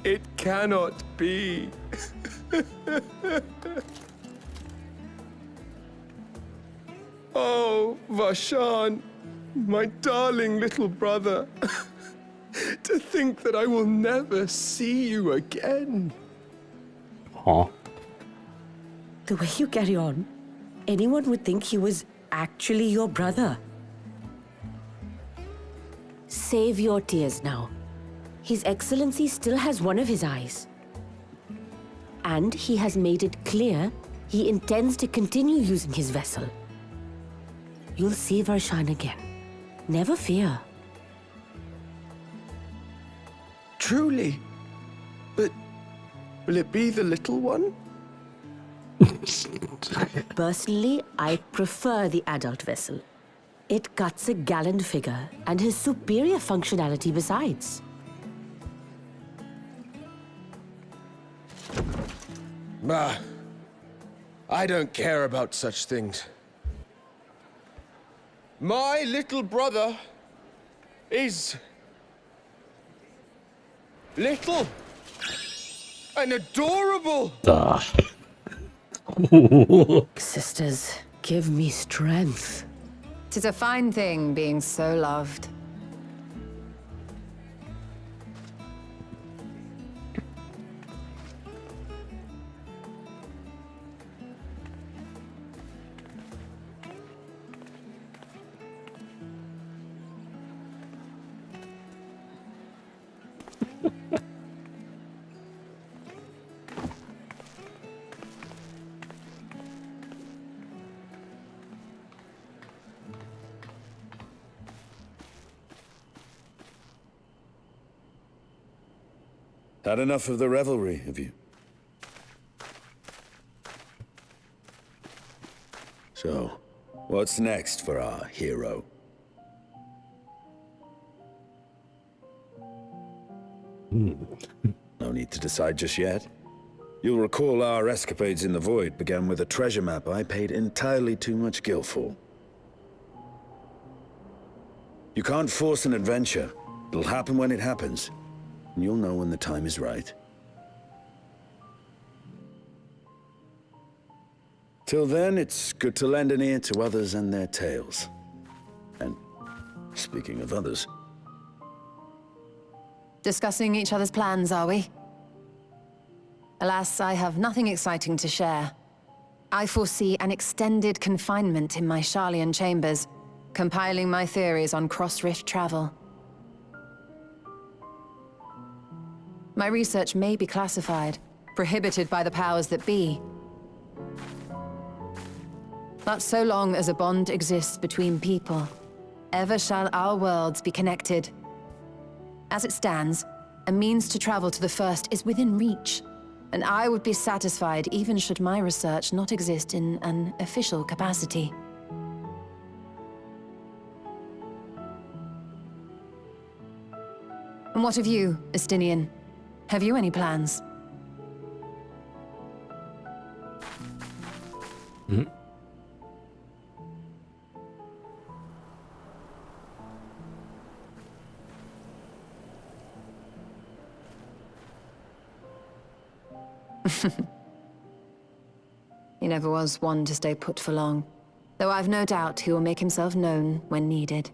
Speaker 17: It cannot be. Oh, Vashan, my darling little brother. To think that I will never see you again.
Speaker 1: Huh?
Speaker 18: The way you carry on, anyone would think he was actually your brother. Save your tears now. His Excellency still has one of his eyes. And he has made it clear he intends to continue using his vessel. You'll see Varshan again. Never fear.
Speaker 17: Truly? But will it be the little one?
Speaker 18: Personally, I prefer the adult vessel. It cuts a gallant figure and has superior functionality besides.
Speaker 17: Bah, I don't care about such things. My little brother is little and adorable.
Speaker 18: Sisters, give me strength.
Speaker 6: 'Tis a fine thing being so loved.
Speaker 12: Had enough of the revelry, have you? So, what's next for our hero? No need to decide just yet. You'll recall our escapades in the Void began with a treasure map I paid entirely too much gil for. You can't force an adventure. It'll happen when it happens. And you'll know when the time is right. Till then, it's good to lend an ear to others and their tales. And speaking of others...
Speaker 6: Discussing each other's plans, are we? Alas, I have nothing exciting to share. I foresee an extended confinement in my Sharlayan chambers, compiling my theories on cross-rift travel. My research may be classified, prohibited by the powers that be. But so long as a bond exists between people, ever shall our worlds be connected. As it stands, a means to travel to the First is within reach, and I would be satisfied even should my research not exist in an official capacity. And what of you, Estinian? Have you any plans? He never was one to stay put for long, though I've no doubt he will make himself known when needed.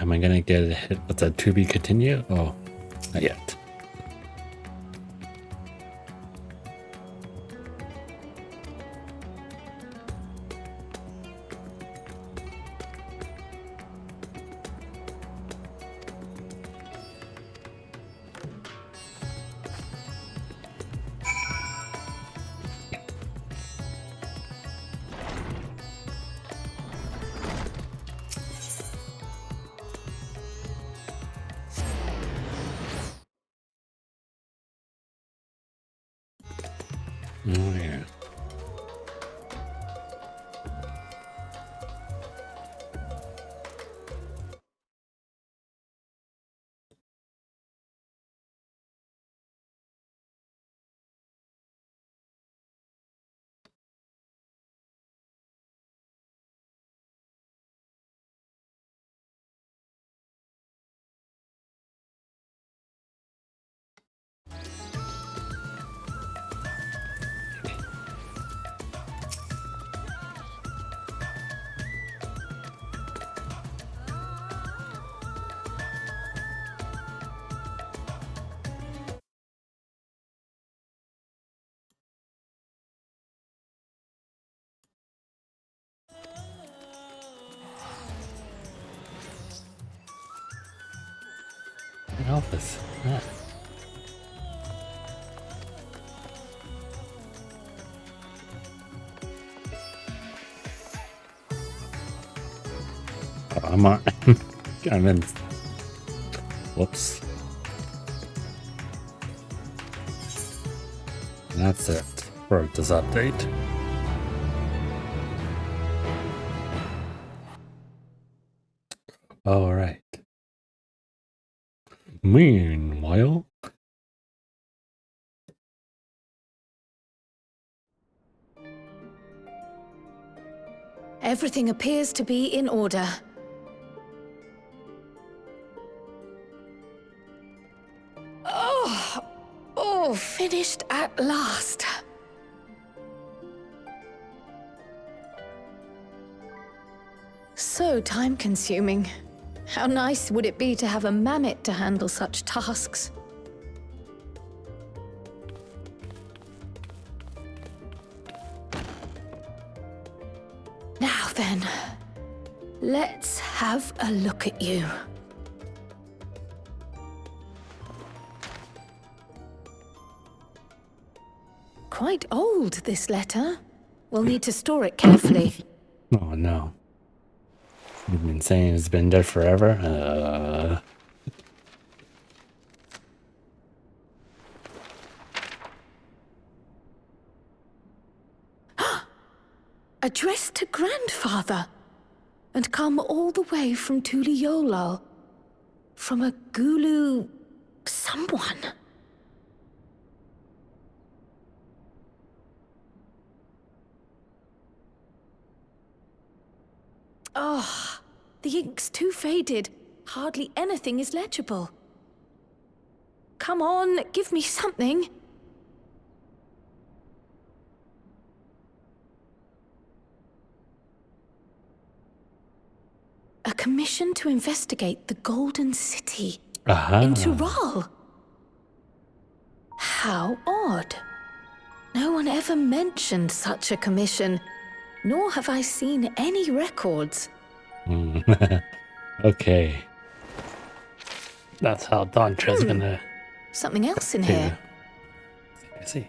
Speaker 1: Am I gonna get a hit? What's that? To be continued? Oh, not yet. Oh, yeah. What else is that? Oh, I'm on. I'm in. Whoops. That's it for this update. All right. Meanwhile,
Speaker 16: Everything appears to be in order. Oh, finished at last. So time-consuming. How nice would it be to have a mammoth to handle such tasks? Now then, let's have a look at you. Quite old, this letter. We'll need to store it carefully.
Speaker 1: oh no. You've been saying it's been there forever?
Speaker 16: Addressed to Grandfather, and come all the way from Tuliyollal, from a Gulu... someone. Oh, the ink's too faded. Hardly anything is legible. Come on, give me something. A commission to investigate the Golden City in Tural. How odd. No one ever mentioned such a commission, nor have I seen any records.
Speaker 1: Okay. That's how Dantra's gonna...
Speaker 16: Something else in here.
Speaker 1: I see.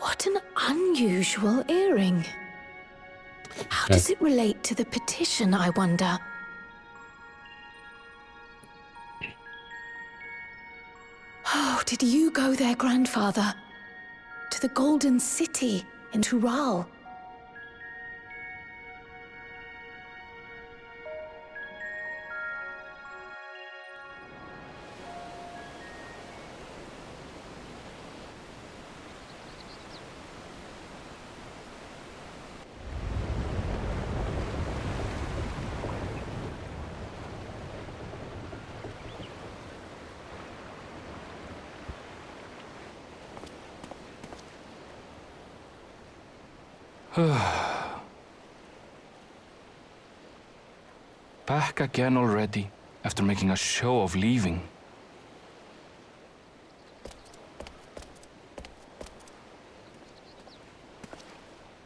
Speaker 16: What an unusual earring. How does it relate to the petition, I wonder? Oh, did you go there, Grandfather? To the Golden City in Tural?
Speaker 19: Back again already, after making a show of leaving.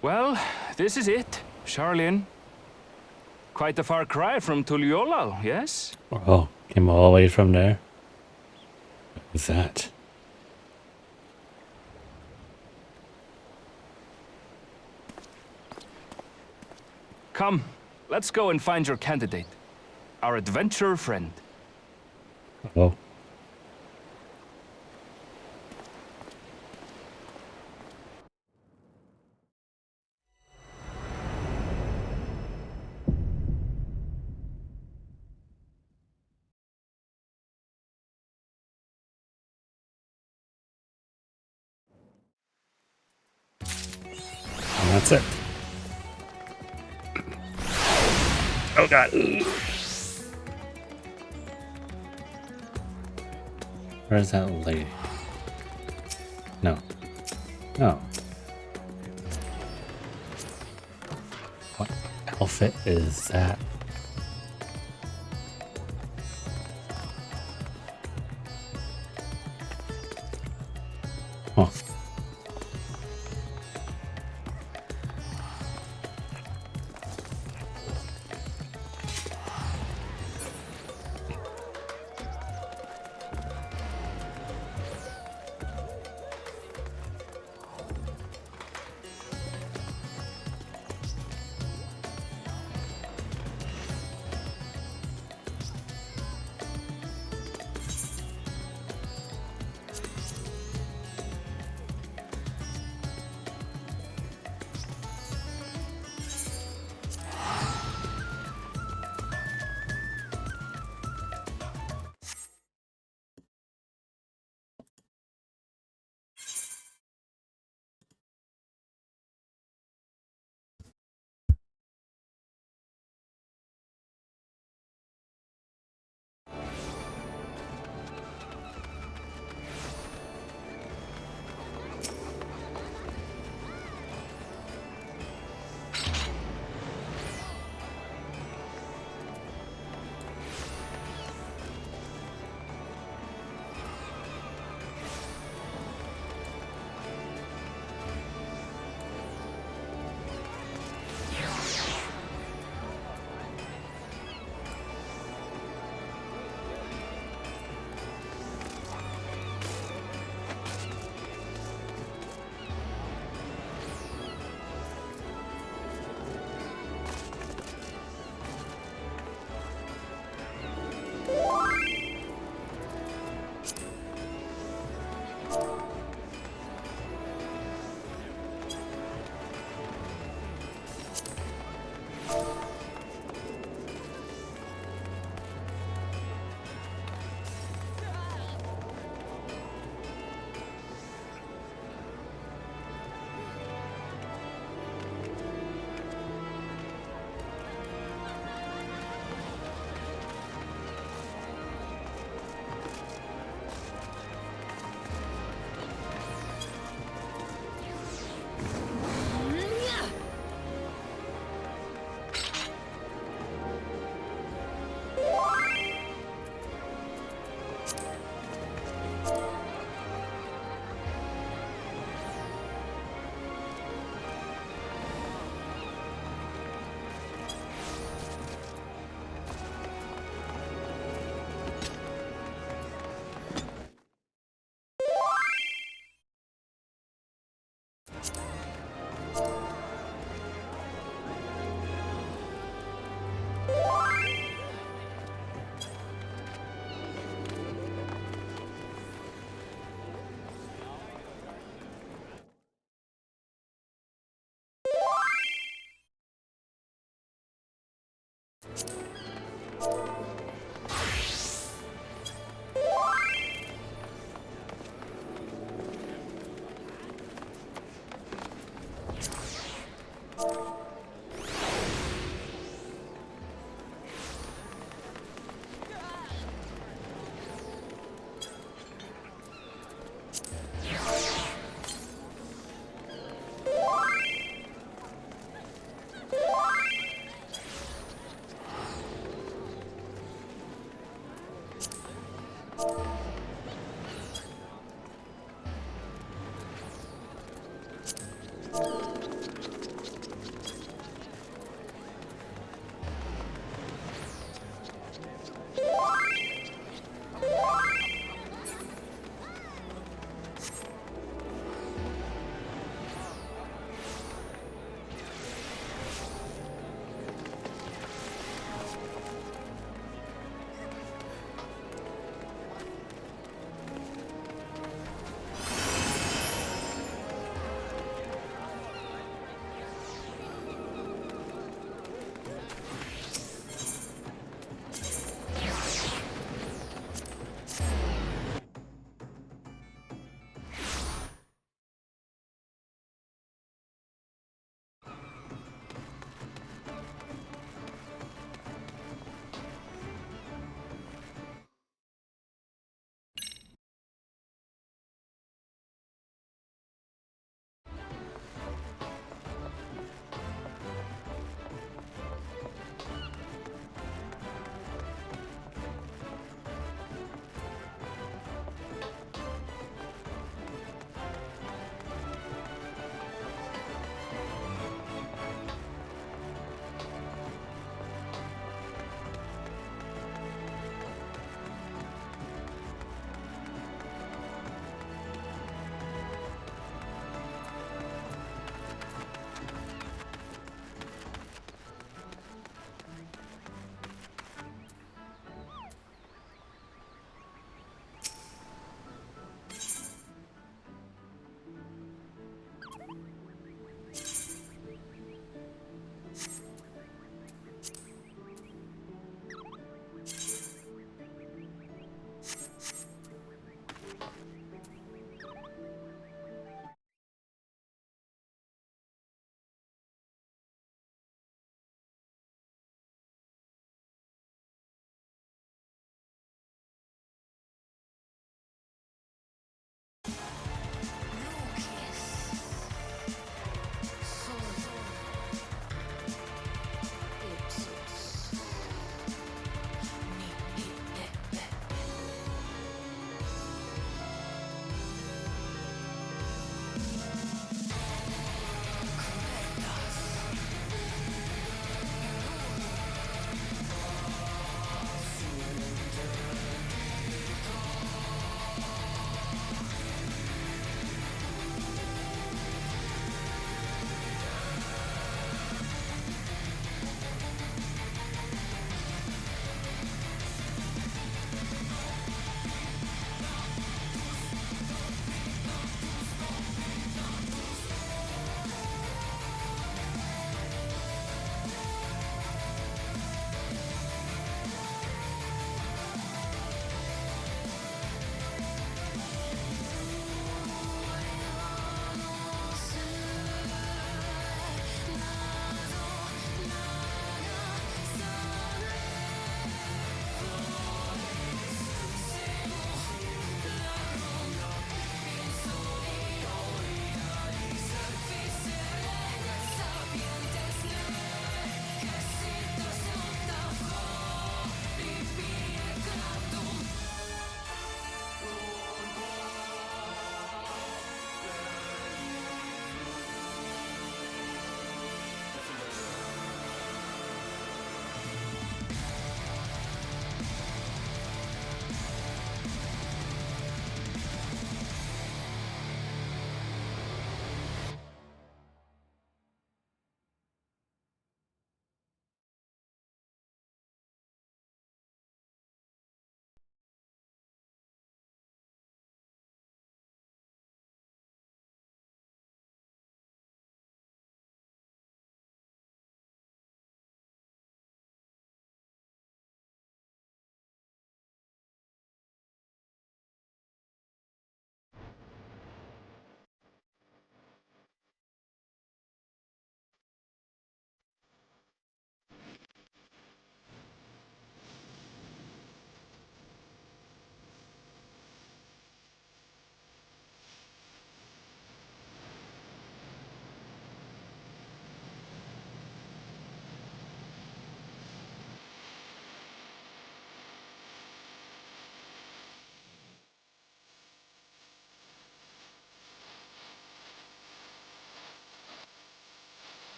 Speaker 19: Well, this is it, Sharlayan. Quite a far cry from Tuliyollal, yes?
Speaker 1: Oh, came all the way from there. What was that?
Speaker 19: Come, let's go and find your candidate. Our adventurer friend.
Speaker 1: Oh. And that's it. Oh god. Where's that lady? No. No. What outfit is that? Huh.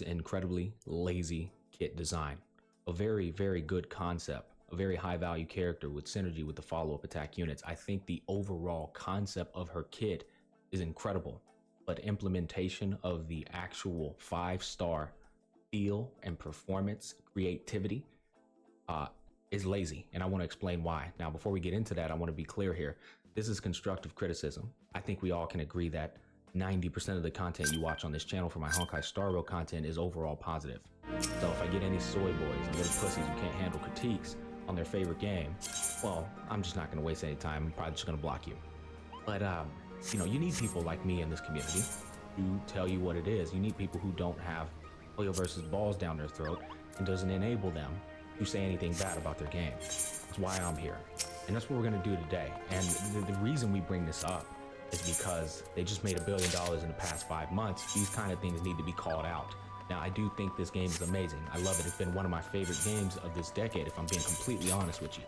Speaker 20: incredibly lazy kit design. A very, very good concept, a very high value character with synergy with the follow-up attack units. I think the overall concept of her kit is incredible, but implementation of the actual 5-star feel and performance creativity is lazy, and I want to explain why. Now, before we get into that, I want to be clear here. This is constructive criticism. I think we all can agree that 90% of the content you watch on this channel for my Honkai Star Rail content is overall positive. So if I get any soy boys and little pussies who can't handle critiques on their favorite game, well, I'm just not going to waste any time. I'm probably just going to block you. But, you know, you need people like me in this community to tell you what it is. You need people who don't have Polio versus balls down their throat and doesn't enable them to say anything bad about their game. That's why I'm here. And that's what we're going to do today. And the reason we bring this up is because they just made $1 billion in the past 5 months. These kind of things need to be called out. Now, I do think this game is amazing. I love it. It's been one of my favorite games of this decade, if I'm being completely honest with you.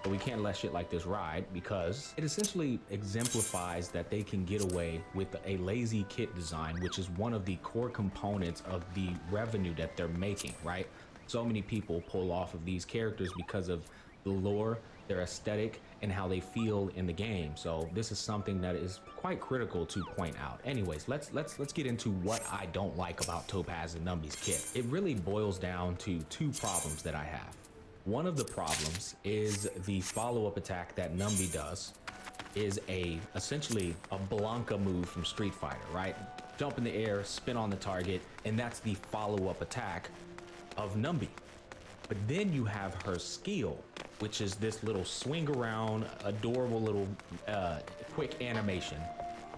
Speaker 20: But we can't let shit like this ride because it essentially exemplifies that they can get away with a lazy kit design, which is one of the core components of the revenue that they're making, right? So many people pull off of these characters because of the lore, their aesthetic, and how they feel in the game. So this is something that is quite critical to point out. Anyways, let's get into what I don't like about Topaz and Numby's kit. It really boils down to 2 problems that I have. One of the problems is the follow-up attack that Numby does is essentially a Blanca move from Street Fighter, right? Jump in the air, spin on the target, and that's the follow-up attack of Numby. But then you have her skill, which is this little swing around, adorable little quick animation.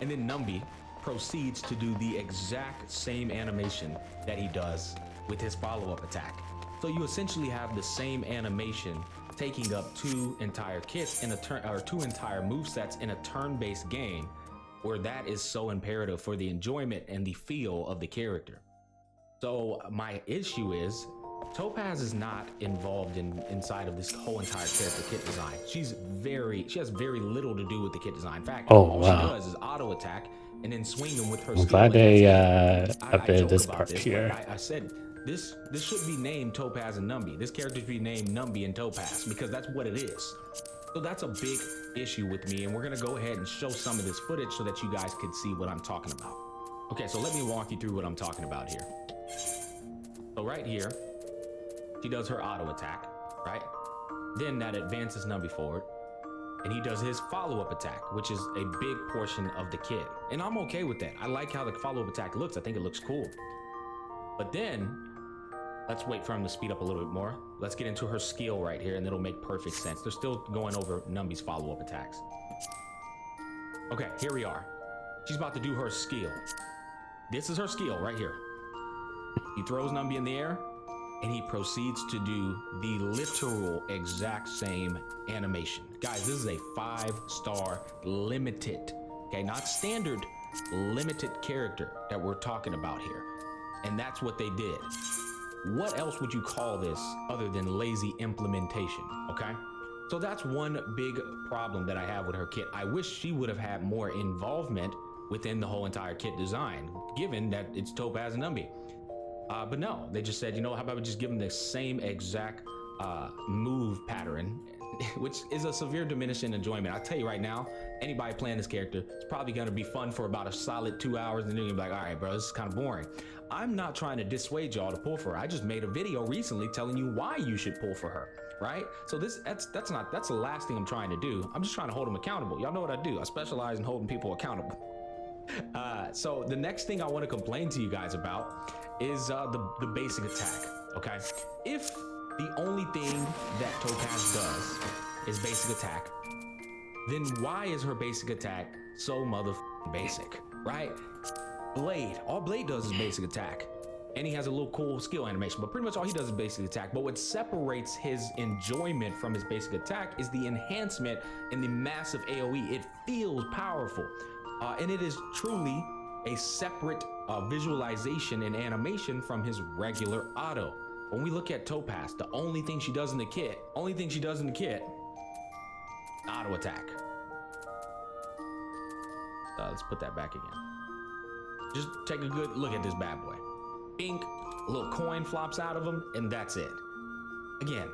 Speaker 20: And then Numby proceeds to do the exact same animation that he does with his follow-up attack. So you essentially have the same animation taking up 2 entire kits in a turn, or 2 entire movesets in a turn-based game, where that is so imperative for the enjoyment and the feel of the character. So my issue is Topaz is not involved inside of this whole entire character kit design. She has very little to do with the kit design. In fact, all she does is auto attack and then swing them with her skill.
Speaker 1: I'm glad they updated this part here.
Speaker 20: I said this should be named Topaz and Numby. This character should be named Numby and Topaz because that's what it is. So that's a big issue with me, and we're gonna go ahead and show some of this footage so that you guys can see what I'm talking about. Okay, so let me walk you through what I'm talking about here. So right here, she does her auto attack, right? Then that advances Numby forward, and he does his follow-up attack, which is a big portion of the kit. And I'm okay with that. I like how the follow-up attack looks. I think it looks cool. But then, let's wait for him to speed up a little bit more. Let's get into her skill right here, and it'll make perfect sense. They're still going over Numby's follow-up attacks. Okay, here we are. She's about to do her skill. This is her skill right here. He throws Numby in the air, and he proceeds to do the literal exact same animation. Guys, this is a 5-star limited, okay, not standard, limited character that we're talking about here. And that's what they did. What else would you call this other than lazy implementation, okay? So that's one big problem that I have with her kit. I wish she would have had more involvement within the whole entire kit design, given that it's Topaz and Numby. But no, they just said, you know, how about we just give them the same exact move pattern, which is a severe diminishing enjoyment. I'll tell you right now, anybody playing this character, it's probably gonna be fun for about a solid 2 hours, and then you're gonna be like, all right, bro, this is kind of boring. I'm not trying to dissuade y'all to pull for her. I just made a video recently telling you why you should pull for her, right? So that's the last thing I'm trying to do. I'm just trying to hold them accountable. Y'all know what I do. I specialize in holding people accountable. So the next thing I want to complain to you guys about is the basic attack, okay? If the only thing that Topaz does is basic attack, then why is her basic attack so motherfucking basic, right? Blade, all Blade does is basic attack, and he has a little cool skill animation, but pretty much all he does is basic attack. But what separates his enjoyment from his basic attack is the enhancement and the massive AoE. It feels powerful, and it is truly a separate visualization and animation from his regular auto. When we look at Topaz, the only thing she does in the kit, auto attack. Let's put that back again. Just take a good look at this bad boy. bink, a little coin flops out of them, and that's it. Again,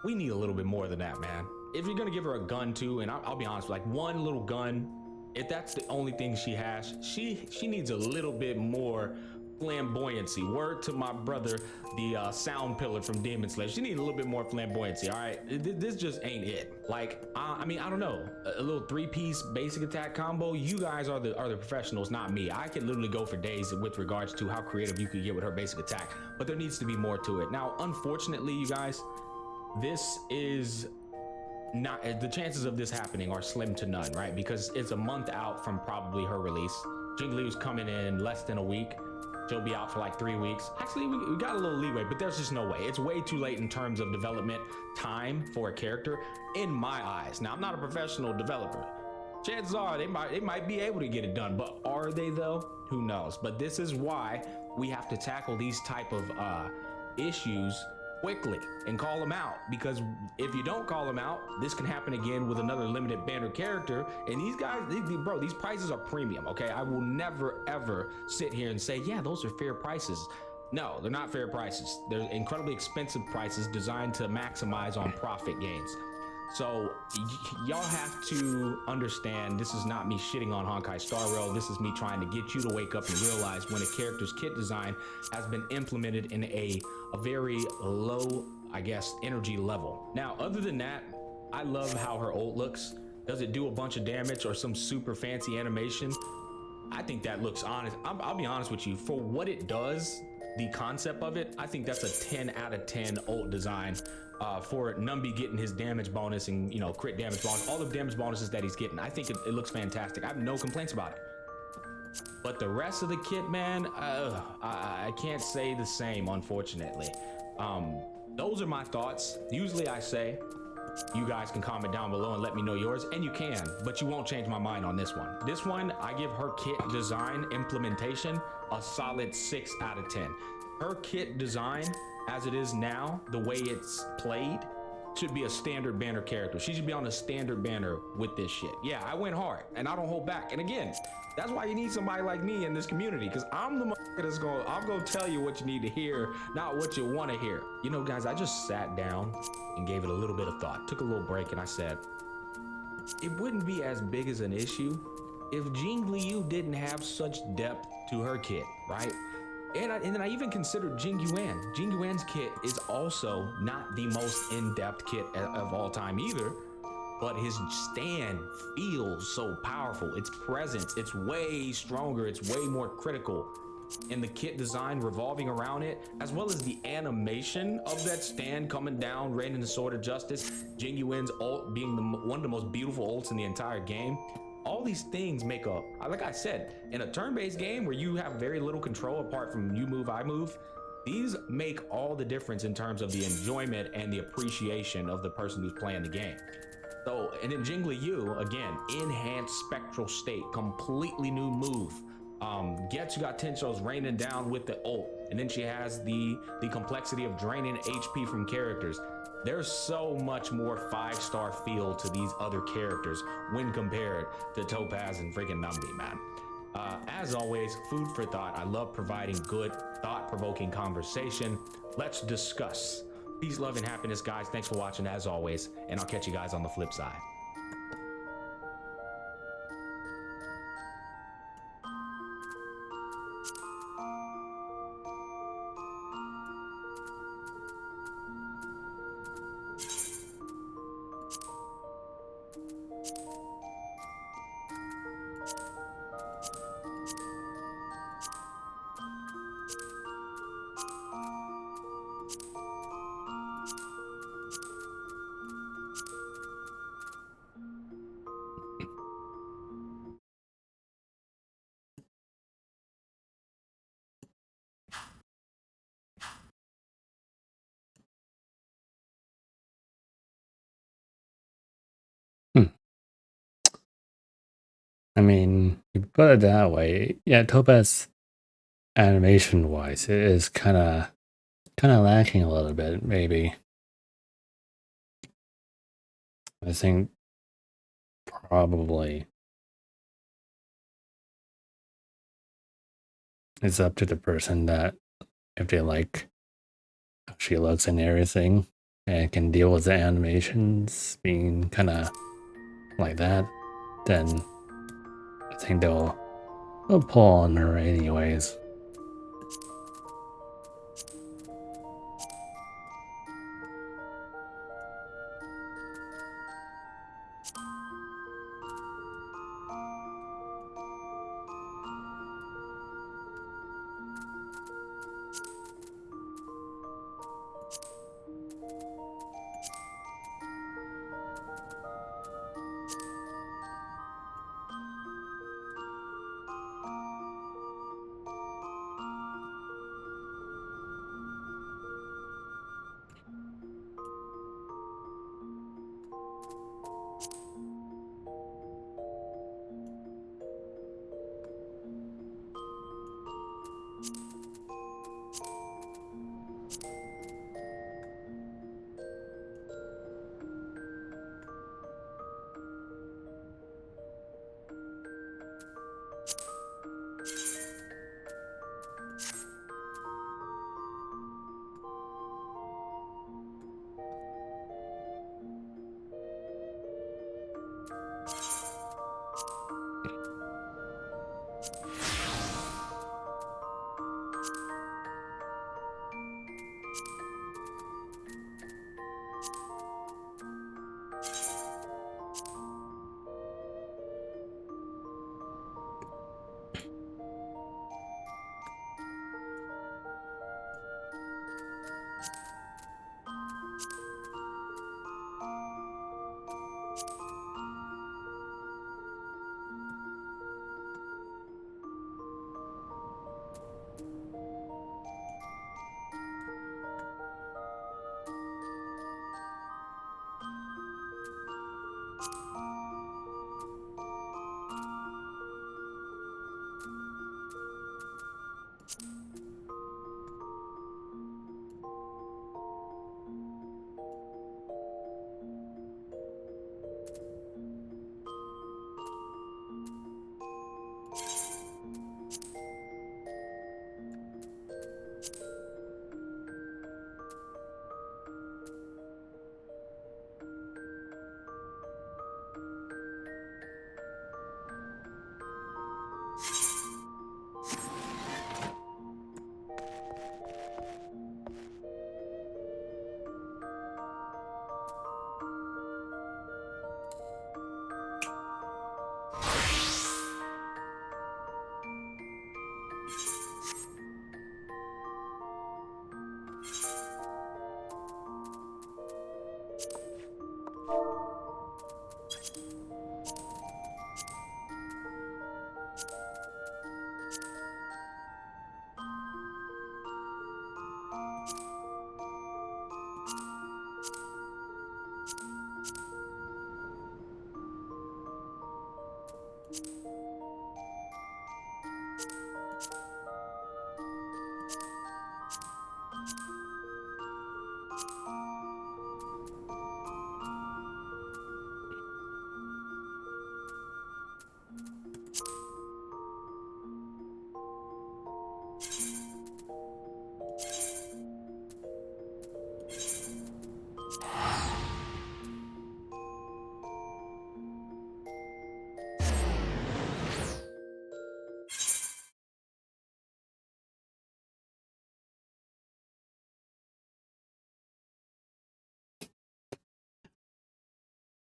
Speaker 20: we need a little bit more than that, man. If you're gonna give her a gun too, and I'll be honest, like one little gun, if that's the only thing she has, she needs a little bit more flamboyancy. Word to my brother, the sound pillar from Demon Slayer. She needs a little bit more flamboyancy, all right? This just ain't it. Like, I mean, I don't know, a little 3-piece basic attack combo. You guys are the professionals, not me. I could literally go for days with regards to how creative you could get with her basic attack, but there needs to be more to it. Now, unfortunately, you guys, this is not, the chances of this happening are slim to none, right? Because it's a month out from probably her release. Jingliu's coming in less than a week. She'll be out for like 3 weeks. Actually, we got a little leeway, but there's just no way. It's way too late in terms of development time for a character, in my eyes. Now, I'm not a professional developer. Chances are they might be able to get it done, but are they though? Who knows? But this is why we have to tackle these type of issues quickly and call them out, because if you don't call them out, this can happen again with another limited banner character. And these guys, bro, these prices are premium, okay? I will never ever sit here and say, yeah, those are fair prices. No, they're not fair prices. They're incredibly expensive prices designed to maximize on profit gains. So y'all have to understand, this is not me shitting on Honkai Star Rail. This is me trying to get you to wake up and realize when a character's kit design has been implemented in a very low, I guess, energy level. Now, other than that, I love how her ult looks. Does it do a bunch of damage or some super fancy animation? I think that looks honest. I'll be honest with you, for what it does, the concept of it, I think that's a 10 out of 10 ult design. For Numby getting his damage bonus and, you know, crit damage bonus, all the damage bonuses that he's getting, I think it looks fantastic. I have no complaints about it. But the rest of the kit, man, I can't say the same, unfortunately. Those are my thoughts. Usually I say, you guys can comment down below and let me know yours, and you can, but you won't change my mind on this one. This one, I give her kit design implementation a solid 6 out of 10. Her kit design, as it is now, the way it's played, should be a standard banner character. She should be on a standard banner with this shit. Yeah, I went hard and I don't hold back. And again, that's why you need somebody like me in this community, because I'm the motherfucker that's I'll go tell you what you need to hear, not what you want to hear. You know, guys, I just sat down and gave it a little bit of thought, took a little break, and I said, it wouldn't be as big as an issue if Jingliu didn't have such depth to her kit, right? And then I even considered Jingyuan. Jingyuan's kit is also not the most in-depth kit of all time either, but his stand feels so powerful. Its presence, it's way stronger, it's way more critical. And the kit design revolving around it, as well as the animation of that stand coming down, raining the Sword of Justice, Jingyuan's ult being one of the most beautiful ults in the entire game. All these things make up, like I said, in a turn-based game where you have very little control apart from you move, I move, these make all the difference in terms of the enjoyment and the appreciation of the person who's playing the game. So, and then Jingliu, again, enhanced spectral state, completely new move. Getsu got Tensho's raining down with the ult, and then she has the complexity of draining HP from characters. There's so much more 5-star feel to these other characters when compared to Topaz and freaking Numby, man. As always, food for thought. I love providing good, thought-provoking conversation. Let's discuss. Peace, love, and happiness, guys. Thanks for watching, as always, and I'll catch you guys on the flip side.
Speaker 1: I mean, you put it that way, yeah, Topaz animation-wise, it is kind of lacking a little bit, maybe. I think probably it's up to the person that if they like how she looks and everything, and can deal with the animations being kind of like that, then I think they'll pull on her anyways.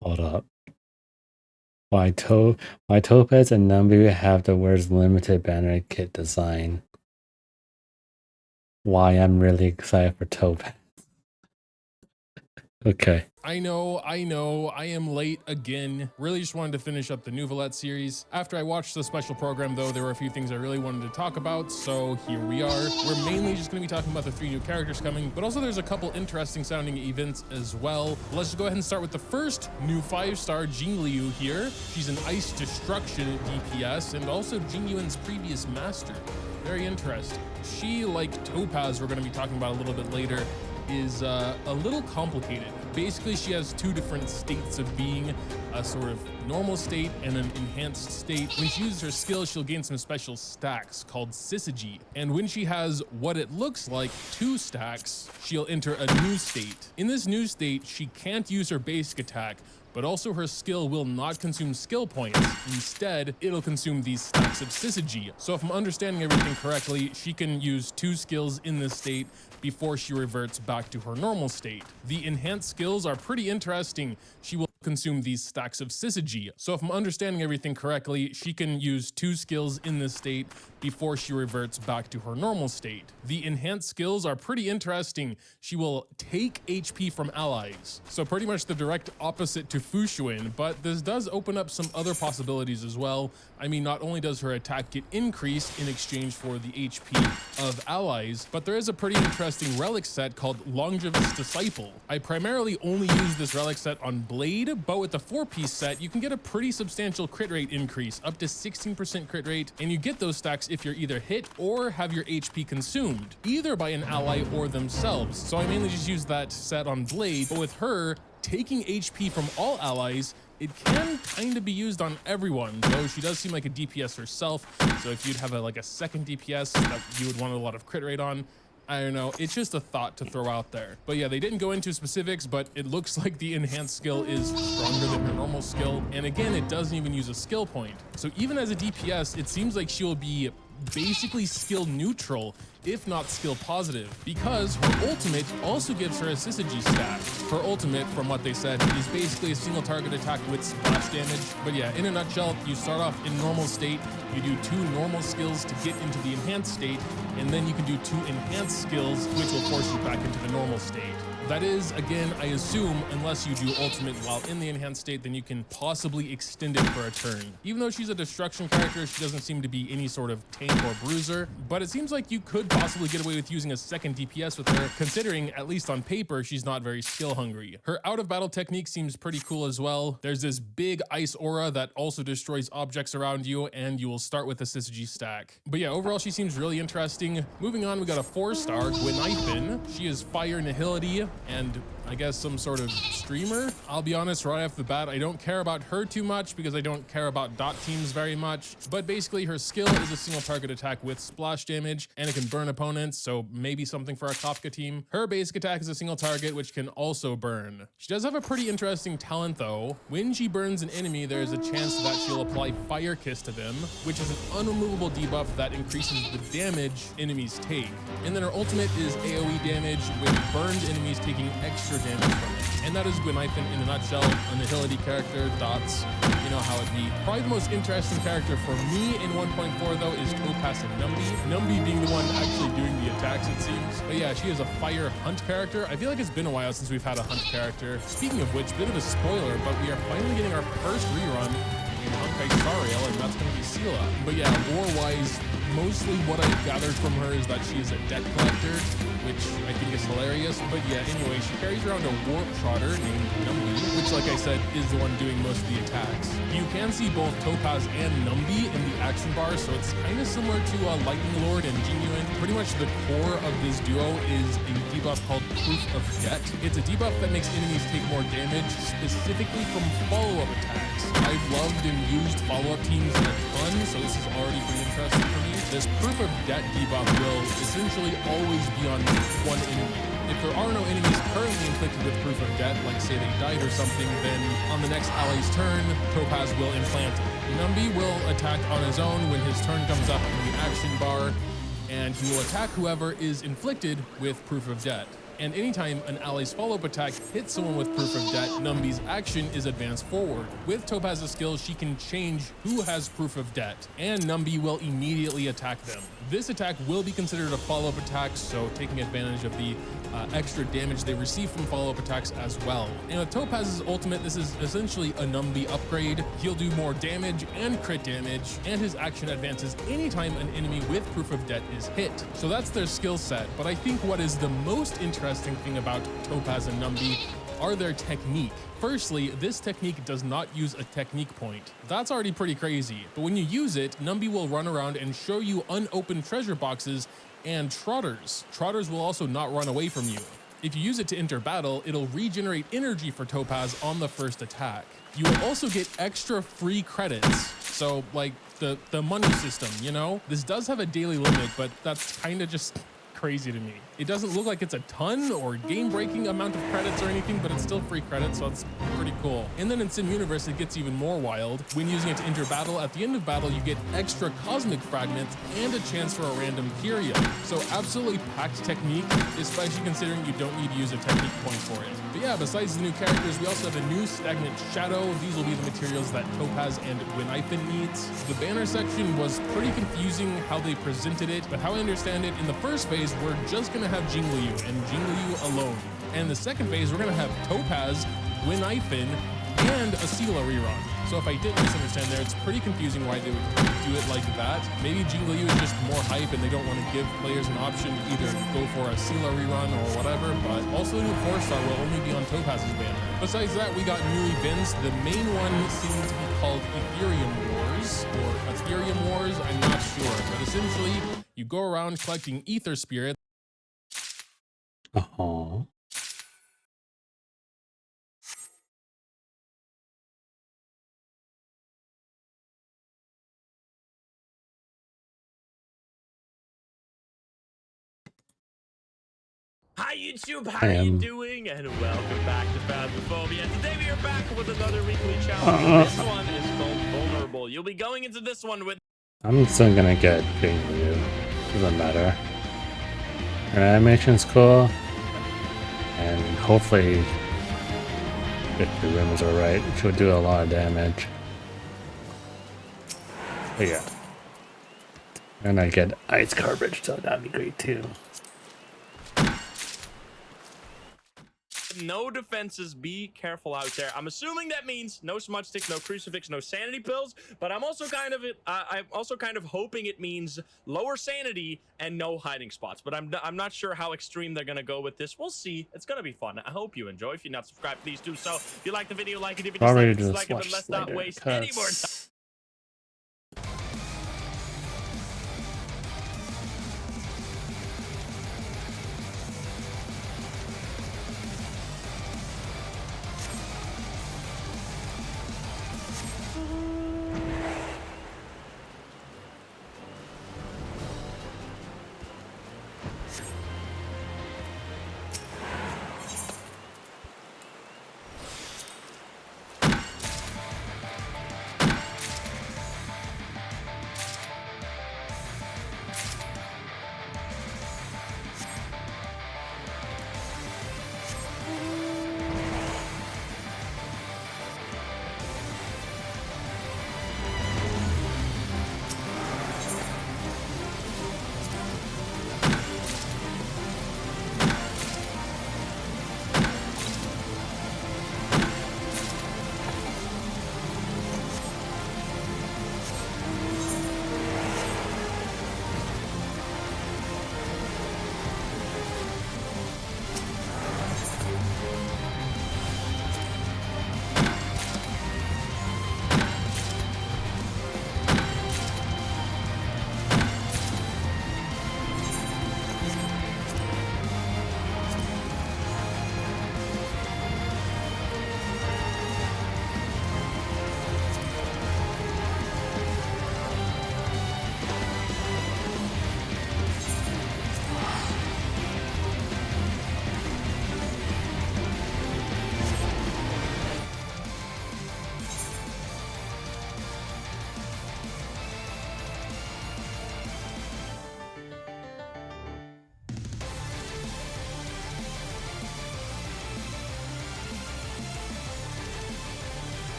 Speaker 1: Hold up. Why Topaz and Nambu have the words limited banner kit design? Why I'm really excited for Topaz. Okay.
Speaker 2: I know, I am late again. Really just wanted to finish up the Neuvillette series. After I watched the special program though, there were a few things I really wanted to talk about, so here we are. We're mainly just gonna be talking about the 3 new characters coming, but also there's a couple interesting sounding events as well. Let's just go ahead and start with the first new 5-star Jing Liu here. She's an ice destruction DPS and also Jing Yuan's previous master. Very interesting. She, like Topaz, we're gonna be talking about a little bit later,
Speaker 21: is a little complicated. Basically, she has two different states of being, a sort of normal state and an enhanced state. When she uses her skill, she'll gain some special stacks called Syzygy. And when she has what it looks like 2 stacks, she'll enter a new state. In this new state, she can't use her basic attack, but also her skill will not consume skill points. Instead, it'll consume these stacks of Syzygy. So if I'm understanding everything correctly, she can use 2 skills in this state before she reverts back to her normal state. The enhanced skills are pretty interesting. She will consume these stacks of Syzygy. So if I'm understanding everything correctly, she can use 2 skills in this state before she reverts back to her normal state. The enhanced skills are pretty interesting. She will take HP from allies. So pretty much the direct opposite to Fushuin, but this does open up some other possibilities as well. I mean, not only does her attack get increased in exchange for the HP of allies, but there is a pretty interesting relic set called Longevous Disciple. I primarily only use this relic set on Blade, but with the 4-piece set, you can get a pretty substantial crit rate increase, up to 16% crit rate, and you get those stacks if you're either hit or have your HP consumed, either by an ally or themselves. So I mainly just use that set on Blade, but with her, taking HP from all allies, it can kind of be used on everyone, though she does seem like a DPS herself, so if you'd have like a second DPS that you would want a lot of crit rate on, I don't know, it's just a thought to throw out there. But yeah, they didn't go into specifics, but it looks like the enhanced skill is stronger than her normal skill, and again, it doesn't even use a skill point. So even as a DPS, it seems like she will be basically skill neutral, if not skill positive, because her ultimate also gives her a Syzygy stat. Her ultimate, from what they said, is basically a single target attack with splash damage. But yeah, in a nutshell, you start off in normal state, you do 2 normal skills to get into the enhanced state, and then you can do 2 enhanced skills, which will force you back into the normal state. That is, again, I assume, unless you do ultimate while in the enhanced state, then you can possibly extend it for a turn. Even though she's a destruction character, she doesn't seem to be any sort of tank or bruiser, but it seems like you could possibly get away with using a second DPS with her, considering, at least on paper, she's not very skill hungry. Her out of battle technique seems pretty cool as well. There's this big ice aura that also destroys objects around you, and you will start with a Syzygy stack. But yeah, overall, she seems really interesting. Moving on, we got a 4-star, Gweniphen. She is fire nihility, and I guess some sort of streamer. I'll be honest, right off the bat, I don't care about her too much because I don't care about dot teams very much, but basically her skill is a single target attack with splash damage, and it can burn opponents, so maybe something for a Kafka team. Her basic attack is a single target, which can also burn. She does have a pretty interesting talent though. When she burns an enemy, there's a chance that she'll apply Fire Kiss to them, which is an unremovable debuff that increases the damage enemies take. And then her ultimate is AoE damage, with burned enemies taking extra damage from it. And that is Gweniphen in a nutshell, a nihility character, dots, you know how it be. Probably the most interesting character for me in 1.4 though is Topaz and Numby. Numby being the one actually doing the attacks, it seems. But yeah, she is a fire hunt character. I feel like it's been a while since we've had a hunt character. Speaking of which, bit of a spoiler, but we are finally getting our first rerun in Honkai Star Rail, and that's going to be Seele. But yeah, lore-wise, mostly what I've gathered from her is that she is a debt collector, which I think is hilarious. But yeah, anyway, she carries around a warp trotter named Numby, which, like I said, is the one doing most of the attacks. You can see both Topaz and Numby in the action bar, so it's kind of similar to Lightning Lord and Genuine. Pretty much the core of this duo is a debuff called Proof of Debt. It's a debuff that makes enemies take more damage, specifically from follow-up attacks. I've loved and used follow-up teams a ton, so this is already pretty interesting for me. This Proof of Debt debuff will essentially always be on one enemy. If there are no enemies currently inflicted with Proof of Debt, like say they died or something, then on the next ally's turn, Topaz will implant it. Numby will attack on his own when his turn comes up in the action bar, and he will attack whoever is inflicted with Proof of Debt. And anytime an ally's follow-up attack hits someone with Proof of Debt, Numby's action is advanced forward. With Topaz's skill, she can change who has Proof of Debt, and Numby will immediately attack them. This attack will be considered a follow-up attack, so taking advantage of the extra damage they receive from follow-up attacks as well. And with Topaz's ultimate, this is essentially a Numby upgrade. He'll do more damage and crit damage, and his action advances anytime an enemy with Proof of Debt is hit. So that's their skill set, but I think what is the most interesting thing about Topaz and Numby are their technique. Firstly, this technique does not use a technique point. That's already pretty crazy, but when you use it, Numby will run around and show you unopened treasure boxes and trotters. Trotters will also not run away from you. If you use it to enter battle, it'll regenerate energy for Topaz on the first attack. You will also get extra free credits. So like the money system, you know? This does have a daily limit, but that's kind of just crazy to me. It doesn't look like it's a ton or game-breaking amount of credits or anything, but it's still free credits, so it's pretty cool. And then in Sim Universe, it gets even more wild. When using it to enter battle, at the end of battle, you get extra cosmic fragments and a chance for a random curia. So absolutely packed technique, especially considering you don't need to use a technique point for it. But yeah, besides the new characters, we also have a new Stagnant Shadow. These will be the materials that Topaz and Gwynaifen needs. The banner section was pretty confusing how they presented it, but how I understand it, in the first phase, we're just gonna have Jingliu and Jingliu alone. And the second phase, we're gonna have Topaz, Gwynaifen, and a Seela rerun. So if I didn't misunderstand there, it's pretty confusing why they would do it like that. Maybe Jingliu is just more hype and they don't want to give players an option to either go for a Seela rerun or whatever, but also the new 4-star will only be on Topaz's banner. Besides that, we got new events. The main one seems to be called Ethereum Wars, or Ethereum Wars, I'm not sure. But essentially, you go around collecting ether spirits.
Speaker 8: Hi YouTube, how are you doing? And welcome back to Phasmophobia. Today we are back with another weekly challenge. This one is called Vulnerable. You'll be going into this one with...
Speaker 1: I'm still gonna get Jingliu. Doesn't matter. Her animation's cool. And hopefully, if the rumors are right, she'll do a lot of damage. But yeah. And I get ice coverage, so that'd be great too.
Speaker 8: No defenses, be careful out there. I'm assuming that means no smudge stick, no crucifix, no sanity pills, but I'm also kind of hoping it means lower sanity and no hiding spots. But I'm not sure how extreme they're gonna go with this. We'll see. It's gonna be fun. I hope you enjoy. If you're not subscribed, please do so. If you like the video, like it. If you dislike it, then let's not waste any more time.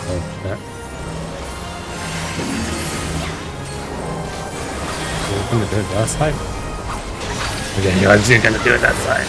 Speaker 1: Oh, shit. You're gonna do it that side? Okay, you're gonna do it that side.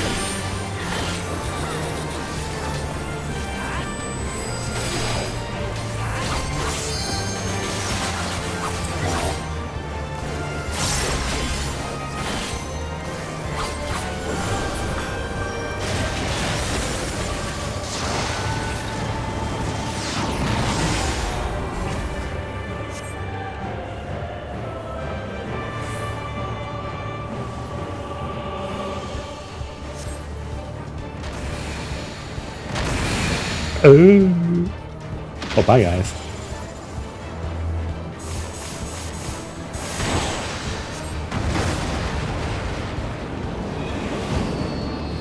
Speaker 1: Oh, bye, guys.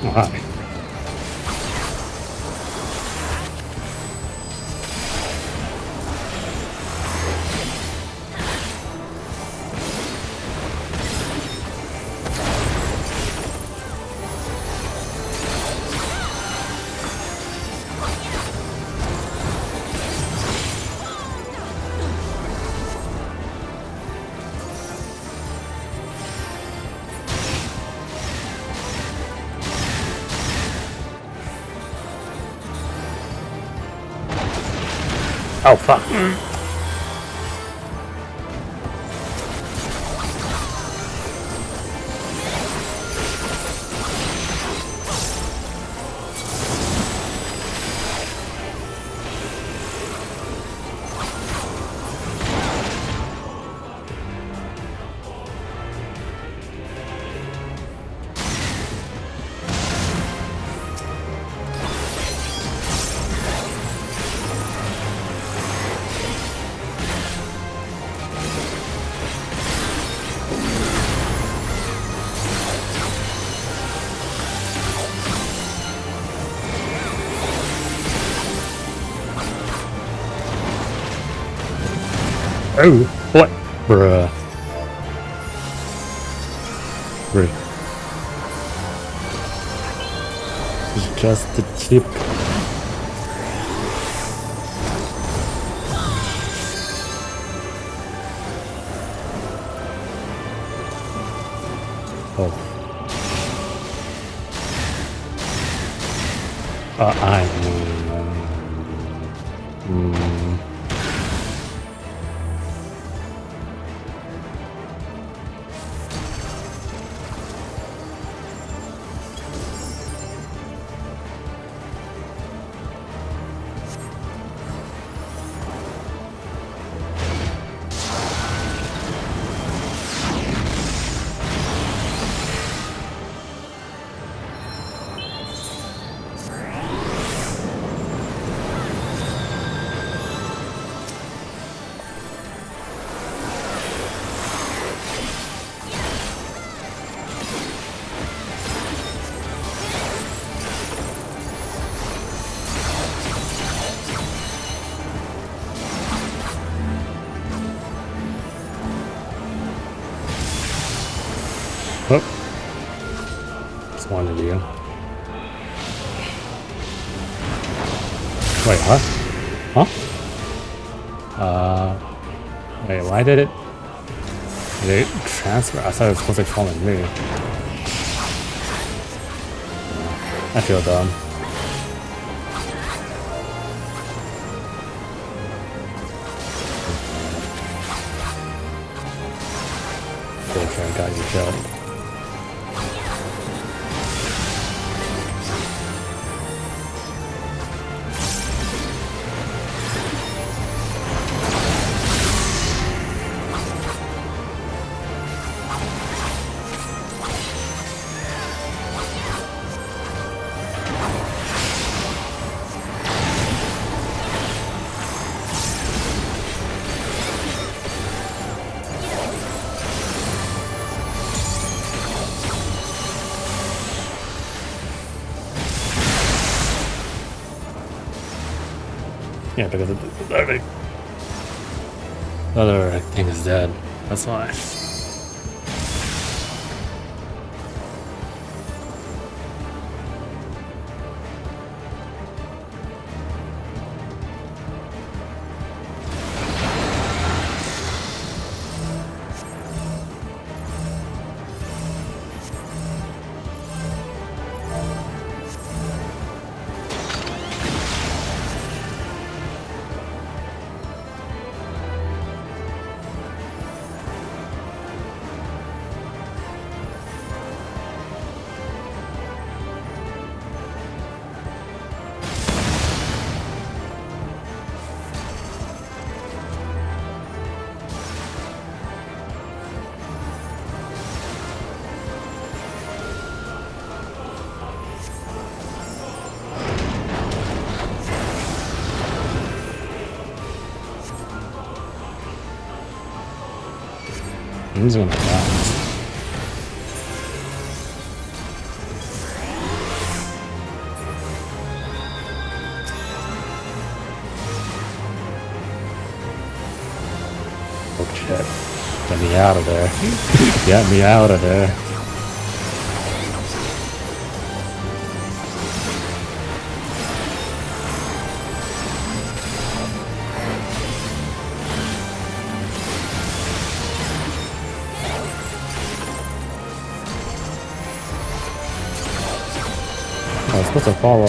Speaker 1: Oh, hi. Oh, fuck. Oh, what? Bruh. Bruh. It's just the tip. Oh. Oh. Just one of you. Wait, what? Huh? Wait, why did it transfer? I thought it was supposed to fall and move. I feel dumb. Okay, got you killed. Yeah, because the other thing is dead. That's why. He's gonna die. Oh shit. Get me out of there. Get me out of there. I was supposed to follow.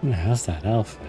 Speaker 1: How's that outfit?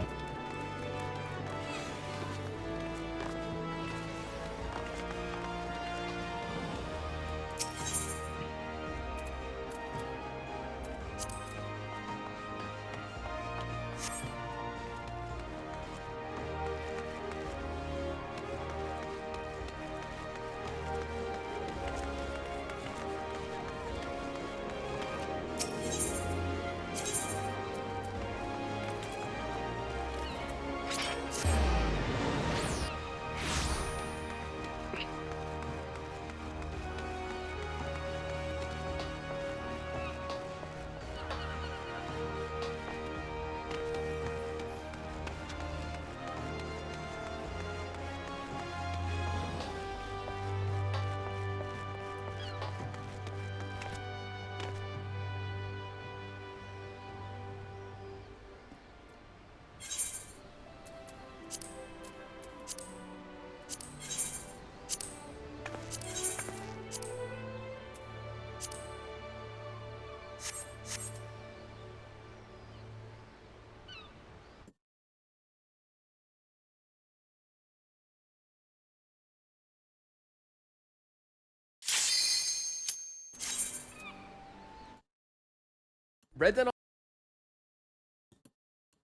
Speaker 7: Red Dead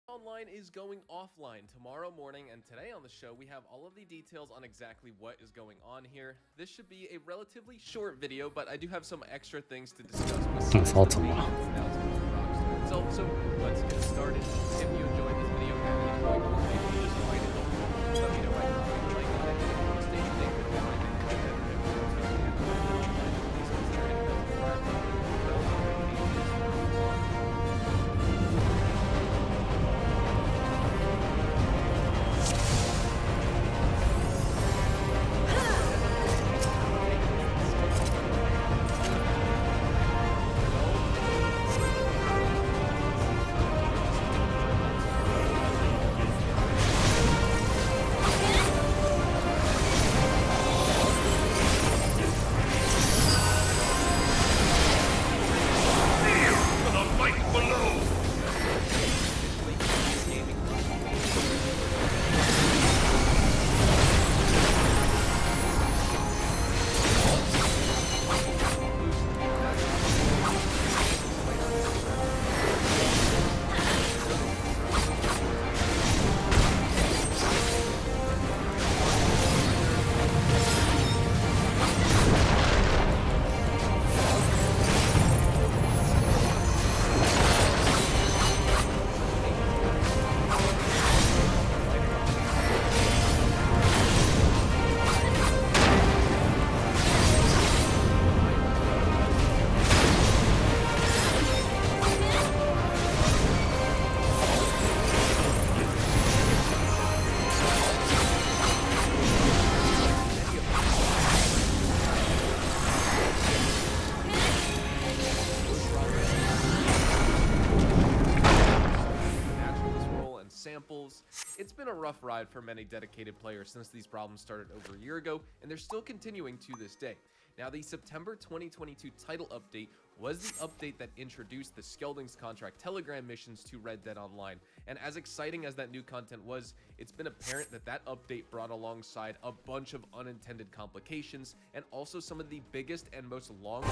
Speaker 7: Online is going offline tomorrow morning, and today on the show we have all of the details on exactly what is going on here. This should be a relatively short video, but I do have some extra things to discuss.
Speaker 1: It's Ultima.
Speaker 7: So let's get started. If you enjoyed this video, have any point or maybe just find it helpful, let me know by dropping a like on it. Stay connected. samples. It's been a rough ride for many dedicated players since these problems started over a year ago, and they're still continuing to this day. Now, the September 2022 title update was the update that introduced the Skelding's Contract Telegram missions to Red Dead Online, and as exciting as that new content was, it's been apparent that that update brought alongside a bunch of unintended complications, and also some of the biggest and most long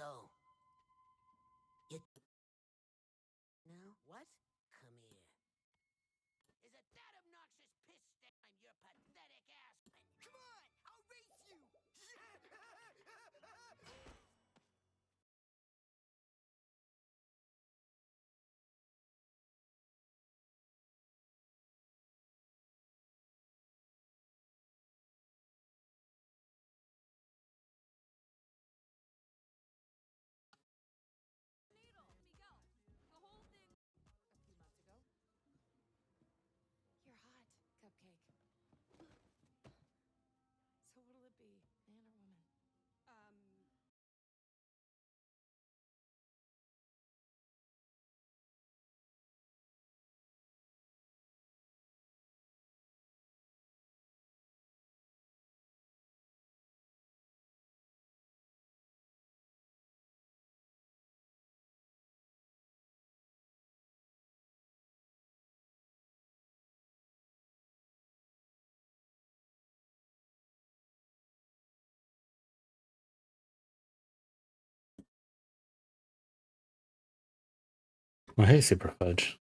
Speaker 3: So, you... Now? What? Come here. Is it that obnoxious piss stick? I'm your pathetic ass. Come on! I'll race you!
Speaker 1: Oh, hey, Super Fudge.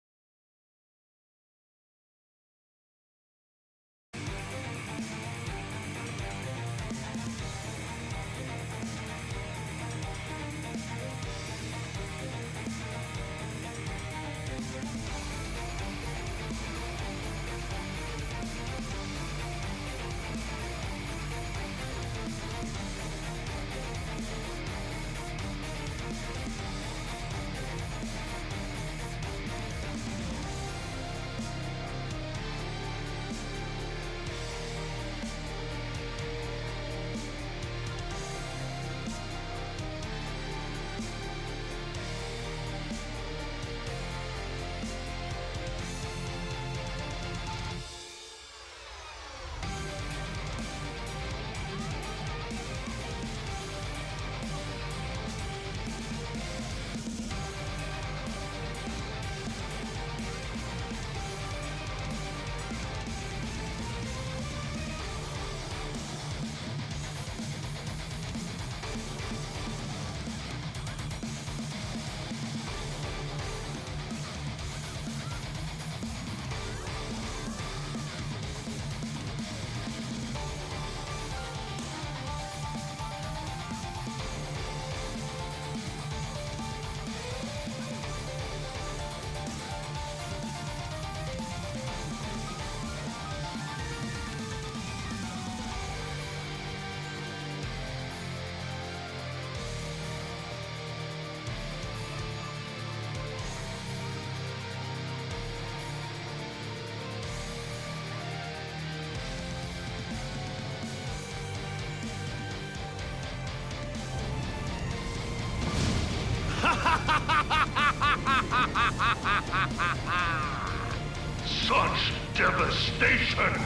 Speaker 11: Such devastation!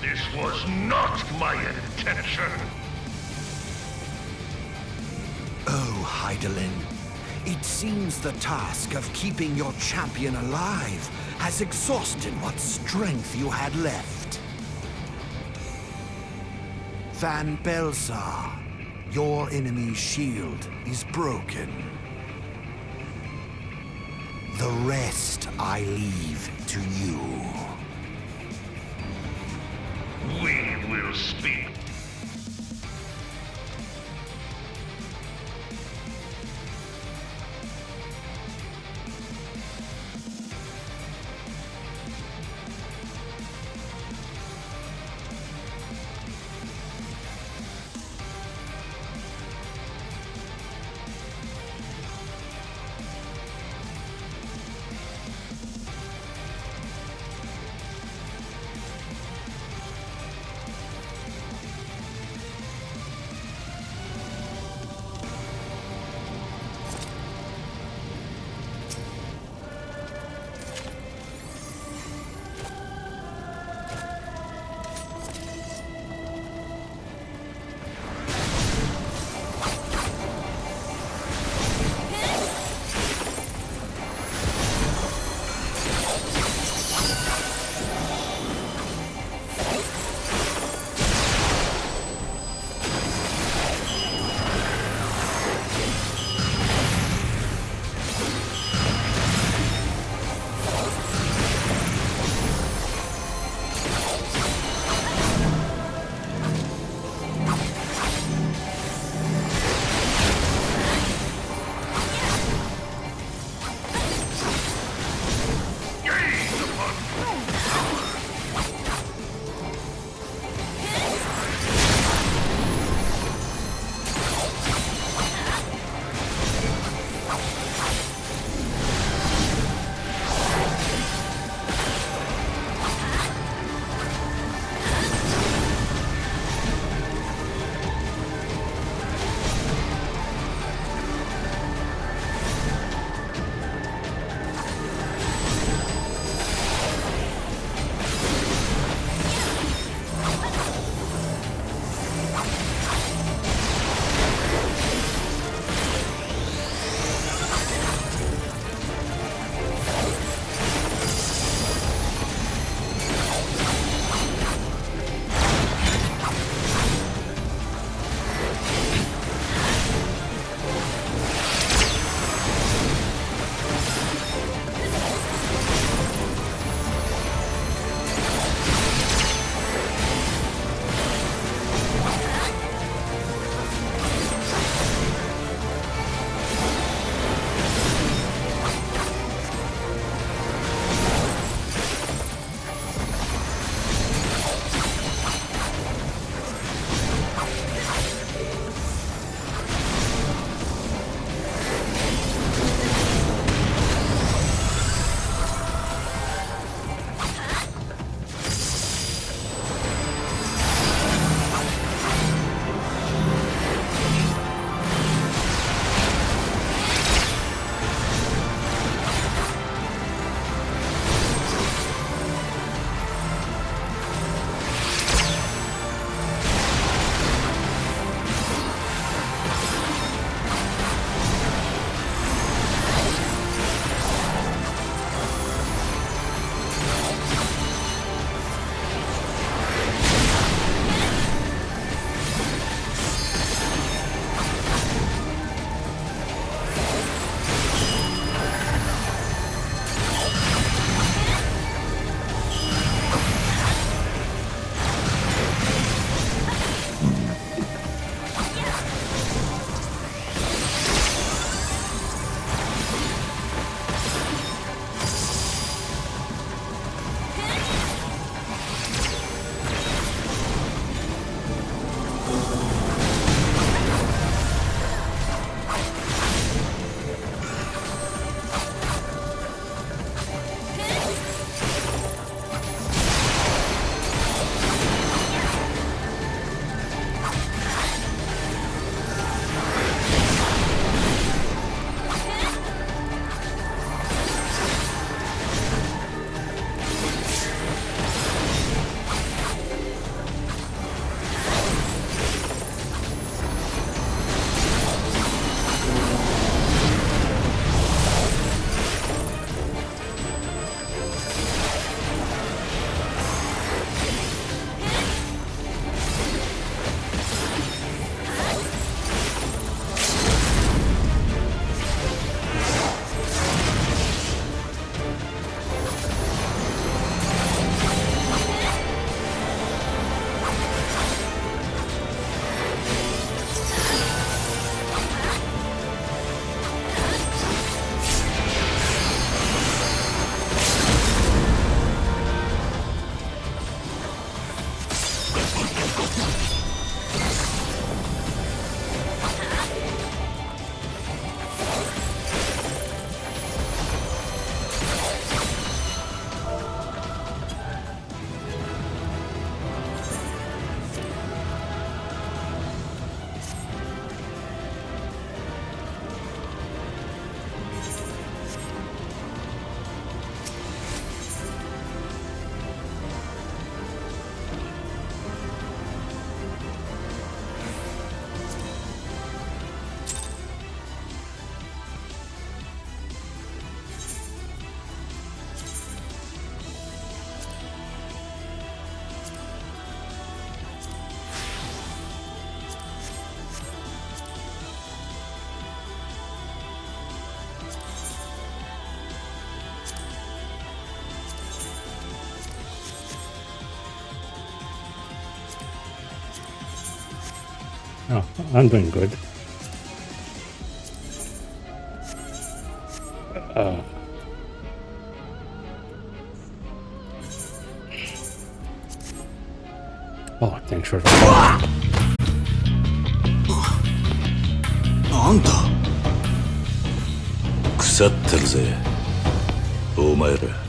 Speaker 11: This was not my intention!
Speaker 10: Oh, Hydaelyn. It seems the task of keeping your champion alive has exhausted what strength you had left. Van Belsar, your enemy's shield is broken. The rest I leave to you.
Speaker 11: We will speak.
Speaker 1: Oh, I'm doing good. Oh, thanks for that.
Speaker 9: なんだ腐ってるぜお前ら。